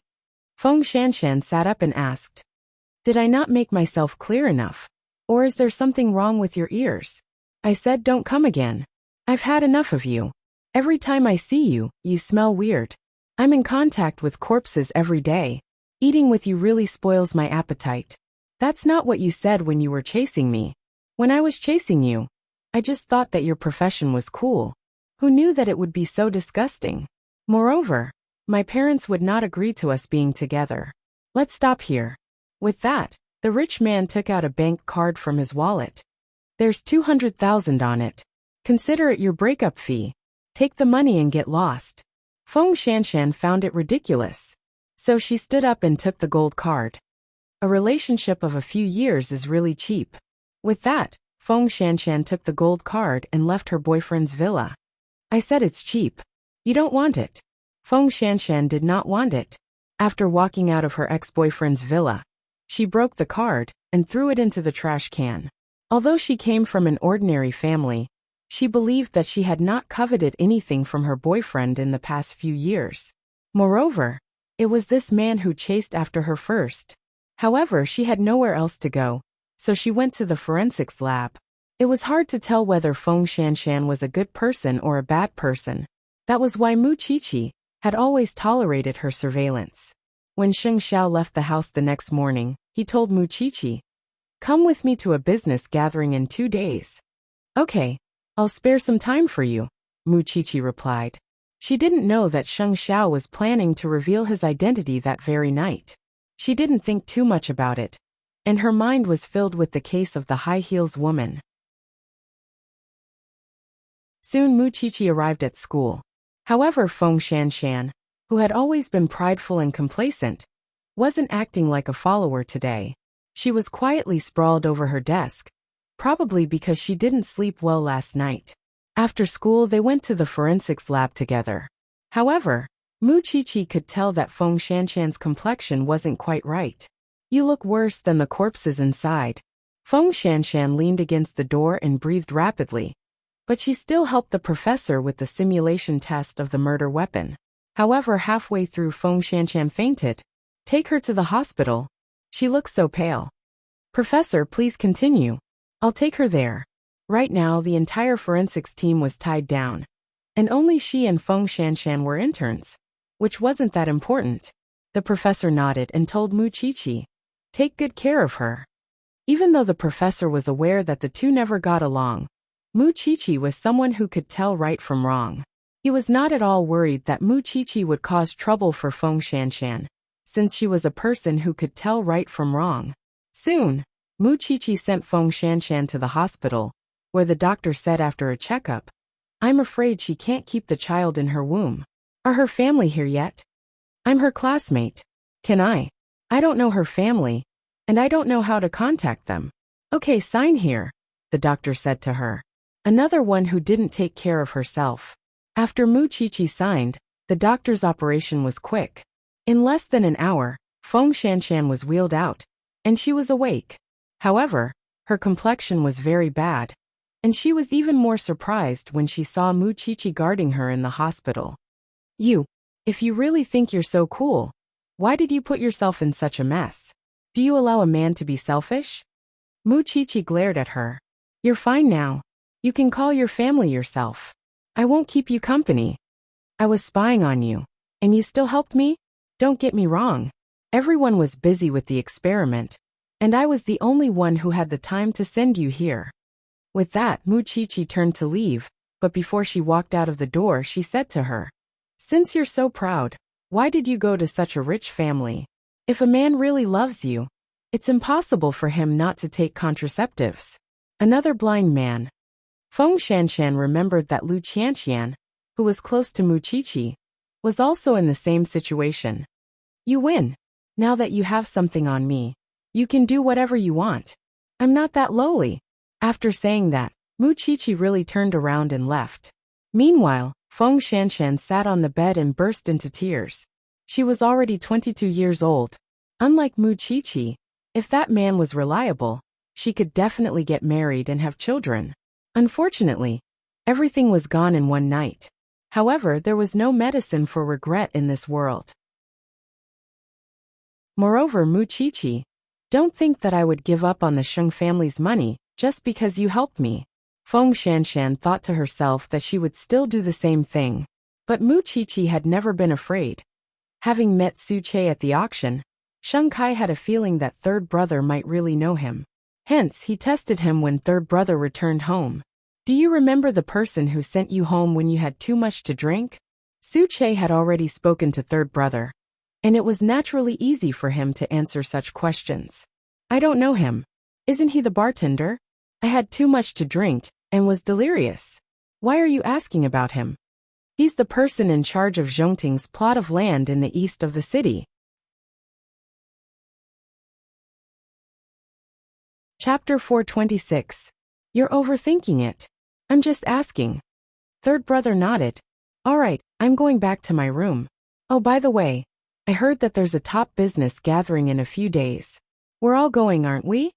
Feng Shanshan sat up and asked. Did I not make myself clear enough? Or is there something wrong with your ears? I said don't come again. I've had enough of you. Every time I see you, you smell weird. I'm in contact with corpses every day. Eating with you really spoils my appetite. That's not what you said when you were chasing me. When I was chasing you, I just thought that your profession was cool. Who knew that it would be so disgusting? Moreover, my parents would not agree to us being together. Let's stop here. With that, the rich man took out a bank card from his wallet. There's 200,000 on it. Consider it your breakup fee. Take the money and get lost. Feng Shanshan found it ridiculous. So she stood up and took the gold card. A relationship of a few years is really cheap. With that, Feng Shanshan took the gold card and left her boyfriend's villa. I said it's cheap. You don't want it. Feng Shanshan did not want it. After walking out of her ex-boyfriend's villa, she broke the card and threw it into the trash can. Although she came from an ordinary family, she believed that she had not coveted anything from her boyfriend in the past few years. Moreover, it was this man who chased after her first. However, she had nowhere else to go, so she went to the forensics lab. It was hard to tell whether Feng Shanshan was a good person or a bad person. That was why Mu Qiqi had always tolerated her surveillance. When Sheng Xiao left the house the next morning, he told Mu Qiqi, "Come with me to a business gathering in 2 days." "Okay, I'll spare some time for you," Mu Qiqi replied. She didn't know that Sheng Xiao was planning to reveal his identity that very night. She didn't think too much about it, and her mind was filled with the case of the high heels woman. Soon Mu Qiqi arrived at school. However, Feng Shanshan, who had always been prideful and complacent, wasn't acting like a follower today. She was quietly sprawled over her desk, probably because she didn't sleep well last night. After school, they went to the forensics lab together. However, Mu Qiqi could tell that Feng Shanshan's complexion wasn't quite right. "You look worse than the corpses inside." Feng Shanshan leaned against the door and breathed rapidly, but she still helped the professor with the simulation test of the murder weapon. However, halfway through, Feng Shanshan fainted. "Take her to the hospital. She looks so pale." "Professor, please continue. I'll take her there." Right now, the entire forensics team was tied down, and only she and Feng Shanshan were interns, which wasn't that important. The professor nodded and told Mu Qiqi, "Take good care of her." Even though the professor was aware that the two never got along, Mu Qiqi was someone who could tell right from wrong. He was not at all worried that Mu Qiqi would cause trouble for Feng Shanshan, since she was a person who could tell right from wrong. Soon, Mu Qiqi sent Feng Shanshan to the hospital, where the doctor said after a checkup, "I'm afraid she can't keep the child in her womb." "Are her family here yet?" "I'm her classmate. Can I? I don't know her family, and I don't know how to contact them." "Okay, sign here," the doctor said to her. Another one who didn't take care of herself. After Mu Qiqi signed, the doctor's operation was quick. In less than an hour, Feng Shanshan was wheeled out, and she was awake. However, her complexion was very bad, and she was even more surprised when she saw Mu Qiqi guarding her in the hospital. If you really think you're so cool, why did you put yourself in such a mess? Do you allow a man to be selfish?" Mu Qiqi glared at her. "You're fine now. You can call your family yourself. I won't keep you company. I was spying on you, and you still helped me? Don't get me wrong. Everyone was busy with the experiment, and I was the only one who had the time to send you here." With that, Mu Qiqi turned to leave, but before she walked out of the door, she said to her, "Since you're so proud, why did you go to such a rich family? If a man really loves you, it's impossible for him not to take contraceptives." Another blind man. Feng Shanshan remembered that Lu Qianqian, who was close to Mu Qiqi, was also in the same situation. "You win. Now that you have something on me, you can do whatever you want. I'm not that lowly." After saying that, Mu Qiqi really turned around and left. Meanwhile, Feng Shanshan sat on the bed and burst into tears. She was already 22 years old. Unlike Mu Qiqi, if that man was reliable, she could definitely get married and have children. Unfortunately, everything was gone in one night. However, there was no medicine for regret in this world. Moreover, Mu Qiqi, don't think that I would give up on the Sheng family's money just because you helped me. Feng Shanshan thought to herself that she would still do the same thing. But Mu Qiqi had never been afraid. Having met Su Che at the auction, Sheng Kai had a feeling that third brother might really know him. Hence, he tested him when third brother returned home. "Do you remember the person who sent you home when you had too much to drink?" Su Che had already spoken to third brother, and it was naturally easy for him to answer such questions. "I don't know him. Isn't he the bartender? I had too much to drink and was delirious." "Why are you asking about him?" "He's the person in charge of Zhongting's plot of land in the east of the city." Chapter 426. You're overthinking it. I'm just asking. Third brother nodded. "All right, I'm going back to my room. Oh, by the way, I heard that there's a top business gathering in a few days. We're all going, aren't we?"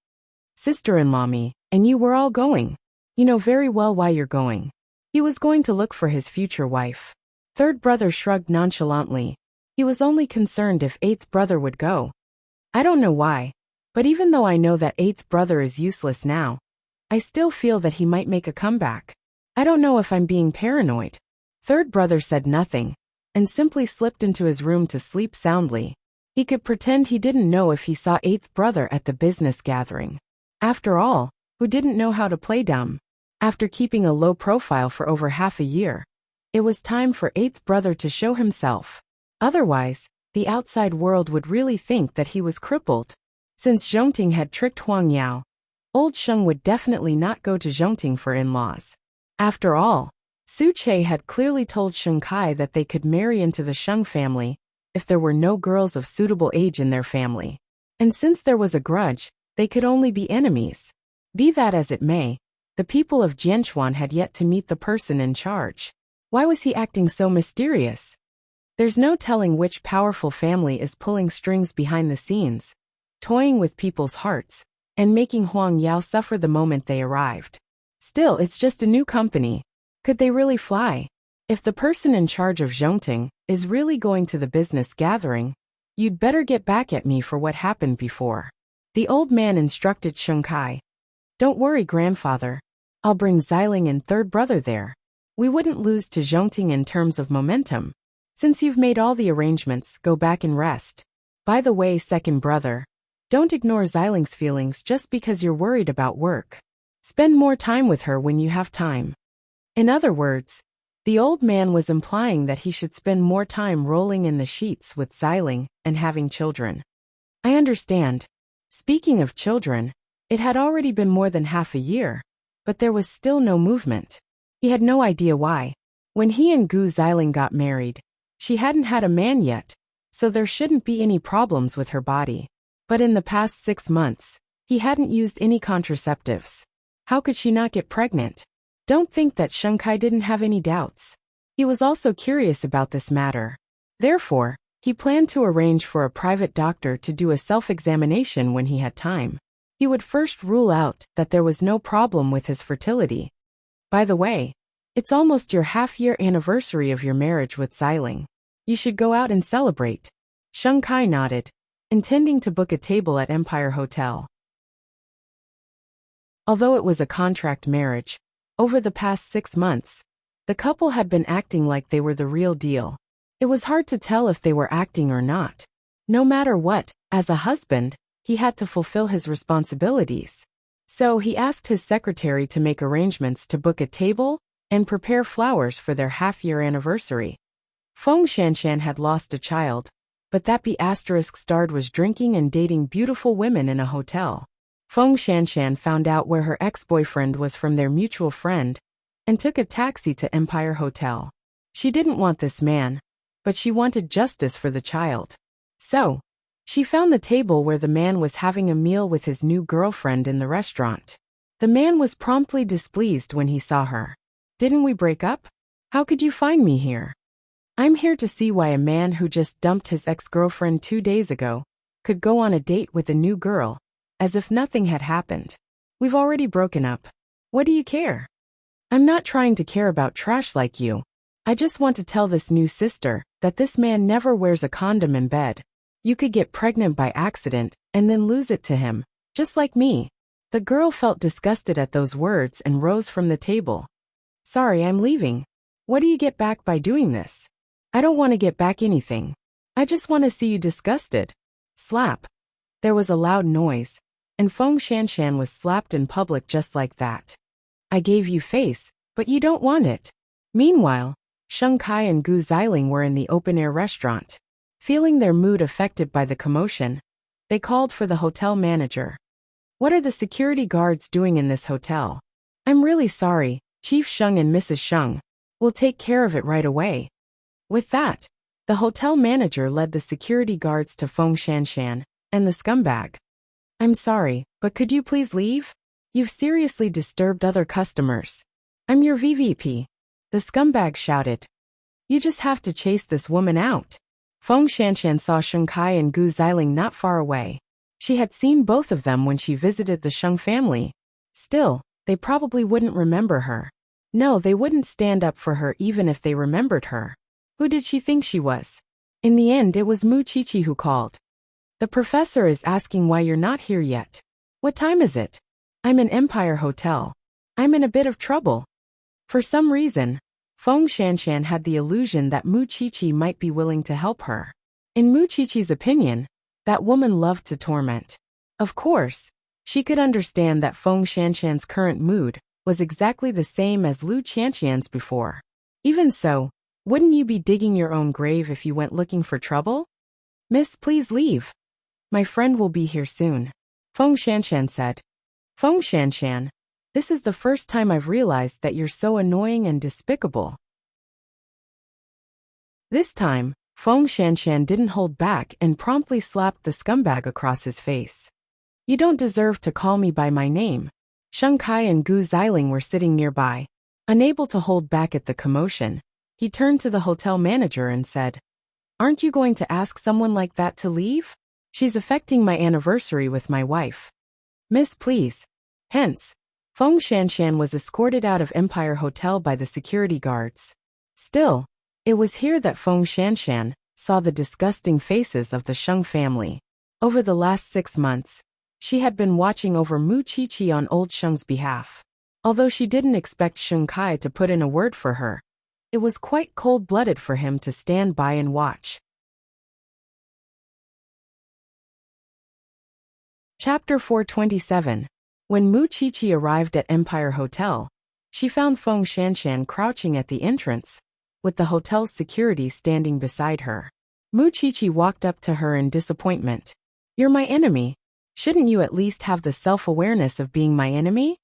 "Sister-in-law me, and you were all going. You know very well why you're going." He was going to look for his future wife. Third brother shrugged nonchalantly. He was only concerned if eighth brother would go. "I don't know why, but even though I know that eighth brother is useless now, I still feel that he might make a comeback. I don't know if I'm being paranoid." Third brother said nothing, and simply slipped into his room to sleep soundly. He could pretend he didn't know if he saw eighth brother at the business gathering. After all, who didn't know how to play dumb? After keeping a low profile for over half a year, It was time for eighth brother to show himself. Otherwise, the outside world would really think that he was crippled. Since Zhongting had tricked Huang Yao, old Sheng would definitely not go to Zhongting for in-laws. After all, Su Che had clearly told Sheng Kai that they could marry into the Sheng family if there were no girls of suitable age in their family. And since there was a grudge, they could only be enemies. Be that as it may, the people of Jianchuan had yet to meet the person in charge. Why was he acting so mysterious? There's no telling which powerful family is pulling strings behind the scenes, toying with people's hearts, and making Huang Yao suffer the moment they arrived. Still, it's just a new company. Could they really fly? If the person in charge of Zhongting is really going to the business gathering, you'd better get back at me for what happened before. The old man instructed Sheng Kai. Don't worry, grandfather. I'll bring Xiling and third brother there. We wouldn't lose to Zhongting in terms of momentum. Since you've made all the arrangements, go back and rest. By the way, second brother, don't ignore Xiling's feelings just because you're worried about work. Spend more time with her when you have time. In other words, the old man was implying that he should spend more time rolling in the sheets with Xiling and having children. I understand. Speaking of children, it had already been more than half a year, but there was still no movement. He had no idea why. When he and Gu Xiling got married, she hadn't had a man yet, so there shouldn't be any problems with her body. But in the past 6 months, he hadn't used any contraceptives. How could she not get pregnant? Don't think that Sheng Kai didn't have any doubts. He was also curious about this matter. Therefore, he planned to arrange for a private doctor to do a self-examination when he had time. He would first rule out that there was no problem with his fertility. By the way, it's almost your half-year anniversary of your marriage with Xiling. You should go out and celebrate. Sheng Kai nodded, intending to book a table at Empire Hotel. Although it was a contract marriage, over the past 6 months, the couple had been acting like they were the real deal. It was hard to tell if they were acting or not. No matter what, as a husband, he had to fulfill his responsibilities. So he asked his secretary to make arrangements to book a table and prepare flowers for their half-year anniversary. Feng Shanshan had lost a child, but that **starred was drinking and dating beautiful women in a hotel. Feng Shanshan found out where her ex-boyfriend was from their mutual friend and took a taxi to Empire Hotel. She didn't want this man, but she wanted justice for the child. So, she found the table where the man was having a meal with his new girlfriend in the restaurant. The man was promptly displeased when he saw her. Didn't we break up? How could you find me here? I'm here to see why a man who just dumped his ex-girlfriend 2 days ago could go on a date with a new girl, as if nothing had happened. We've already broken up. What do you care? I'm not trying to care about trash like you. I just want to tell this new sister that this man never wears a condom in bed. You could get pregnant by accident and then lose it to him, just like me. The girl felt disgusted at those words and rose from the table. Sorry, I'm leaving. What do you get back by doing this? I don't want to get back anything. I just want to see you disgusted. Slap. There was a loud noise, and Feng Shanshan was slapped in public just like that. I gave you face, but you don't want it. Meanwhile, Sheng Kai and Gu Xiling were in the open-air restaurant. Feeling their mood affected by the commotion, they called for the hotel manager. What are the security guards doing in this hotel? I'm really sorry, Chief Sheng and Mrs. Sheng. We'll take care of it right away. With that, the hotel manager led the security guards to Feng Shanshan and the scumbag. I'm sorry, but could you please leave? You've seriously disturbed other customers. I'm your VVP. The scumbag shouted. You just have to chase this woman out. Feng Shanshan saw Sheng Kai and Gu Xiling not far away. She had seen both of them when she visited the Sheng family. Still, they probably wouldn't remember her. No, they wouldn't stand up for her even if they remembered her. Who did she think she was? In the end, it was Mu Chichi who called. The professor is asking why you're not here yet. What time is it? I'm in Empire Hotel. I'm in a bit of trouble. For some reason, Feng Shanshan had the illusion that Mu Chichi might be willing to help her. In Mu Chichi's opinion, that woman loved to torment. Of course, she could understand that Feng Shanshan's current mood was exactly the same as Lu Qianqian's before. Even so, wouldn't you be digging your own grave if you went looking for trouble? Miss, please leave. My friend will be here soon, Feng Shanshan said. Feng Shanshan, this is the first time I've realized that you're so annoying and despicable. This time, Feng Shanshan didn't hold back and promptly slapped the scumbag across his face. You don't deserve to call me by my name. Sheng Kai and Gu Xiling were sitting nearby. Unable to hold back at the commotion, he turned to the hotel manager and said, Aren't you going to ask someone like that to leave? She's affecting my anniversary with my wife. Miss, please. Hence, Feng Shanshan was escorted out of Empire Hotel by the security guards. Still, it was here that Feng Shanshan saw the disgusting faces of the Sheng family. Over the last 6 months, she had been watching over Mu Qiqi on old Sheng's behalf. Although she didn't expect Sheng Kai to put in a word for her, it was quite cold-blooded for him to stand by and watch. Chapter 427. When Mu Qiqi arrived at Empire Hotel, she found Feng Shanshan crouching at the entrance, with the hotel's security standing beside her. Mu Qiqi walked up to her in disappointment. You're my enemy. Shouldn't you at least have the self-awareness of being my enemy?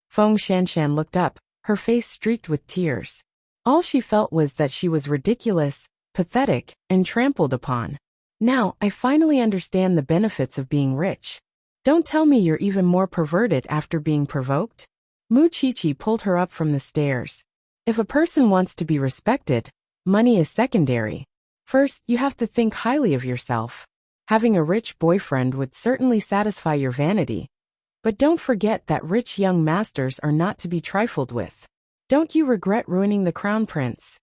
Feng Shanshan looked up, her face streaked with tears. All she felt was that she was ridiculous, pathetic, and trampled upon. Now, I finally understand the benefits of being rich. Don't tell me you're even more perverted after being provoked. Mu Qiqi pulled her up from the stairs. If a person wants to be respected, money is secondary. First, you have to think highly of yourself. Having a rich boyfriend would certainly satisfy your vanity. But don't forget that rich young masters are not to be trifled with. Don't you regret ruining the crown prince?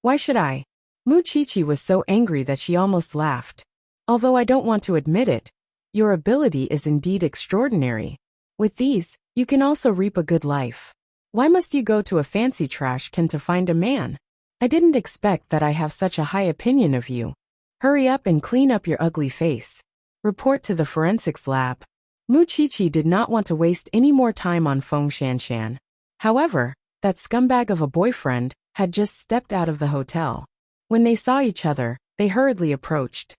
Why should I? Mu Qiqi was so angry that she almost laughed. Although I don't want to admit it, your ability is indeed extraordinary. With these, you can also reap a good life. Why must you go to a fancy trash can to find a man? I didn't expect that I have such a high opinion of you. Hurry up and clean up your ugly face. Report to the forensics lab. Mu Qiqi did not want to waste any more time on Feng Shanshan. However, that scumbag of a boyfriend had just stepped out of the hotel. When they saw each other, they hurriedly approached.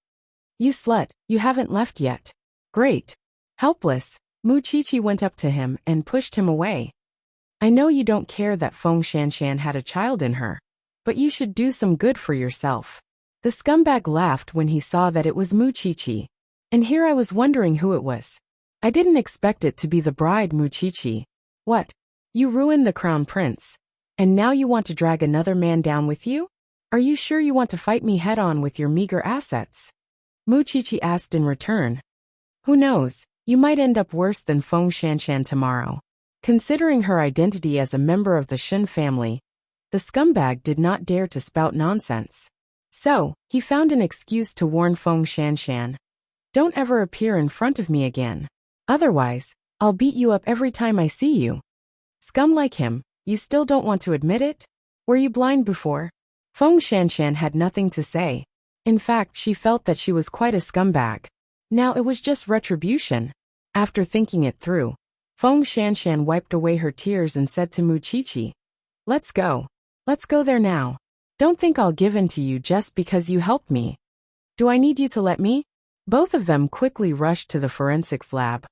You slut, you haven't left yet. Great. Helpless, Mu Qiqi went up to him and pushed him away. I know you don't care that Feng Shanshan had a child in her, but you should do some good for yourself. The scumbag laughed when he saw that it was Mu Qiqi. And here I was wondering who it was. I didn't expect it to be the bride, Mu Qiqi. What? You ruined the crown prince. And now you want to drag another man down with you? Are you sure you want to fight me head-on with your meager assets? Mu Qiqi asked in return. Who knows, you might end up worse than Feng Shanshan tomorrow. Considering her identity as a member of the Shen family, the scumbag did not dare to spout nonsense. So, he found an excuse to warn Feng Shanshan. Don't ever appear in front of me again. Otherwise, I'll beat you up every time I see you. Scum like him, you still don't want to admit it? Were you blind before? Feng Shanshan had nothing to say. In fact, she felt that she was quite a scumbag. Now it was just retribution. After thinking it through, Feng Shanshan wiped away her tears and said to Mu Qiqi, Let's go. Let's go there now. Don't think I'll give in to you just because you helped me. Do I need you to let me? Both of them quickly rushed to the forensics lab.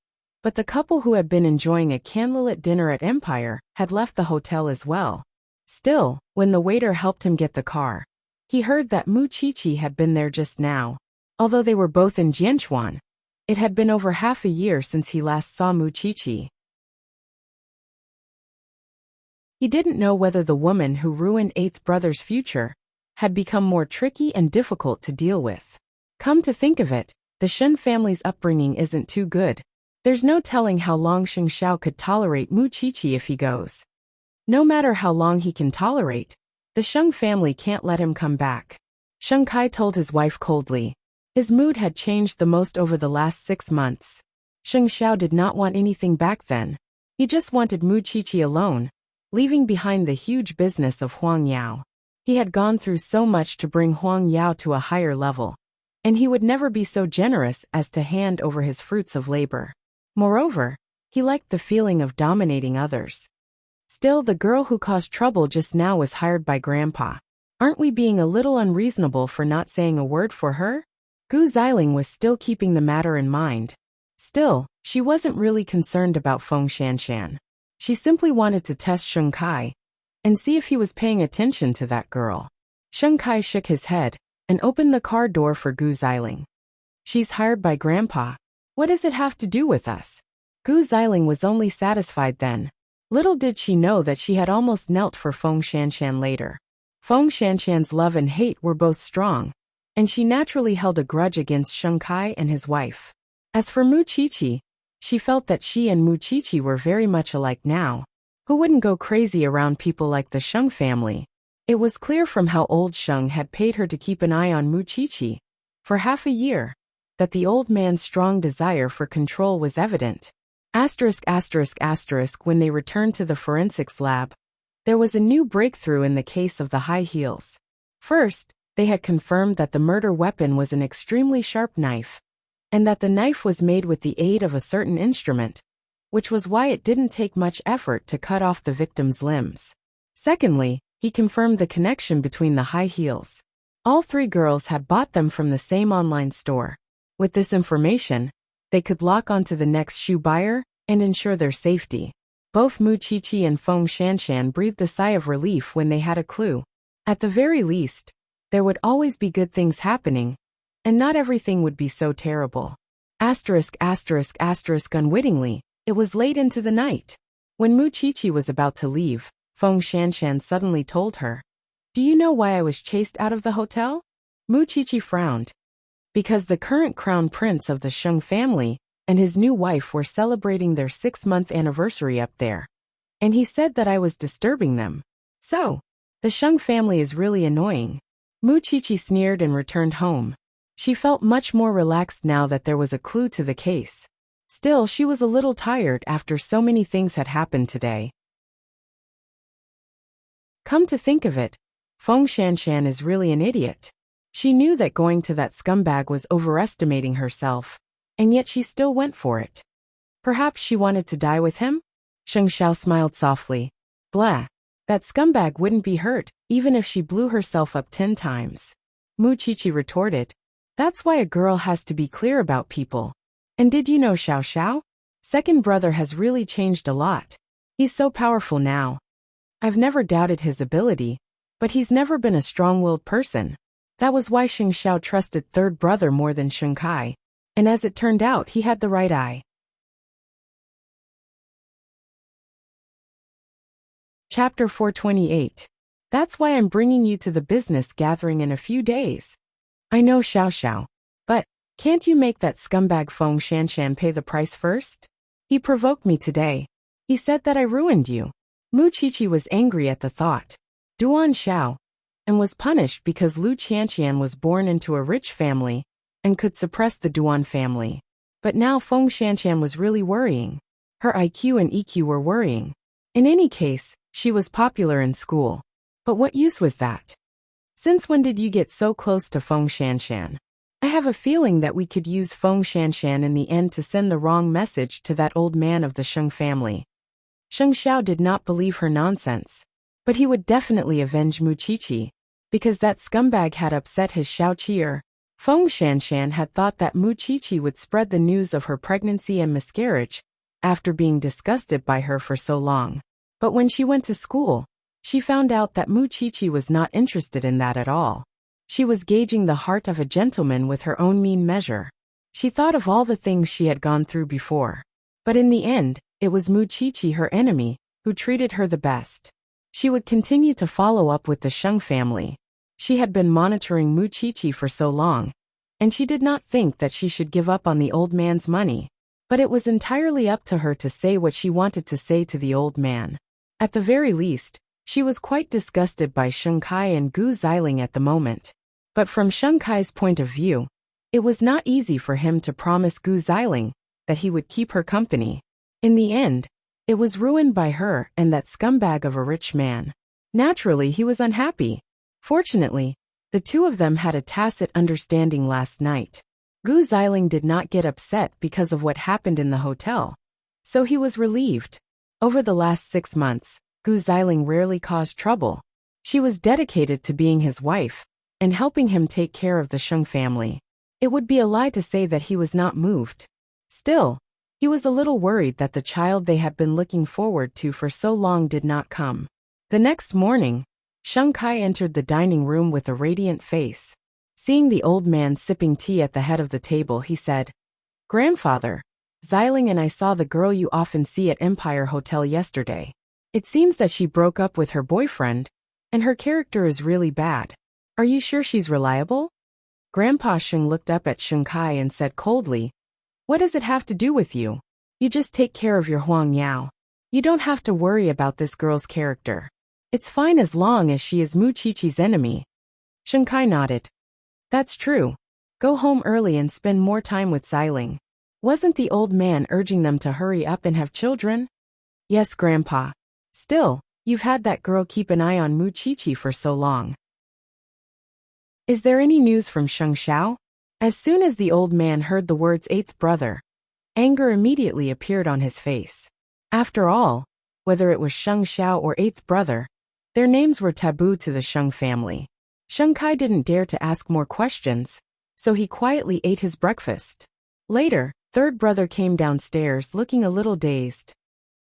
But the couple who had been enjoying a candlelit dinner at Empire had left the hotel as well. Still, when the waiter helped him get the car, he heard that Mu Qiqi had been there just now. Although they were both in Jianchuan, it had been over half a year since he last saw Mu Qiqi. He didn't know whether the woman who ruined Eighth Brother's future had become more tricky and difficult to deal with. Come to think of it, the Shen family's upbringing isn't too good. There's no telling how long Xing Xiao could tolerate Mu Qiqi if he goes. No matter how long he can tolerate, the Sheng family can't let him come back. Sheng Kai told his wife coldly. His mood had changed the most over the last 6 months. Xing Xiao did not want anything back then. He just wanted Mu Qiqi alone, leaving behind the huge business of Huang Yao. He had gone through so much to bring Huang Yao to a higher level, and he would never be so generous as to hand over his fruits of labor. Moreover, he liked the feeling of dominating others. Still, the girl who caused trouble just now was hired by Grandpa. Aren't we being a little unreasonable for not saying a word for her? Gu Xiling was still keeping the matter in mind. Still, she wasn't really concerned about Feng Shanshan. She simply wanted to test Sheng Kai and see if he was paying attention to that girl. Sheng Kai shook his head and opened the car door for Gu Xiling. She's hired by Grandpa. What does it have to do with us? Gu Xiling was only satisfied then. Little did she know that she had almost knelt for Feng Shanshan later. Feng Shanshan's love and hate were both strong, and she naturally held a grudge against Sheng Kai and his wife. As for Mu Qiqi, she felt that she and Mu Qiqi were very much alike now. Who wouldn't go crazy around people like the Sheng family? It was clear from how old Sheng had paid her to keep an eye on Mu Qiqi for half a year that the old man's strong desire for control was evident. When they returned to the forensics lab, there was a new breakthrough in the case of the high heels. First, they had confirmed that the murder weapon was an extremely sharp knife, and that the knife was made with the aid of a certain instrument, which was why it didn't take much effort to cut off the victim's limbs. Secondly, he confirmed the connection between the high heels. All three girls had bought them from the same online store. With this information, they could lock onto the next shoe buyer and ensure their safety. Both Mu Qiqi and Feng Shanshan breathed a sigh of relief when they had a clue. At the very least, there would always be good things happening, and not everything would be so terrible. Unwittingly, it was late into the night. When Mu Qiqi was about to leave, Feng Shanshan suddenly told her, "Do you know why I was chased out of the hotel?" Mu Qiqi frowned. Because the current crown prince of the Sheng family and his new wife were celebrating their 6-month anniversary up there. And he said that I was disturbing them. So, the Sheng family is really annoying. Mu Qiqi sneered and returned home. She felt much more relaxed now that there was a clue to the case. Still, she was a little tired after so many things had happened today. Come to think of it, Feng Shanshan is really an idiot. She knew that going to that scumbag was overestimating herself, and yet she still went for it. Perhaps she wanted to die with him? Sheng Xiao smiled softly. Blah. That scumbag wouldn't be hurt, even if she blew herself up 10 times. Mu Qiqi retorted. That's why a girl has to be clear about people. And did you know Xiao Xiao? Second brother has really changed a lot. He's so powerful now. I've never doubted his ability, but he's never been a strong-willed person. That was why Sheng Xiao trusted third brother more than Sheng Kai. And as it turned out, he had the right eye. Chapter 428. That's why I'm bringing you to the business gathering in a few days. I know Xiao Xiao. But, can't you make that scumbag Feng Shanshan pay the price first? He provoked me today. He said that I ruined you. Mu Qiqi was angry at the thought. Duan Xiao. And was punished because Lu Qianqian was born into a rich family and could suppress the Duan family. But now Feng Shanshan was really worrying. Her IQ and EQ were worrying. In any case, she was popular in school. But what use was that? Since when did you get so close to Feng Shanshan? I have a feeling that we could use Feng Shanshan in the end to send the wrong message to that old man of the Sheng family. Sheng Xiao did not believe her nonsense. But he would definitely avenge Mu Qiqi, because that scumbag had upset his Xiao Qi'er. Feng Shanshan had thought that Mu Qiqi would spread the news of her pregnancy and miscarriage after being disgusted by her for so long. But when she went to school, she found out that Mu Qiqi was not interested in that at all. She was gauging the heart of a gentleman with her own mean measure. She thought of all the things she had gone through before. But in the end, it was Mu Qiqi, her enemy, who treated her the best. She would continue to follow up with the Sheng family. She had been monitoring Mu Qiqi for so long, and she did not think that she should give up on the old man's money. But it was entirely up to her to say what she wanted to say to the old man. At the very least, she was quite disgusted by Sheng Kai and Gu Xiling at the moment. But from Sheng Kai's point of view, it was not easy for him to promise Gu Xiling that he would keep her company. In the end, it was ruined by her and that scumbag of a rich man. Naturally, he was unhappy. Fortunately, the two of them had a tacit understanding last night. Gu Xiling did not get upset because of what happened in the hotel, so he was relieved. Over the last 6 months, Gu Xiling rarely caused trouble. She was dedicated to being his wife and helping him take care of the Sheng family. It would be a lie to say that he was not moved. Still, he was a little worried that the child they had been looking forward to for so long did not come. The next morning, Sheng Kai entered the dining room with a radiant face. Seeing the old man sipping tea at the head of the table, he said, "Grandfather, Xiling and I saw the girl you often see at Empire Hotel yesterday. It seems that she broke up with her boyfriend, and her character is really bad. Are you sure she's reliable?" Grandpa Sheng looked up at Sheng Kai and said coldly, "What does it have to do with you? You just take care of your Huang Yao. You don't have to worry about this girl's character. It's fine as long as she is Mu Qiqi's enemy." Sheng Kai nodded. "That's true. Go home early and spend more time with Xiling." Wasn't the old man urging them to hurry up and have children? "Yes, Grandpa. Still, you've had that girl keep an eye on Mu Qiqi for so long." "Is there any news from Sheng Xiao?" As soon as the old man heard the words eighth brother, anger immediately appeared on his face. After all, whether it was Sheng Xiao or eighth brother, their names were taboo to the Sheng family. Sheng Kai didn't dare to ask more questions, so he quietly ate his breakfast. Later, third brother came downstairs looking a little dazed.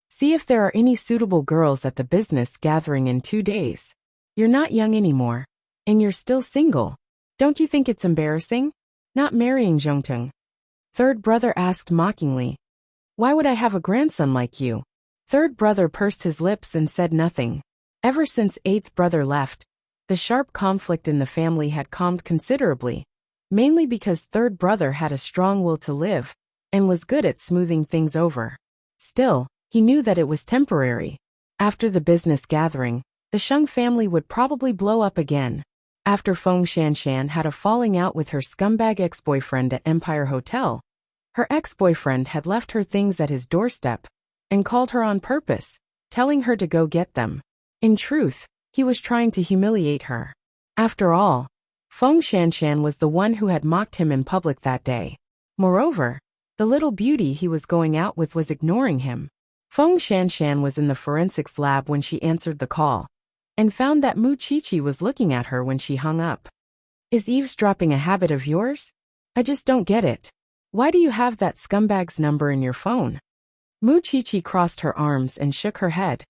"See if there are any suitable girls at the business gathering in 2 days. You're not young anymore, and you're still single. Don't you think it's embarrassing? Not marrying Zhongteng?" Third brother asked mockingly. "Why would I have a grandson like you?" Third brother pursed his lips and said nothing. Ever since eighth brother left, the sharp conflict in the family had calmed considerably, mainly because third brother had a strong will to live and was good at smoothing things over. Still, he knew that it was temporary. After the business gathering, the Sheng family would probably blow up again. After Feng Shanshan had a falling out with her scumbag ex-boyfriend at Empire Hotel, her ex-boyfriend had left her things at his doorstep and called her on purpose, telling her to go get them. In truth, he was trying to humiliate her. After all, Feng Shanshan was the one who had mocked him in public that day. Moreover, the little beauty he was going out with was ignoring him. Feng Shanshan was in the forensics lab when she answered the call, and found that Mu Qiqi was looking at her when she hung up. "Is eavesdropping a habit of yours? I just don't get it. Why do you have that scumbag's number in your phone?" Mu Qiqi crossed her arms and shook her head.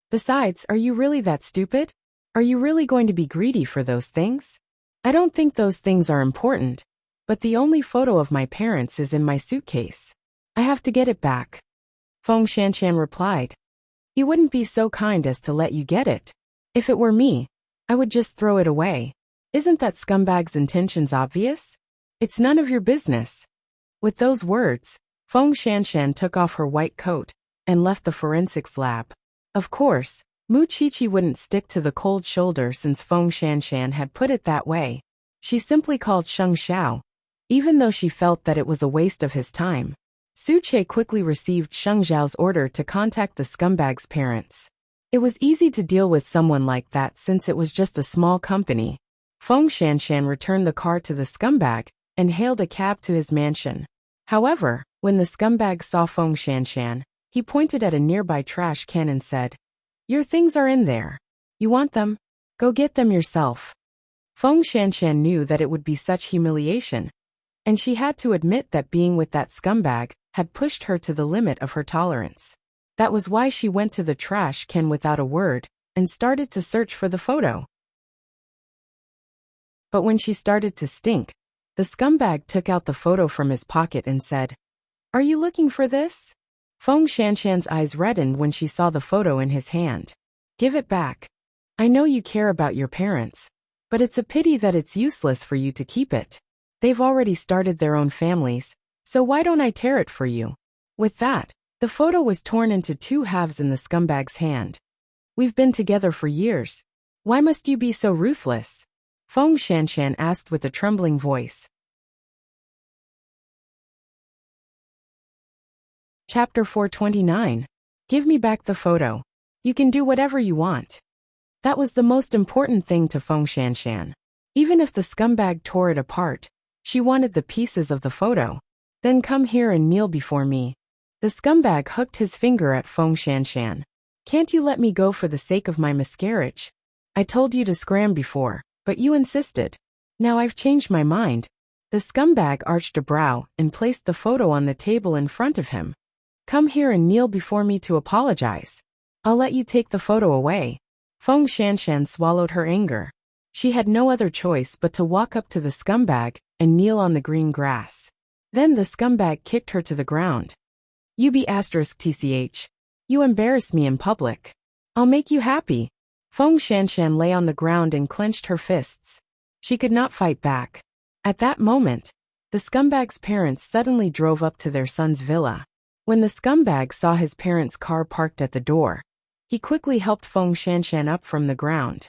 "Besides, are you really that stupid? Are you really going to be greedy for those things? I don't think those things are important, but the only photo of my parents is in my suitcase. I have to get it back." Feng Shanshan replied. "You wouldn't be so kind as to let you get it. If it were me, I would just throw it away. Isn't that scumbag's intentions obvious? It's none of your business." With those words, Feng Shanshan took off her white coat and left the forensics lab. Of course, Mu Qiqi wouldn't stick to the cold shoulder since Feng Shanshan had put it that way. She simply called Sheng Xiao, even though she felt that it was a waste of his time. Su Che quickly received Sheng Xiao's order to contact the scumbag's parents. It was easy to deal with someone like that since it was just a small company. Feng Shanshan returned the car to the scumbag and hailed a cab to his mansion. However, when the scumbag saw Feng Shanshan, he pointed at a nearby trash can and said, "Your things are in there. You want them? Go get them yourself." Feng Shanshan knew that it would be such humiliation, and she had to admit that being with that scumbag had pushed her to the limit of her tolerance. That was why she went to the trash can without a word and started to search for the photo. But when she started to stink, the scumbag took out the photo from his pocket and said, "Are you looking for this?" Feng Shanshan's eyes reddened when she saw the photo in his hand. "Give it back. I know you care about your parents, but it's a pity that it's useless for you to keep it. They've already started their own families, so why don't I tear it for you?" With that, the photo was torn into 2 halves in the scumbag's hand. "We've been together for years. Why must you be so ruthless?" Feng Shanshan asked with a trembling voice. Chapter 429. Give me back the photo. You can do whatever you want. That was the most important thing to Feng Shanshan. Even if the scumbag tore it apart, she wanted the pieces of the photo. "Then come here and kneel before me." The scumbag hooked his finger at Feng Shanshan. Can't you let me go for the sake of my miscarriage? I told you to scram before, but you insisted. Now I've changed my mind. The scumbag arched a brow and placed the photo on the table in front of him. Come here and kneel before me to apologize. I'll let you take the photo away. Feng Shanshan swallowed her anger. She had no other choice but to walk up to the scumbag and kneel on the green grass. Then the scumbag kicked her to the ground. You be *tch. You embarrass me in public. I'll make you happy. Feng Shanshan lay on the ground and clenched her fists. She could not fight back. At that moment, the scumbag's parents suddenly drove up to their son's villa. When the scumbag saw his parents' car parked at the door, he quickly helped Feng Shanshan up from the ground.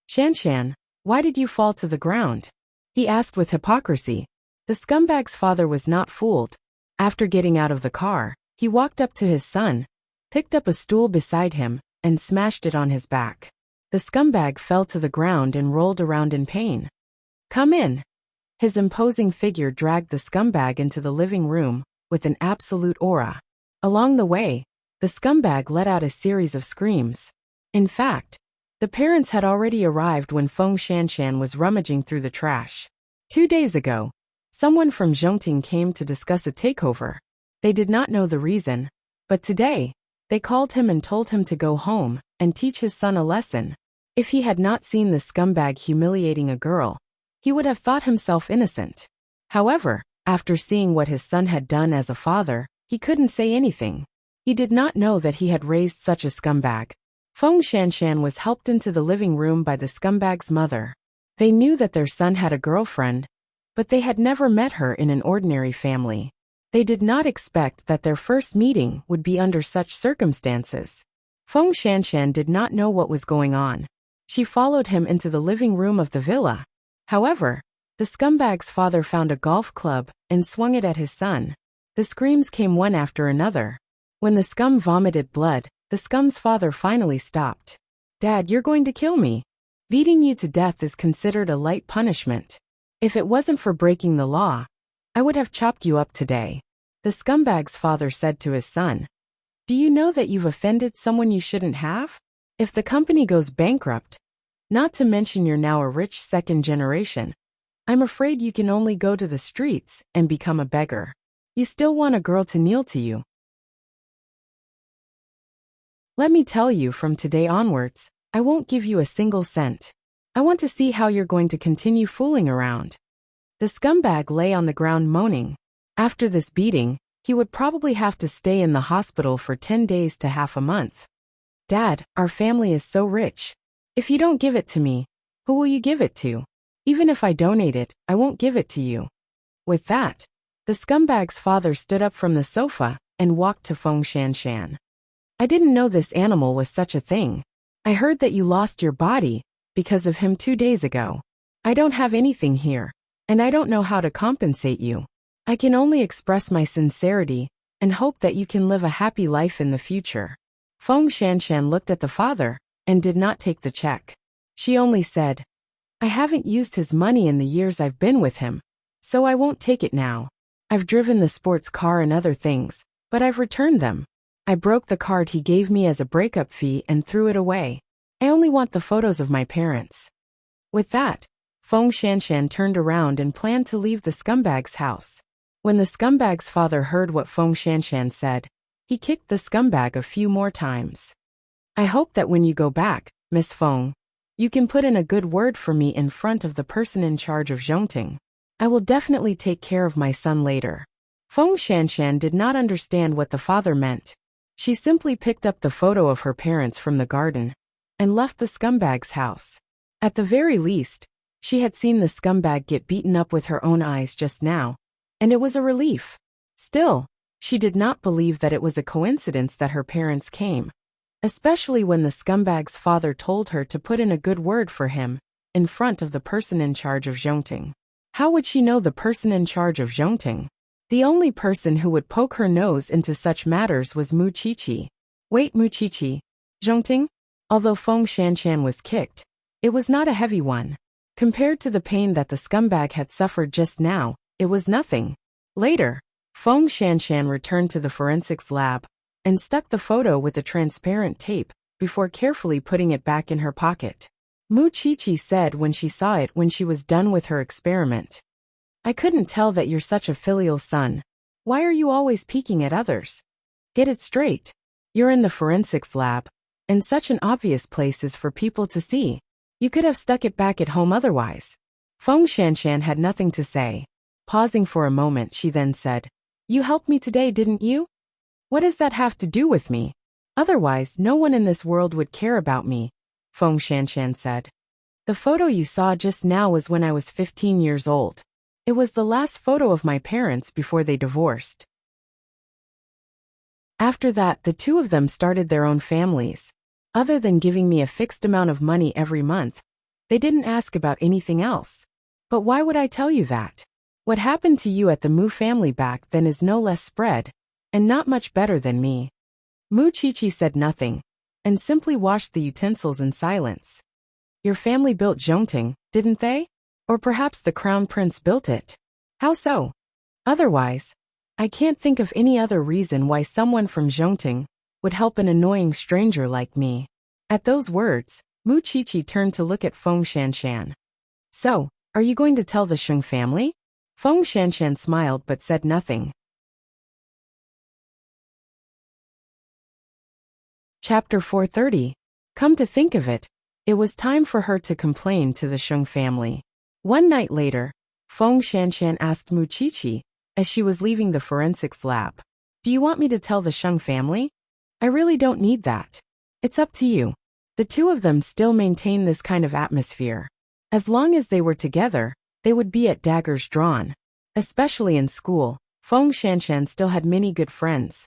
Shanshan, why did you fall to the ground? He asked with hypocrisy. The scumbag's father was not fooled. After getting out of the car, he walked up to his son, picked up a stool beside him, and smashed it on his back. The scumbag fell to the ground and rolled around in pain. Come in. His imposing figure dragged the scumbag into the living room with an absolute aura. Along the way, the scumbag let out a series of screams. In fact, the parents had already arrived when Feng Shanshan was rummaging through the trash. 2 days ago, someone from Zhongting came to discuss a takeover. They did not know the reason, but today, they called him and told him to go home and teach his son a lesson. If he had not seen the scumbag humiliating a girl, he would have thought himself innocent. However, after seeing what his son had done as a father, he couldn't say anything. He did not know that he had raised such a scumbag. Feng Shanshan was helped into the living room by the scumbag's mother. They knew that their son had a girlfriend, but they had never met her in an ordinary family. They did not expect that their first meeting would be under such circumstances. Feng Shanshan did not know what was going on. She followed him into the living room of the villa. However, the scumbag's father found a golf club and swung it at his son. The screams came one after another. When the scum vomited blood, the scum's father finally stopped. Dad, you're going to kill me. Beating you to death is considered a light punishment. If it wasn't for breaking the law, I would have chopped you up today. The scumbag's father said to his son. Do you know that you've offended someone you shouldn't have? If the company goes bankrupt, not to mention you're now a rich second generation, I'm afraid you can only go to the streets and become a beggar. You still want a girl to kneel to you. Let me tell you, from today onwards, I won't give you a single cent. I want to see how you're going to continue fooling around. The scumbag lay on the ground moaning. After this beating, he would probably have to stay in the hospital for 10 days to half a month. Dad, our family is so rich. If you don't give it to me, who will you give it to? Even if I donate it, I won't give it to you. With that, the scumbag's father stood up from the sofa and walked to Feng Shanshan. I didn't know this animal was such a thing. I heard that you lost your body because of him 2 days ago. I don't have anything here, and I don't know how to compensate you. I can only express my sincerity and hope that you can live a happy life in the future. Feng Shanshan looked at the father and did not take the check. She only said, I haven't used his money in the years I've been with him, so I won't take it now. I've driven the sports car and other things, but I've returned them. I broke the card he gave me as a breakup fee and threw it away. I only want the photos of my parents. With that, Feng Shanshan turned around and planned to leave the scumbag's house. When the scumbag's father heard what Feng Shanshan said, he kicked the scumbag a few more times. I hope that when you go back, Miss Feng, you can put in a good word for me in front of the person in charge of Zhongting. I will definitely take care of my son later. Feng Shanshan did not understand what the father meant. She simply picked up the photo of her parents from the garden and left the scumbag's house. At the very least, she had seen the scumbag get beaten up with her own eyes just now, and it was a relief. Still, she did not believe that it was a coincidence that her parents came, especially when the scumbag's father told her to put in a good word for him in front of the person in charge of Zhongting. How would she know the person in charge of Zhongting? The only person who would poke her nose into such matters was Mu Qiqi. Wait, Mu Qiqi, Zhongting? Although Feng Shanshan was kicked, it was not a heavy one. Compared to the pain that the scumbag had suffered just now, it was nothing. Later, Feng Shanshan returned to the forensics lab and stuck the photo with the transparent tape before carefully putting it back in her pocket. Mu Chichi said when she saw it when she was done with her experiment. I couldn't tell that you're such a filial son. Why are you always peeking at others? Get it straight. You're in the forensics lab, and such an obvious place is for people to see. You could have stuck it back at home otherwise. Feng Shanshan had nothing to say. Pausing for a moment, she then said, You helped me today, didn't you? What does that have to do with me? Otherwise, no one in this world would care about me, Feng Shanshan said. The photo you saw just now was when I was 15 years old. It was the last photo of my parents before they divorced. After that, the two of them started their own families. Other than giving me a fixed amount of money every month, they didn't ask about anything else. But why would I tell you that? What happened to you at the Mu family back then is no less spread, and not much better than me. Mu Chichi said nothing, and simply washed the utensils in silence. Your family built Zhongting, didn't they? Or perhaps the crown prince built it. How so? Otherwise, I can't think of any other reason why someone from Zhongting would help an annoying stranger like me. At those words, Mu Chichi turned to look at Feng Shanshan. So, are you going to tell the Sheng family? Feng Shanshan smiled but said nothing. Chapter 430. Come to think of it, it was time for her to complain to the Sheng family. One night later, Feng Shanshan asked Mu Chichi, as she was leaving the forensics lab, Do you want me to tell the Sheng family? I really don't need that. It's up to you. The two of them still maintain this kind of atmosphere. As long as they were together, they would be at daggers drawn. Especially in school, Feng Shanshan still had many good friends,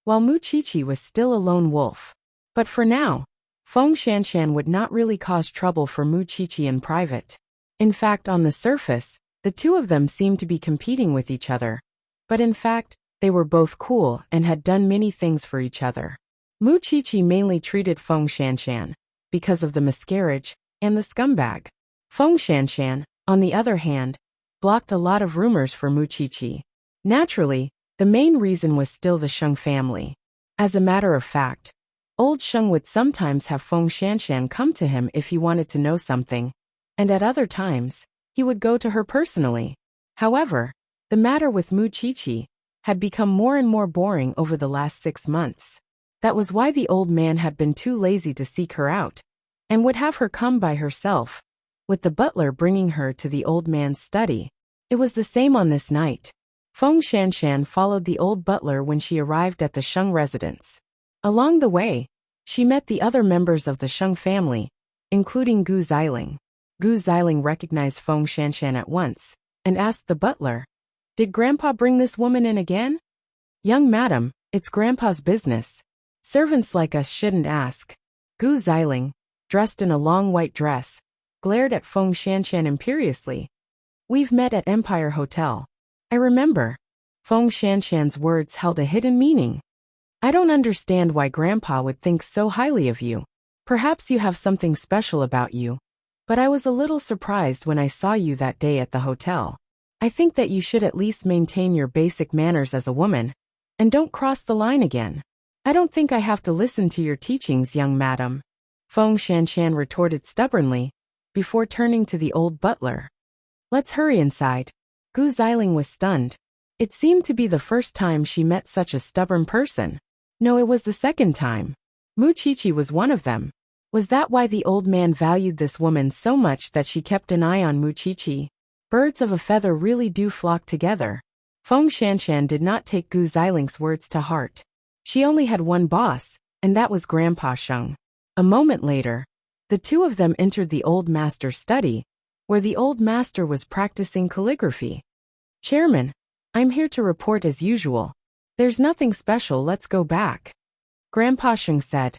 while Mu Chichi was still a lone wolf. But for now, Feng Shanshan would not really cause trouble for Mu Chichi in private. In fact, on the surface, the two of them seemed to be competing with each other. But in fact, they were both cool and had done many things for each other. Mu Chichi mainly treated Feng Shanshan because of the miscarriage and the scumbag. Feng Shanshan, on the other hand, blocked a lot of rumors for Mu Chichi. Naturally, the main reason was still the Sheng family. As a matter of fact, old Sheng would sometimes have Feng Shanshan come to him if he wanted to know something, and at other times, he would go to her personally. However, the matter with Mu Chichi had become more and more boring over the last 6 months. That was why the old man had been too lazy to seek her out, and would have her come by herself, with the butler bringing her to the old man's study. It was the same on this night. Feng Shanshan followed the old butler when she arrived at the Sheng residence. Along the way, she met the other members of the Sheng family, including Gu Xiling. Gu Xiling recognized Feng Shanshan at once, and asked the butler, Did Grandpa bring this woman in again? Young madam, it's Grandpa's business. Servants like us shouldn't ask. Gu Xiling, dressed in a long white dress, glared at Feng Shanshan imperiously. We've met at Empire Hotel. I remember. Feng Shanshan's words held a hidden meaning. I don't understand why Grandpa would think so highly of you. Perhaps you have something special about you. But I was a little surprised when I saw you that day at the hotel. I think that you should at least maintain your basic manners as a woman, and don't cross the line again. I don't think I have to listen to your teachings, young madam. Feng Shanshan retorted stubbornly, before turning to the old butler. Let's hurry inside. Gu Xiling was stunned. It seemed to be the first time she met such a stubborn person. No, it was the second time. Mu Chichi was one of them. Was that why the old man valued this woman so much that she kept an eye on Mu Chichi? Birds of a feather really do flock together. Feng Shanshan did not take Gu Xiling's words to heart. She only had one boss, and that was Grandpa Sheng. A moment later, the two of them entered the old master's study, where the old master was practicing calligraphy. Chairman, I'm here to report as usual. There's nothing special, let's go back. Grandpa Sheng said.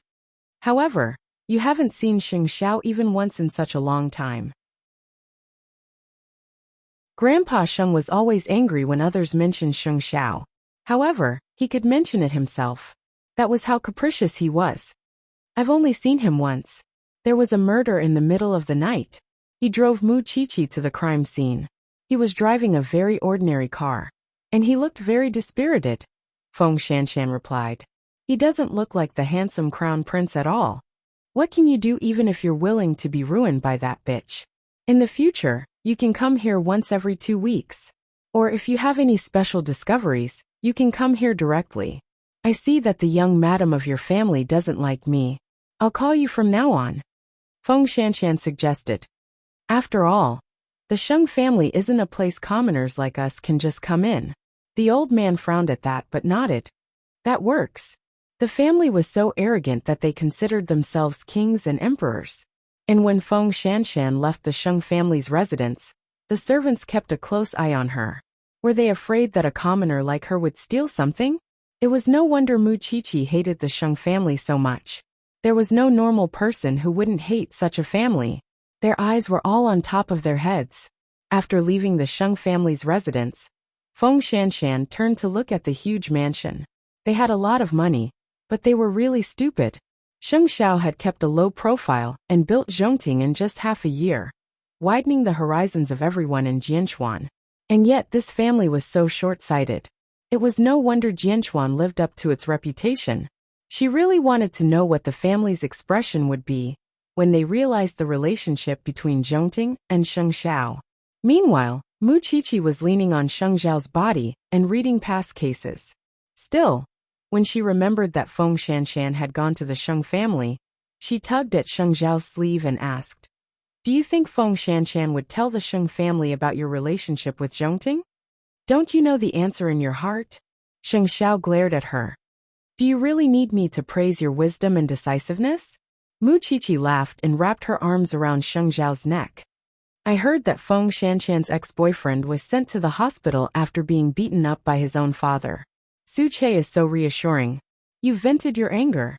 However, you haven't seen Xing Xiao even once in such a long time. Grandpa Sheng was always angry when others mentioned Xing Xiao. However, he could mention it himself. That was how capricious he was. I've only seen him once. There was a murder in the middle of the night. He drove Mu Chichi to the crime scene. He was driving a very ordinary car, and he looked very dispirited, Feng Shanshan replied. He doesn't look like the handsome crown prince at all. What can you do even if you're willing to be ruined by that bitch? In the future, you can come here once every 2 weeks. Or if you have any special discoveries, you can come here directly. I see that the young madam of your family doesn't like me. I'll call you from now on, Feng Shanshan suggested. After all, the Sheng family isn't a place commoners like us can just come in. The old man frowned at that but nodded. That works. The family was so arrogant that they considered themselves kings and emperors. And when Feng Shanshan left the Sheng family's residence, the servants kept a close eye on her. Were they afraid that a commoner like her would steal something? It was no wonder Mu Qiqi hated the Sheng family so much. There was no normal person who wouldn't hate such a family. Their eyes were all on top of their heads. After leaving the Sheng family's residence, Feng Shanshan turned to look at the huge mansion. They had a lot of money, but they were really stupid. Sheng Xiao had kept a low profile and built Zhongting in just half a year, widening the horizons of everyone in Jianchuan. And yet this family was so short-sighted. It was no wonder Jianchuan lived up to its reputation. She really wanted to know what the family's expression would be when they realized the relationship between Zhongting and Sheng Xiao. Meanwhile, Mu Qiqi was leaning on Sheng Xiao's body and reading past cases. Still, when she remembered that Feng Shanshan had gone to the Sheng family, she tugged at Sheng Xiao's sleeve and asked, "Do you think Feng Shanshan would tell the Sheng family about your relationship with Zhongting? Don't you know the answer in your heart?" Sheng Xiao glared at her. "Do you really need me to praise your wisdom and decisiveness?" Mu Qiqi laughed and wrapped her arms around Sheng Xiao's neck. "I heard that Feng Shanshan's ex-boyfriend was sent to the hospital after being beaten up by his own father. Su Che is so reassuring. You've vented your anger."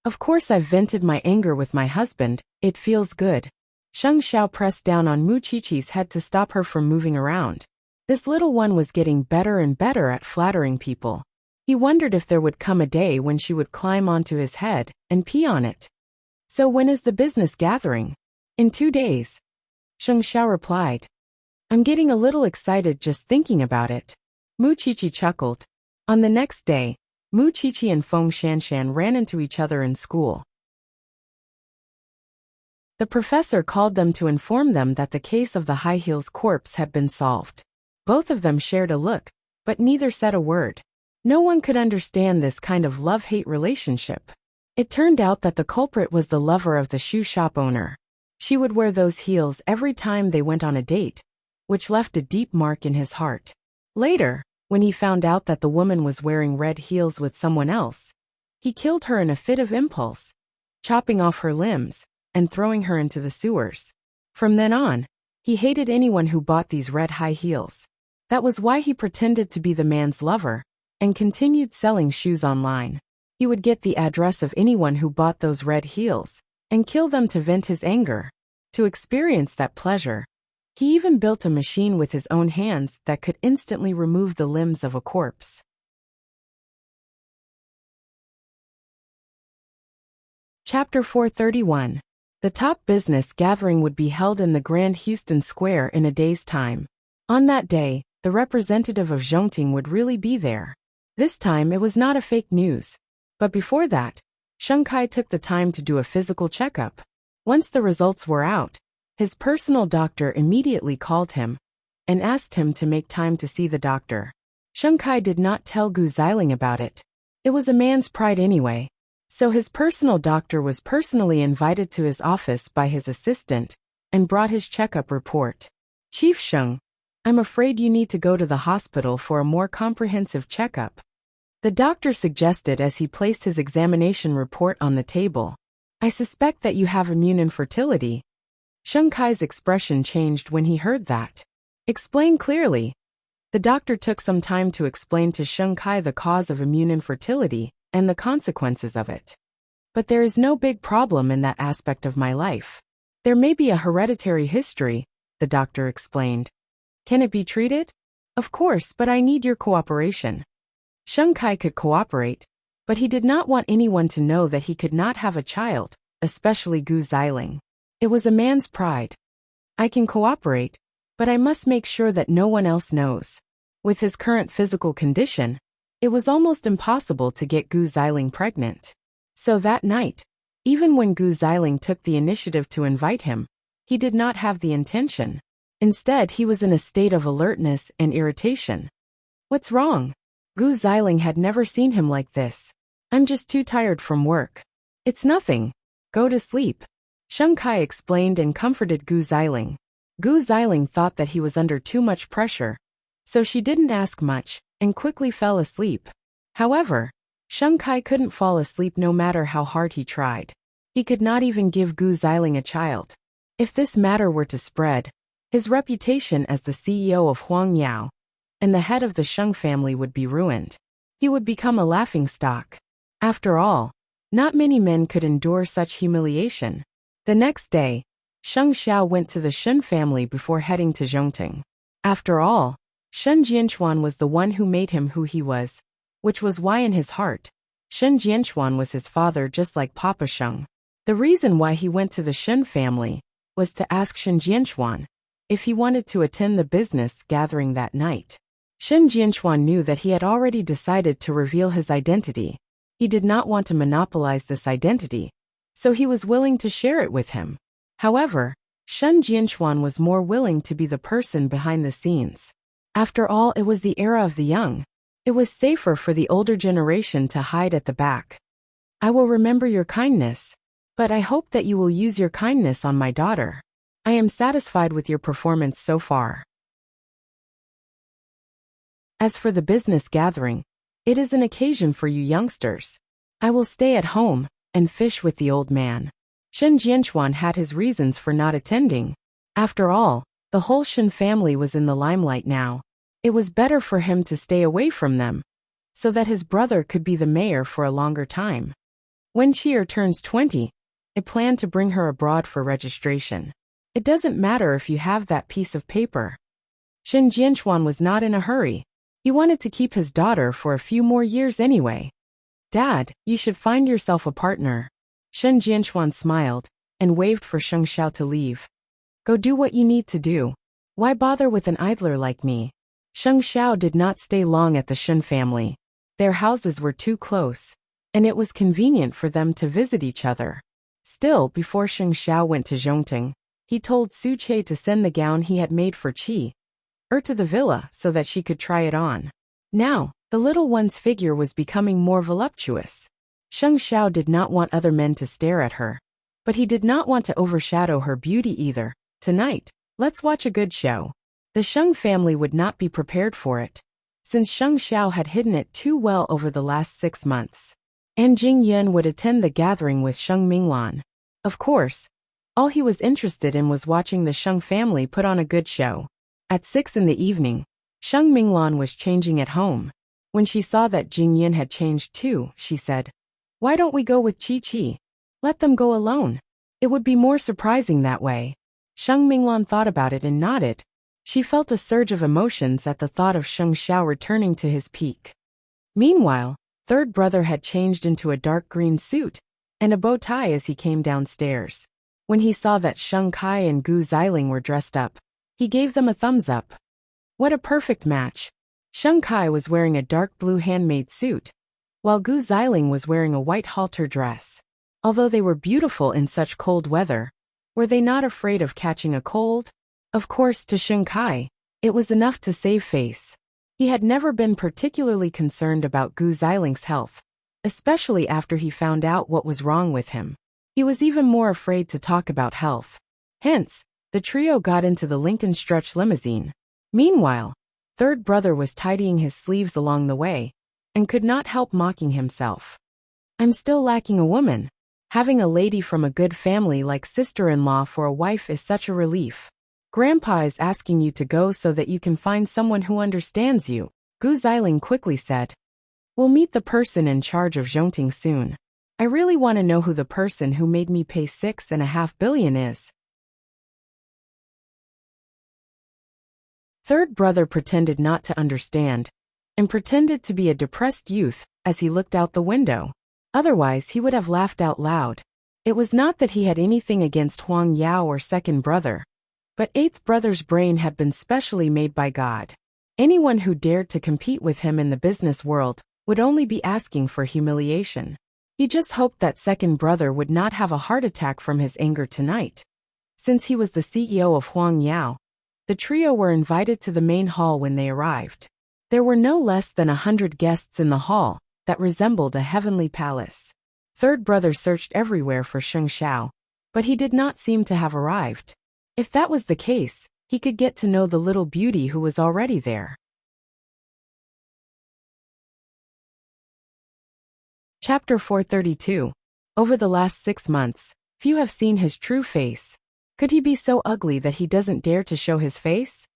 "Of course I've vented my anger with my husband, it feels good." Sheng Xiao pressed down on Mu Qiqi's head to stop her from moving around. This little one was getting better and better at flattering people. He wondered if there would come a day when she would climb onto his head and pee on it. "So when is the business gathering?" "In 2 days. Sheng Xiao replied. "I'm getting a little excited just thinking about it." Mu Qiqi chuckled. On the next day, Mu Qiqi and Feng Shanshan ran into each other in school. The professor called them to inform them that the case of the high heels corpse had been solved. Both of them shared a look, but neither said a word. No one could understand this kind of love-hate relationship. It turned out that the culprit was the lover of the shoe shop owner. She would wear those heels every time they went on a date, which left a deep mark in his heart. Later, when he found out that the woman was wearing red heels with someone else, he killed her in a fit of impulse, chopping off her limbs and throwing her into the sewers. From then on, he hated anyone who bought these red high heels. That was why he pretended to be the man's lover and continued selling shoes online. He would get the address of anyone who bought those red heels and kill them to vent his anger. To experience that pleasure, he even built a machine with his own hands that could instantly remove the limbs of a corpse. Chapter 431. The top business gathering would be held in the Grand Houston Square in a day's time. On that day, the representative of Zhongting would really be there. This time it was not a fake news. But before that, Sheng Kai took the time to do a physical checkup. Once the results were out, his personal doctor immediately called him and asked him to make time to see the doctor. Sheng Kai did not tell Gu Xiling about it. It was a man's pride anyway. So his personal doctor was personally invited to his office by his assistant and brought his checkup report. "Chief Sheng, I'm afraid you need to go to the hospital for a more comprehensive checkup," the doctor suggested as he placed his examination report on the table. "I suspect that you have immune infertility." Sheng Kai's expression changed when he heard that. "Explain clearly." The doctor took some time to explain to Sheng Kai the cause of immune infertility and the consequences of it. "But there is no big problem in that aspect of my life. There may be a hereditary history," the doctor explained. "Can it be treated?" "Of course, but I need your cooperation." Sheng Kai could cooperate, but he did not want anyone to know that he could not have a child, especially Gu Xiling. It was a man's pride. "I can cooperate, but I must make sure that no one else knows." With his current physical condition, It was almost impossible to get Gu Xiling pregnant. So that night, even when Gu Xiling took the initiative to invite him, he did not have the intention. Instead, he was in a state of alertness and irritation. What's wrong? Gu Xiling had never seen him like this. I'm just too tired from work. It's nothing. Go to sleep. Sheng Kai explained and comforted Gu Xiling. Gu Xiling thought that he was under too much pressure, so she didn't ask much and quickly fell asleep. However, Sheng Kai couldn't fall asleep no matter how hard he tried. He could not even give Gu Xiling a child. If this matter were to spread, his reputation as the CEO of Huang Yao and the head of the Sheng family would be ruined. He would become a laughingstock. After all, not many men could endure such humiliation. The next day, Sheng Xiao went to the Shen family before heading to Zhongting. After all, Shen Jianchuan was the one who made him who he was, which was why in his heart, Shen Jianchuan was his father just like Papa Sheng. The reason why he went to the Shen family was to ask Shen Jianchuan if he wanted to attend the business gathering that night. Shen Jianchuan knew that he had already decided to reveal his identity. He did not want to monopolize this identity, so he was willing to share it with him. However, Shen Jianchuan was more willing to be the person behind the scenes. After all, it was the era of the young. It was safer for the older generation to hide at the back. I will remember your kindness, but I hope that you will use your kindness on my daughter. I am satisfied with your performance so far. As for the business gathering, it is an occasion for you youngsters. I will stay at home and fish with the old man. Shen Jianchuan had his reasons for not attending. After all, the whole Shen family was in the limelight now. It was better for him to stay away from them, so that his brother could be the mayor for a longer time. When Qi'er turns 20, I plan to bring her abroad for registration. It doesn't matter if you have that piece of paper. Shen Jianchuan was not in a hurry. He wanted to keep his daughter for a few more years anyway. Dad, you should find yourself a partner. Shen Jianchuan smiled and waved for Sheng Xiao to leave. Go do what you need to do. Why bother with an idler like me? Sheng Xiao did not stay long at the Shen family. Their houses were too close, and it was convenient for them to visit each other. Still, before Sheng Xiao went to Zhongting, he told Su Che to send the gown he had made for Qi'er to the villa so that she could try it on. Now, the little one's figure was becoming more voluptuous. Sheng Xiao did not want other men to stare at her, but he did not want to overshadow her beauty either. Tonight, let's watch a good show. The Sheng family would not be prepared for it, since Sheng Xiao had hidden it too well over the last 6 months. And Jing Yun would attend the gathering with Sheng Minglan. Of course, all he was interested in was watching the Sheng family put on a good show. At 6 in the evening, Sheng Minglan was changing at home. When she saw that Jing Yun had changed too, she said, "Why don't we go with Qi? Let them go alone. It would be more surprising that way." Sheng Minglan thought about it and nodded. She felt a surge of emotions at the thought of Sheng Xiao returning to his peak. Meanwhile, third brother had changed into a dark green suit and a bow tie as he came downstairs. When he saw that Sheng Kai and Gu Xiling were dressed up, he gave them a thumbs up. What a perfect match. Sheng Kai was wearing a dark blue handmade suit, while Gu Xiling was wearing a white halter dress. Although they were beautiful in such cold weather, were they not afraid of catching a cold? Of course, to Sheng Kai, it was enough to save face. He had never been particularly concerned about Gu Xiling's health, especially after he found out what was wrong with him. He was even more afraid to talk about health. Hence, the trio got into the Lincoln Stretch limousine. Meanwhile, third brother was tidying his sleeves along the way, and could not help mocking himself. I'm still lacking a woman. Having a lady from a good family like sister-in-law for a wife is such a relief. Grandpa is asking you to go so that you can find someone who understands you, Gu Xiling quickly said. We'll meet the person in charge of Zhongting soon. I really want to know who the person who made me pay 6.5 billion is. Third brother pretended not to understand, and pretended to be a depressed youth as he looked out the window. Otherwise he would have laughed out loud. It was not that he had anything against Huang Yao or second brother, but eighth brother's brain had been specially made by God. Anyone who dared to compete with him in the business world would only be asking for humiliation. He just hoped that second brother would not have a heart attack from his anger tonight. Since he was the CEO of Huang Yao, the trio were invited to the main hall when they arrived. There were no less than 100 guests in the hall that resembled a heavenly palace. Third brother searched everywhere for Sheng Xiao, but he did not seem to have arrived. If that was the case, he could get to know the little beauty who was already there. Chapter 432. Over the last 6 months, few have seen his true face. Could he be so ugly that he doesn't dare to show his face?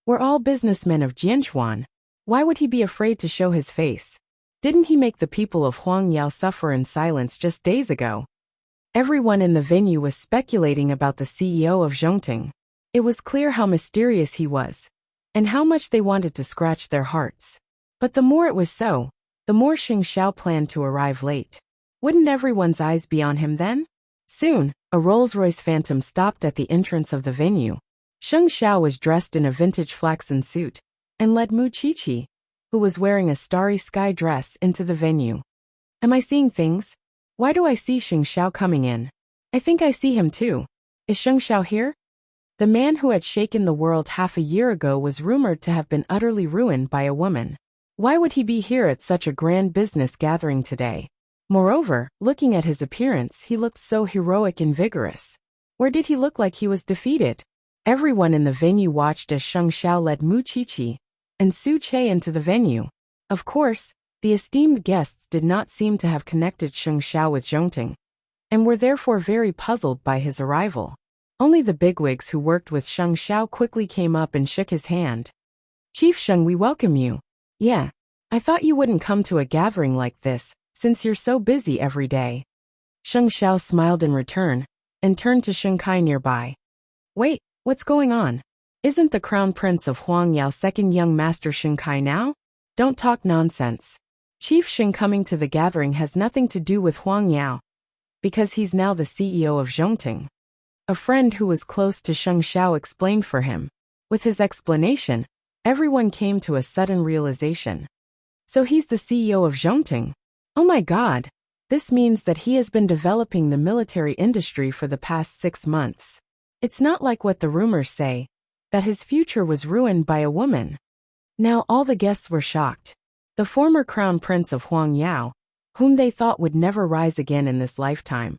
We're all businessmen of Jianchuan. Why would he be afraid to show his face? Didn't he make the people of Huang Yao suffer in silence just days ago? Everyone in the venue was speculating about the CEO of Zhongting. It was clear how mysterious he was, and how much they wanted to scratch their hearts. But the more it was so, the more Sheng Xiao planned to arrive late. Wouldn't everyone's eyes be on him then? Soon, a Rolls-Royce Phantom stopped at the entrance of the venue. Sheng Xiao was dressed in a vintage flaxen suit, and led Mu Qiqi, who was wearing a starry sky dress, into the venue. Am I seeing things? Why do I see Sheng Xiao coming in? I think I see him too. Is Sheng Xiao here? The man who had shaken the world half a year ago was rumored to have been utterly ruined by a woman. Why would he be here at such a grand business gathering today? Moreover, looking at his appearance, he looked so heroic and vigorous. Where did he look like he was defeated? Everyone in the venue watched as Sheng Xiao led Mu Qiqi and Su Che into the venue. Of course, the esteemed guests did not seem to have connected Sheng Xiao with Zhongting, and were therefore very puzzled by his arrival. Only the bigwigs who worked with Sheng Xiao quickly came up and shook his hand. Chief Sheng, we welcome you. Yeah, I thought you wouldn't come to a gathering like this, since you're so busy every day. Sheng Xiao smiled in return, and turned to Sheng Kai nearby. Wait, what's going on? Isn't the Crown Prince of Huang Yao second young master Sheng Kai now? Don't talk nonsense. Chief Sheng coming to the gathering has nothing to do with Huang Yao, because he's now the CEO of Zhongting. A friend who was close to Sheng Xiao explained for him. With his explanation, everyone came to a sudden realization. So he's the CEO of Zhongting. Oh my God! This means that he has been developing the military industry for the past 6 months. It's not like what the rumors say, that his future was ruined by a woman. Now all the guests were shocked. The former crown prince of Huang Yao, whom they thought would never rise again in this lifetime,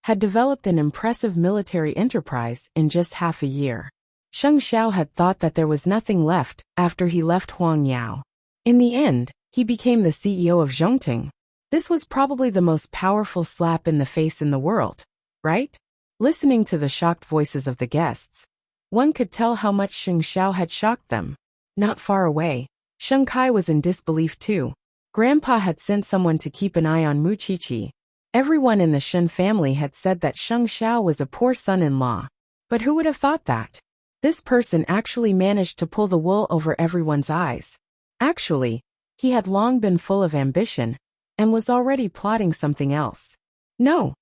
had developed an impressive military enterprise in just half a year. Sheng Xiao had thought that there was nothing left after he left Huang Yao. In the end, he became the CEO of Zhongting. This was probably the most powerful slap in the face in the world, right? Listening to the shocked voices of the guests, one could tell how much Sheng Xiao had shocked them. Not far away, Sheng Kai was in disbelief too. Grandpa had sent someone to keep an eye on Mu Qiqi. Everyone in the Shen family had said that Sheng Xiao was a poor son-in-law. But who would have thought that? This person actually managed to pull the wool over everyone's eyes. Actually, he had long been full of ambition, and was already plotting something else. No.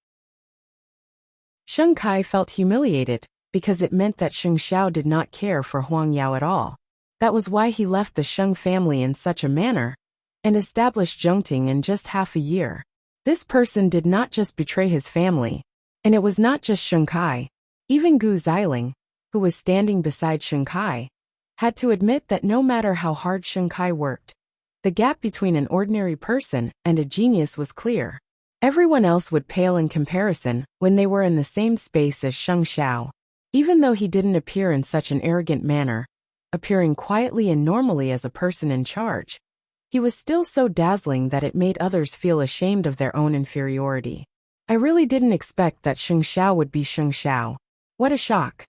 Sheng Kai felt humiliated, because it meant that Sheng Xiao did not care for Huang Yao at all. That was why he left the Sheng family in such a manner, and established Zhongting in just half a year. This person did not just betray his family, and it was not just Sheng Kai. Even Gu Xiling, who was standing beside Sheng Kai, had to admit that no matter how hard Sheng Kai worked, the gap between an ordinary person and a genius was clear. Everyone else would pale in comparison when they were in the same space as Sheng Xiao. Even though he didn't appear in such an arrogant manner, appearing quietly and normally as a person in charge, he was still so dazzling that it made others feel ashamed of their own inferiority. I really didn't expect that Sheng Xiao would be Sheng Xiao. What a shock.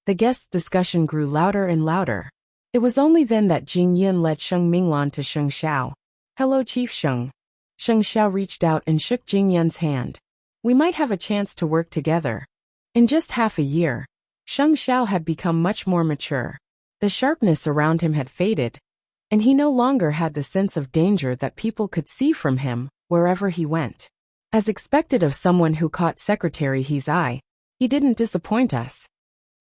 The guests' discussion grew louder and louder. It was only then that Jing Yin led Sheng Minglan to Sheng Xiao. Hello, Chief Sheng. Sheng Xiao reached out and shook Jing Yin's hand. We might have a chance to work together. In just half a year, Sheng Xiao had become much more mature. The sharpness around him had faded, and he no longer had the sense of danger that people could see from him wherever he went. As expected of someone who caught Secretary He's eye, he didn't disappoint us.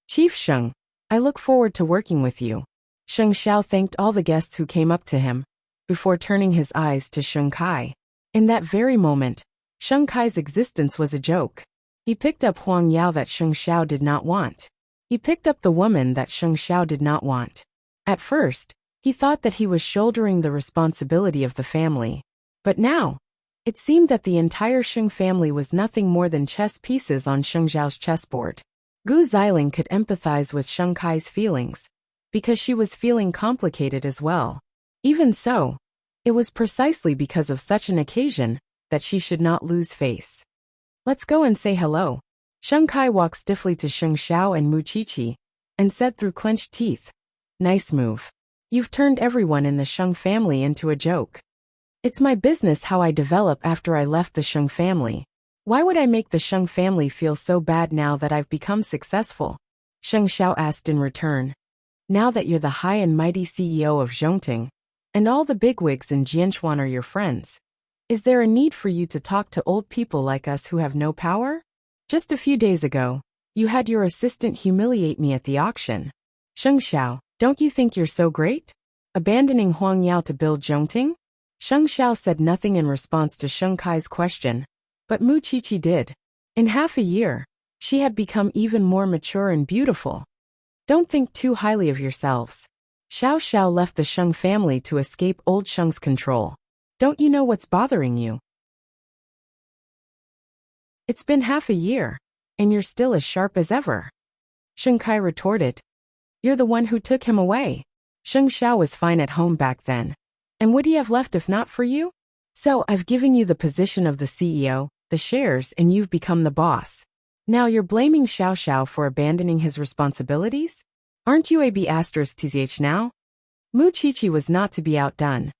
Chief Sheng, I look forward to working with you. Sheng Xiao thanked all the guests who came up to him, before turning his eyes to Sheng Kai. In that very moment, Sheng Kai's existence was a joke. He picked up Huang Yao that Sheng Xiao did not want. He picked up the woman that Sheng Xiao did not want. At first, he thought that he was shouldering the responsibility of the family. But now, it seemed that the entire Sheng family was nothing more than chess pieces on Sheng Zhao's chessboard. Gu Xiling could empathize with Sheng Kai's feelings, because she was feeling complicated as well. Even so, it was precisely because of such an occasion that she should not lose face. Let's go and say hello. Sheng Kai walked stiffly to Sheng Xiao and Mu Qiqi, and said through clenched teeth, "Nice move. You've turned everyone in the Sheng family into a joke. It's my business how I develop after I left the Sheng family. Why would I make the Sheng family feel so bad now that I've become successful?" Sheng Xiao asked in return. "Now that you're the high and mighty CEO of Zhongting, and all the bigwigs in Jianchuan are your friends, is there a need for you to talk to old people like us who have no power? Just a few days ago, you had your assistant humiliate me at the auction. Sheng Xiao, don't you think you're so great? Abandoning Huang Yao to build Zhongting?" Sheng Xiao said nothing in response to Sheng Kai's question, but Mu Qiqi did. In half a year, she had become even more mature and beautiful. Don't think too highly of yourselves. Xiao Xiao left the Sheng family to escape old Sheng's control. Don't you know what's bothering you? It's been half a year, and you're still as sharp as ever. Sheng Kai retorted. You're the one who took him away. Sheng Xiao was fine at home back then. And would he have left if not for you? So I've given you the position of the CEO, the shares, and you've become the boss. Now you're blaming Xiao Xiao for abandoning his responsibilities? Aren't you a B***th now? Mu Qiqi was not to be outdone.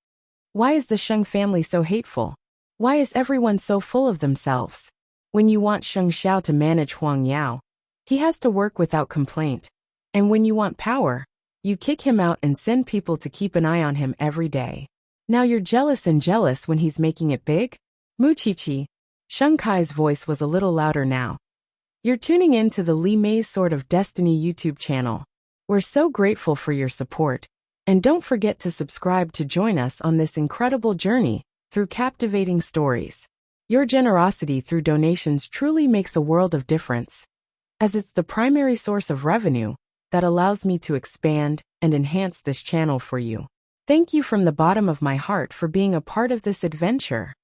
Why is the Sheng family so hateful? Why is everyone so full of themselves? When you want Sheng Xiao to manage Huang Yao, he has to work without complaint. And when you want power, you kick him out and send people to keep an eye on him every day. Now you're jealous when he's making it big? Mu Qiqi. Sheng Kai's voice was a little louder now. You're tuning in to the Li Mei's Sword of Destiny YouTube channel. We're so grateful for your support. And don't forget to subscribe to join us on this incredible journey through captivating stories. Your generosity through donations truly makes a world of difference, as it's the primary source of revenue that allows me to expand and enhance this channel for you. Thank you from the bottom of my heart for being a part of this adventure.